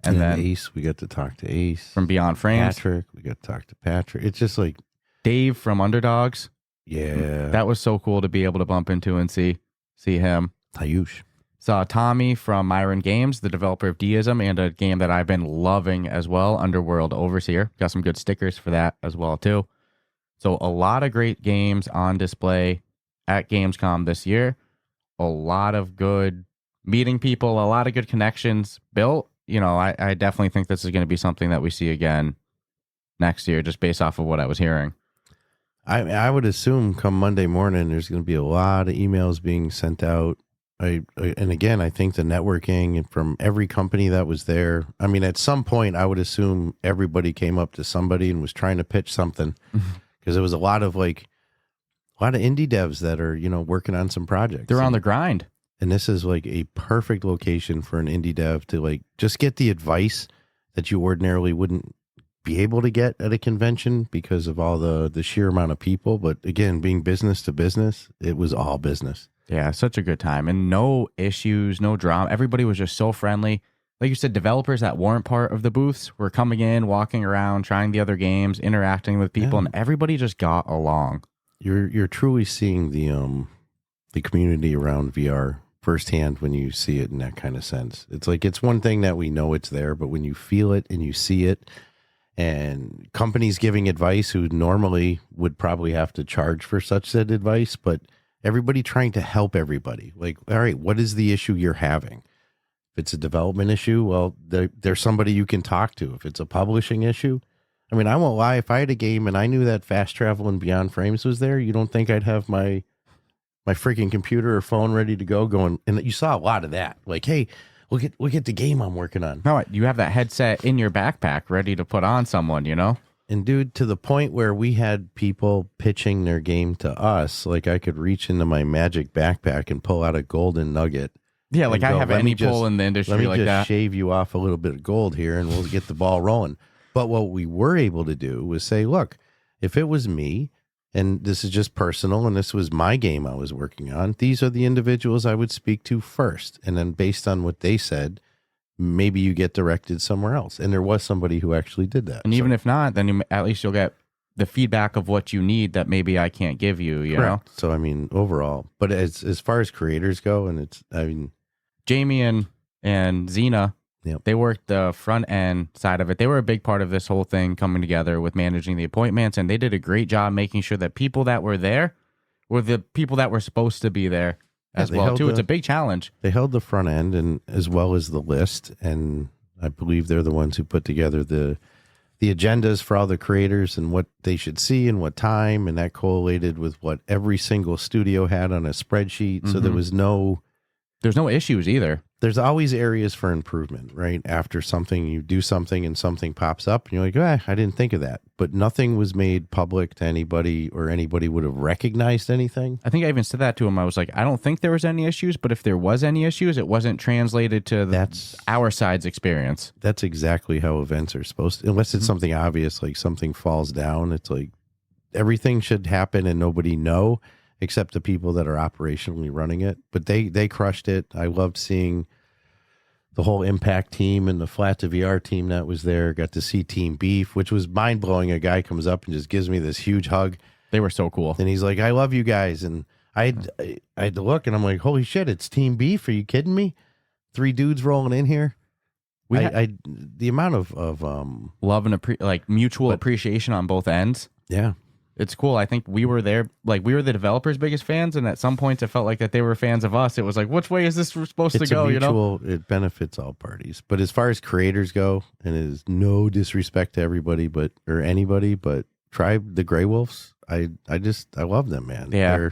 And then Ace, we got to talk to Ace from Beyond Frames. Patrick, we got to talk to Patrick. It's just like Dave from Underdogs. Yeah, that was so cool to be able to bump into and see him. Tayush. Saw Tommy from Myron Games, the developer of Deism, and a game that I've been loving as well, Underworld Overseer. Got some good stickers for that as well, too. So a lot of great games on display at Gamescom this year. A lot of good meeting people, a lot of good connections built. You know, I definitely think this is going to be something that we see again next year, just based off of what I was hearing. I would assume come Monday morning, there's going to be a lot of emails being sent out. And again, I think the networking from every company that was there. I mean, at some point, I would assume everybody came up to somebody and was trying to pitch something, because there was a lot of indie devs that are, you know, working on some projects. They're on the grind. And this is like a perfect location for an indie dev to like just get the advice that you ordinarily wouldn't be able to get at a convention because of all the sheer amount of people. But again, being business to business, it was all business. Yeah, such a good time. And no issues, no drama. Everybody was just so friendly. Like you said, developers that weren't part of the booths were coming in, walking around, trying the other games, interacting with people, and everybody just got along. You're truly seeing the community around VR firsthand when you see it in that kind of sense. It's like, it's one thing that we know it's there, but when you feel it and you see it, and companies giving advice who normally would probably have to charge for such said advice, but everybody trying to help everybody. Like, all right, what is the issue you're having? If it's a development issue, well, there's somebody you can talk to. If it's a publishing issue, I mean, I won't lie. If I had a game and I knew that Fast Travel and Beyond Frames was there, you don't think I'd have my freaking computer or phone ready to go going? And you saw a lot of that. Like, hey, look at the game I'm working on. No, you have that headset in your backpack ready to put on someone, you know? And dude, to the point where we had people pitching their game to us, like I could reach into my magic backpack and pull out a golden nugget. Yeah, like I have any pull in the industry like that. Let me just shave you off a little bit of gold here and we'll get the ball rolling. But what we were able to do was say, look, if it was me, and this is just personal, and this was my game I was working on, these are the individuals I would speak to first. And then based on what they said, maybe you get directed somewhere else. And there was somebody who actually did that. And even if not, then at least you'll get the feedback of what you need that maybe I can't give you, you know? So, I mean, overall, but as far as creators go, and it's, I mean, Jamie and Xena, they worked the front end side of it. They were a big part of this whole thing coming together with managing the appointments, and they did a great job making sure that people that were there were the people that were supposed to be there as well, too. It's a big challenge. They held the front end and as well as the list, and I believe they're the ones who put together the agendas for all the creators and what they should see and what time, and that collated with what every single studio had on a spreadsheet. So there's no issues either. There's always areas for improvement, right? After something, you do something and something pops up and you're like, I didn't think of that. But nothing was made public to anybody or anybody would have recognized anything. I think I even said that to him. I was like, I don't think there was any issues, but if there was any issues, it wasn't translated to our side's experience. That's exactly how events are supposed to, unless it's something obvious, like something falls down. It's like everything should happen and nobody know, except the people that are operationally running it. But they crushed it. I loved seeing the whole Impact team and the Flat to VR team that was there. Got to see Team Beef, which was mind-blowing. A guy comes up and just gives me this huge hug. They were so cool. And he's like, I love you guys. And I had to look, and I'm like, holy shit, it's Team Beef. Are you kidding me? 3 dudes rolling in here. The amount of love and mutual appreciation on both ends. Yeah. It's cool. I think we were there, like we were the developers' biggest fans, and at some points it felt like that they were fans of us. It was like, which way is this supposed to go? It benefits all parties. But as far as creators go, and it is no disrespect to everybody, or anybody, but Tribe, the Grey Wolves, I love them, man. Yeah.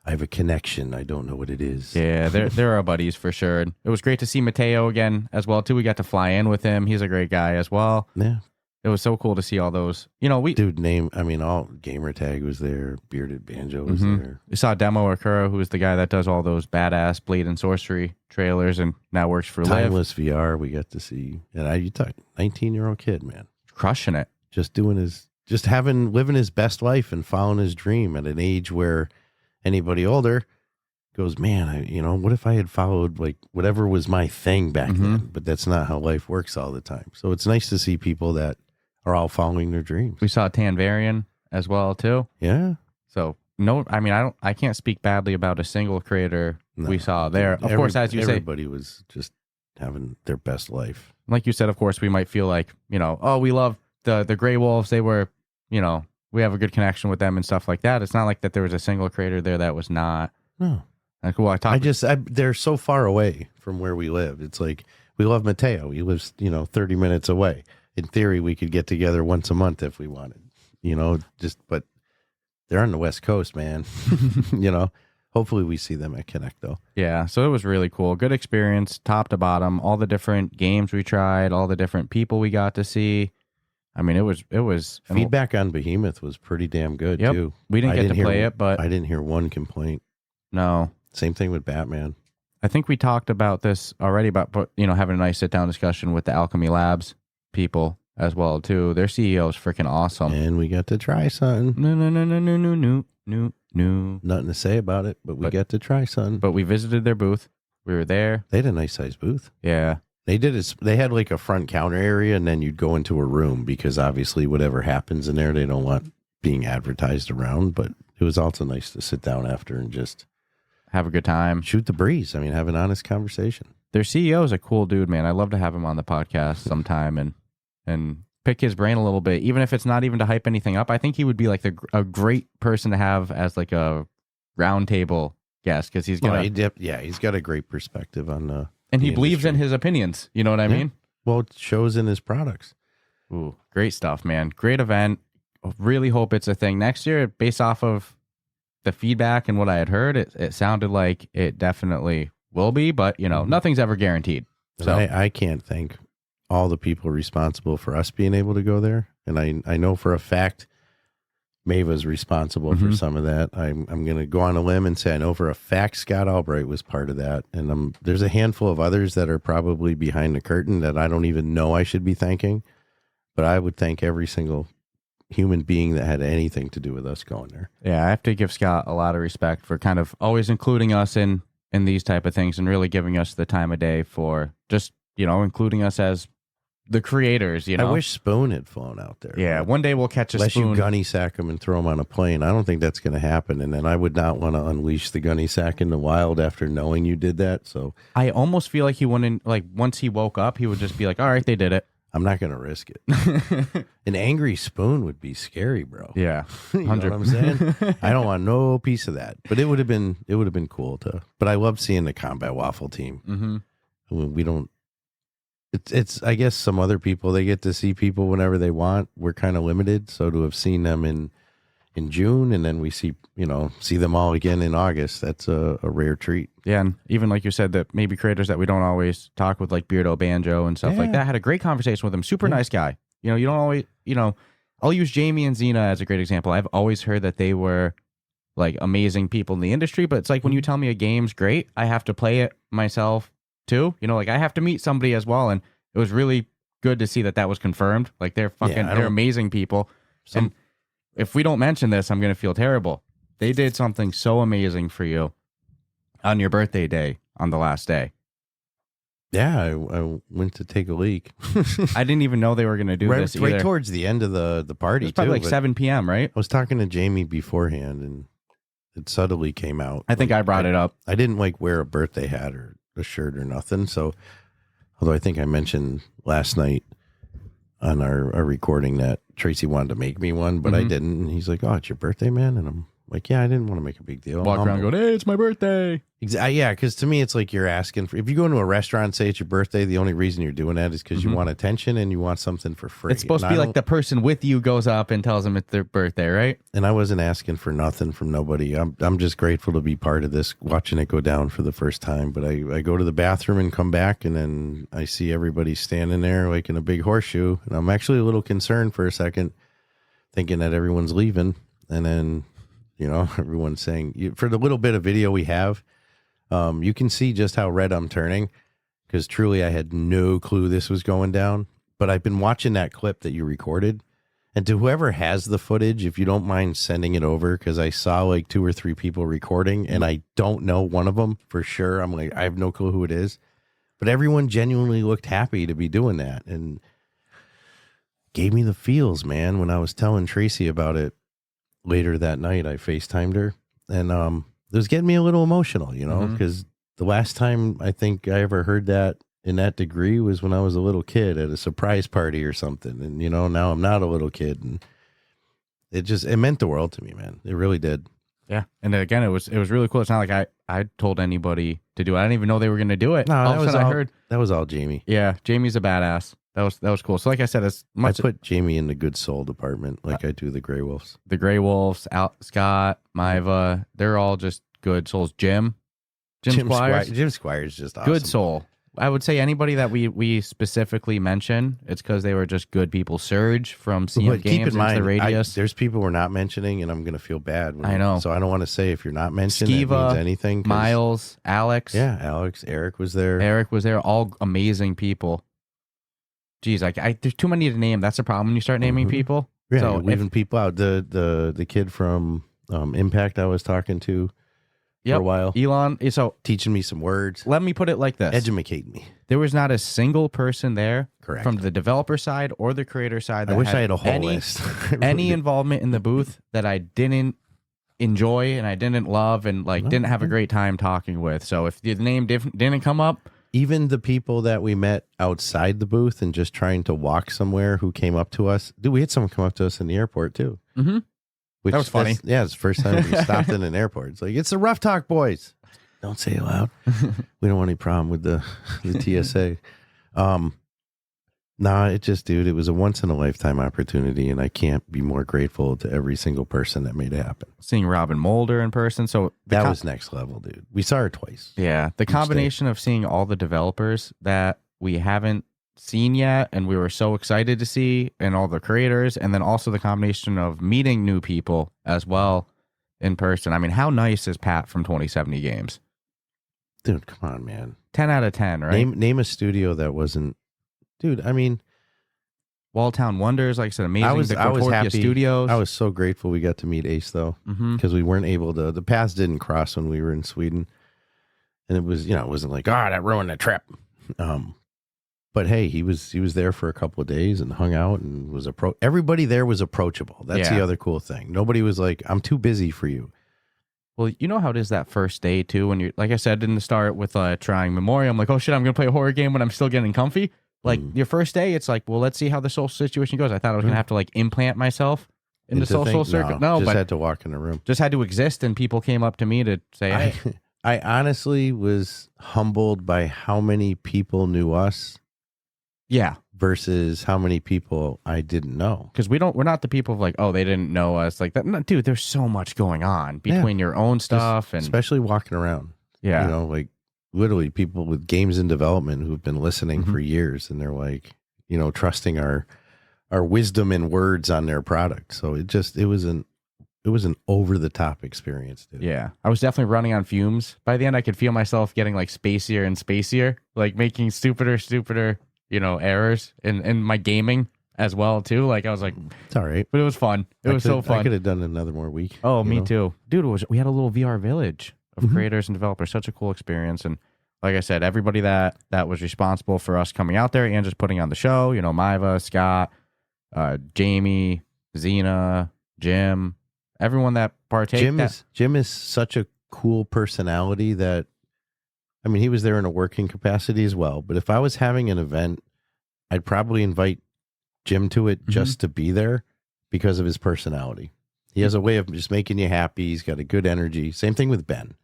I have a connection. I don't know what it is. Yeah, they're our buddies for sure. And it was great to see Mateo again as well too. We got to fly in with him. He's a great guy as well. Yeah. It was so cool to see all those. You know, all Gamertag was there. Bearded Banjo was there. We saw Demo Akura, who is the guy that does all those badass Blade and Sorcery trailers and now works for Timeless VR. We got to see, and you talk 19-year-old kid, man, crushing it, living his best life and following his dream at an age where anybody older goes, man, what if I had followed like whatever was my thing back then? But that's not how life works all the time. So it's nice to see people that are all following their dreams. We saw Tanvarian as well too. Yeah. So I can't speak badly about a single creator we saw there. Of course, as you say, everybody was just having their best life. Like you said, of course, we might feel like, oh, we love the Grey Wolves. They were, we have a good connection with them and stuff like that. It's not like that there was a single creator there that was not. No. Like, well, they're so far away from where we live. It's like, we love Mateo. He lives, 30 minutes away. In theory, we could get together once a month if we wanted, but they're on the West Coast, man. Hopefully we see them at Connect though. Yeah. So it was really cool. Good experience, top to bottom, all the different games we tried, all the different people we got to see. I mean, it was feedback on Behemoth was pretty damn good too. We didn't get to play it, but I didn't hear one complaint. No. Same thing with Batman. I think we talked about this already about having a nice sit down discussion with the Alchemy Labs people as well too. Their CEO is freaking awesome. And we got to try something. No. Nothing to say about it, but we got to try something. But we visited their booth. We were there. They had a nice sized booth. Yeah. They did it. They had like a front counter area, and then you'd go into a room because obviously whatever happens in there, they don't want being advertised around. But it was also nice to sit down after and just have a good time. Shoot the breeze. I mean, have an honest conversation. Their CEO is a cool dude, man. I'd love to have him on the podcast sometime and pick his brain a little bit, even if it's not even to hype anything up. I think he would be like a great person to have as like a roundtable guest because he's gonna. He's got a great perspective on and he believes in his opinions. You know what I mean? Well, it shows in his products. Ooh, great stuff, man. Great event. Really hope it's a thing next year. Based off of the feedback and what I had heard, it sounded like it definitely will be, but nothing's ever guaranteed. So I can't thank all the people responsible for us being able to go there. And I know for a fact Mava's responsible for some of that. I'm going to go on a limb and say I know for a fact Scott Albright was part of that. And there's a handful of others that are probably behind the curtain that I don't even know I should be thanking. But I would thank every single human being that had anything to do with us going there. Yeah, I have to give Scott a lot of respect for kind of always including us in these type of things and really giving us the time of day for just, including us as the creators, I wish Spoon had flown out there. Yeah, one day we'll catch a Unless Spoon. you gunny sack him and throw him on a plane. I don't think that's going to happen. And then I would not want to unleash the gunny sack in the wild after knowing you did that. So I almost feel like he wouldn't, like once he woke up, he would just be like, all right, they did it. I'm not going to risk it. An angry Spoon would be scary, bro. Yeah. You know what I'm saying? I don't want no piece of that. But it would have been cool to. But I love seeing the Combat Waffle team. Mm-hmm. We don't. It's I guess some other people, they get to see people whenever they want. We're kind of limited, so to have seen them in June and then we see them all again in August, that's a rare treat. Yeah, and even like you said, that maybe creators that we don't always talk with, like Beardo Banjo and stuff like that, had a great conversation with him. Super nice guy. You don't always, I'll use Jamie and Xena as a great example. I've always heard that they were like amazing people in the industry, but it's like when you tell me a game's great, I have to play it myself too. Like I have to meet somebody as well, and it was really good to see that was confirmed. Like they're they're amazing people. And if we don't mention this, I'm gonna feel terrible. They did something so amazing for you on your birthday day on the last day. Yeah, I went to take a leak. I didn't even know they were gonna do this either. Right towards the end of the party. It was probably 7 p.m., right? I was talking to Jamie beforehand, and it subtly came out. I think I brought it up. I didn't wear a birthday hat or a shirt or nothing. So, although I think I mentioned last night on our recording that Tracy wanted to make me one, but I didn't. And he's like, "Oh, it's your birthday, man," and I'm like, "Yeah, I didn't want to make a big deal." Walk around going, "Hey, it's my birthday." Yeah, because to me, it's like you're asking for. If you go into a restaurant and say it's your birthday, the only reason you're doing that is because you want attention and you want something for free. It's supposed to be like the person with you goes up and tells them it's their birthday, right? And I wasn't asking for nothing from nobody. I'm just grateful to be part of this, watching it go down for the first time. But I go to the bathroom and come back, and then I see everybody standing there like in a big horseshoe, and I'm actually a little concerned for a second, thinking that everyone's leaving, and then everyone's saying, for the little bit of video we have, you can see just how red I'm turning, because truly I had no clue this was going down. But I've been watching that clip that you recorded, and to whoever has the footage, if you don't mind sending it over, because I saw like 2 or 3 people recording, and I don't know one of them for sure. I'm like, I have no clue who it is, but everyone genuinely looked happy to be doing that, and gave me the feels, man. When I was telling Tracy about it later that night, I FaceTimed her, and it was getting me a little emotional, because the last time I think I ever heard that in that degree was when I was a little kid at a surprise party or something. And, now I'm not a little kid, and it meant the world to me, man. It really did. Yeah. And again, it was really cool. It's not like I told anybody to do it. I didn't even know they were going to do it. No, that was all Jamie. Yeah. Jamie's a badass. That was cool. So like I said, I put Jamie in the good soul department, like I do the Grey Wolves. The Grey Wolves, Scott, Maiva, they're all just good souls. Jim Squires. Jim Squires just awesome. Good soul. I would say anybody that we specifically mention, it's because they were just good people. Surge from CM Games into the Radius. There's people we're not mentioning, and I'm going to feel bad. I know. So I don't want to say if you're not mentioned, Skiva, that means anything. Miles, Alex. Yeah, Alex. Eric was there. All amazing people. geez, there's too many to name. That's the problem when you start naming people. Yeah, so you're leaving people out. The kid from Impact I was talking to for a while. Elon. So teaching me some words. Let me put it like this. Educating me. There was not a single person there Correct. from the developer side or the creator side. That I wish I had had a whole list. any involvement in the booth that I didn't enjoy and I didn't love and didn't have a great time talking with. So if the name didn't come up, even the people that we met outside the booth and just trying to walk somewhere who came up to us. Dude, we had someone come up to us in the airport too. Mm-hmm. That was funny. Yeah, it's the first time we stopped in an airport. It's like, it's the Ruff Talk boys. Don't say it loud. We don't want any problem with the TSA. Nah, it just, dude, it was a once in a lifetime opportunity, and I can't be more grateful to every single person that made it happen. Seeing Robin Mulder in person, so that was next level, dude. We saw her twice. Yeah, the combination of seeing all the developers that we haven't seen yet, and we were so excited to see, and all the creators, and then also the combination of meeting new people as well in person. I mean, how nice is Pat from 2070 Games? Dude, come on, man. 10 out of 10, right? Name a studio that wasn't. Dude, I mean, Walltown Wonders, like I said, amazing. I was happy. Studios. I was so grateful we got to meet Ace though, because we weren't able to. The paths didn't cross when we were in Sweden, and it was, it wasn't like, that ruined the trip. But hey, he was there for a couple of days and hung out and was everybody there was approachable. That's the other cool thing. Nobody was like, I'm too busy for you. Well, you know how it is that first day too, when you're, like I said in the start with trying Memoreum, like, oh shit, I'm gonna play a horror game when I'm still getting comfy. Like your first day, it's like, well, let's see how the social situation goes. I thought I was gonna have to implant myself in the social circuit. No, just but had to walk in the room. Just had to exist, and people came up to me to say, hey. I honestly was humbled by how many people knew us. Yeah. Versus how many people I didn't know. Because we're not the people of like, oh, they didn't know us like that. No, dude, there's so much going on between your own stuff and especially walking around. Yeah. Literally people with games in development who've been listening for years, and they're like, trusting our wisdom and words on their product. So it was an over the top experience, dude. Yeah. I was definitely running on fumes. By the end I could feel myself getting spacier and spacier, making stupider errors in my gaming as well too. I was like, it's all right, but it was fun. It was so fun. I could have done another more week. Oh, me too, dude. We had a little VR village of creators and developers. Such a cool experience. And like I said, everybody that was responsible for us coming out there and just putting on the show, Maiva, Scott, Jamie, Xena, Jim, everyone that partaked. Jim is such a cool personality that, I mean, he was there in a working capacity as well. But if I was having an event, I'd probably invite Jim to it just to be there because of his personality. He has a way of just making you happy. He's got a good energy. Same thing with Ben.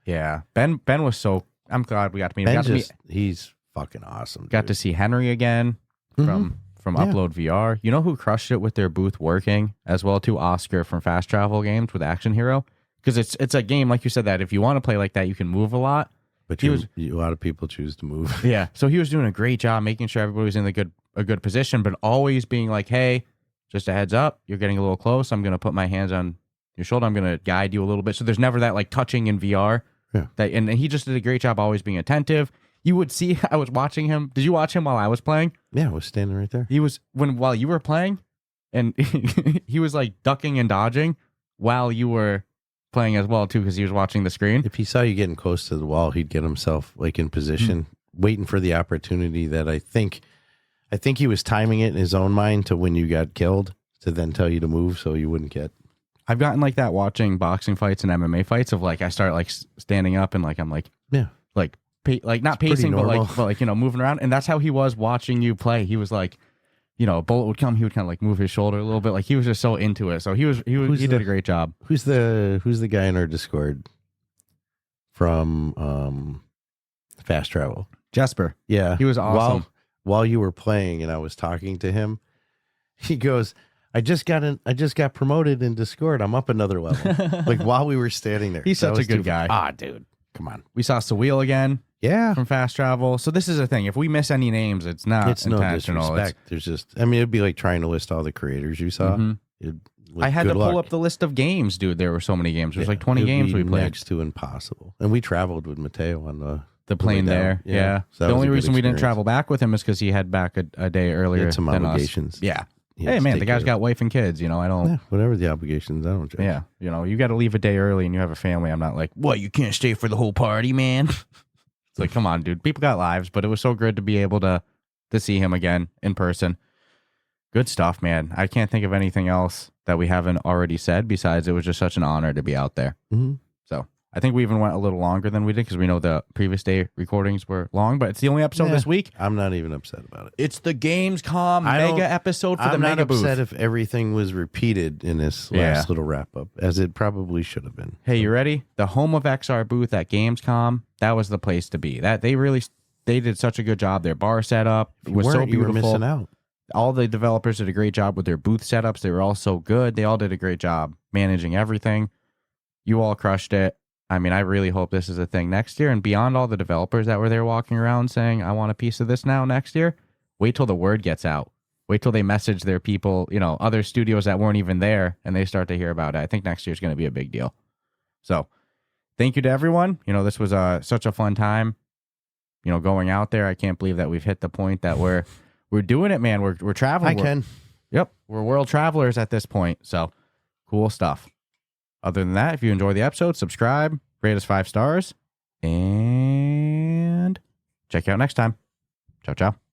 Yeah. Ben was so, I'm glad we got to meet him. He's fucking awesome. Got to see Henry again from Upload VR. You know who crushed it with their booth working as well too? Oscar from Fast Travel Games with Action Hero. Because it's a game, like you said, that if you want to play like that, you can move a lot. But a lot of people choose to move. Yeah. So he was doing a great job making sure everybody was in a good position, but always being like, hey, just a heads up, you're getting a little close. I'm going to put my hands on your shoulder. I'm going to guide you a little bit. So there's never that touching in VR. Yeah. And he just did a great job always being attentive. You would see, I was watching him. Did you watch him while I was playing? Yeah, I was standing right there. He was, while you were playing, and he was ducking and dodging while you were playing as well too, because he was watching the screen. If he saw you getting close to the wall, he'd get himself in position, waiting for the opportunity that I think he was timing it in his own mind to when you got killed to then tell you to move so you wouldn't get. I've gotten like that watching boxing fights and MMA fights of I start standing up and I'm not pacing but moving around, and that's how he was watching you play. He was a bullet would come, he would kind of move his shoulder a little bit, he was just so into it. So he did a great job. Who's the guy in our Discord from Fast Travel? Jesper. Yeah, he was awesome. While you were playing and I was talking to him, he goes, I just got promoted in Discord. I'm up another level. While we were standing there. He's such a good guy. Dude, come on. We saw Sawil again. Yeah, from Fast Travel. So this is the thing. If we miss any names, it's intentional. No disrespect. There's it'd be like trying to list all the creators you saw. I had to pull up the list of games, dude. There were so many games. There's 20 games we played. Next to impossible. And we traveled with Mateo on the the plane way down. there. Yeah. So that the was only a good reason we didn't experience. travel back with him is because he had back a day earlier. He had some than obligations. Us. Yeah. He had Hey to man, take the guy's care got wife and kids. I don't. Yeah, whatever the obligations, I don't judge. Yeah, you got to leave a day early and you have a family. I'm not like, what, you can't stay for the whole party, man? It's like, come on, dude. People got lives, but it was so good to be able to see him again in person. Good stuff, man. I can't think of anything else that we haven't already said besides it was just such an honor to be out there. Mm-hmm. So I think we even went a little longer than we did because we know the previous day recordings were long, but it's the only episode this week. I'm not even upset about it. It's the Gamescom mega episode for the I'm mega not booth. upset if everything was repeated in this last little wrap up, as it probably should have been. Hey, you ready? The home of XR booth at Gamescom, that was the place to be. They did such a good job. Their bar setup was so beautiful. You were missing out. All the developers did a great job with their booth setups. They were all so good. They all did a great job managing everything. You all crushed it. I mean, I really hope this is a thing next year. And beyond all the developers that were there walking around saying, I want a piece of this now next year, wait till the word gets out. Wait till they message their people, other studios that weren't even there, and they start to hear about it. I think next year's going to be a big deal. So thank you to everyone. This was such a fun time, going out there. I can't believe that we've hit the point that we're doing it, man. We're traveling. Yep. We're world travelers at this point. So cool stuff. Other than that, if you enjoy the episode, subscribe, rate us 5 stars, and check you out next time. Ciao, ciao.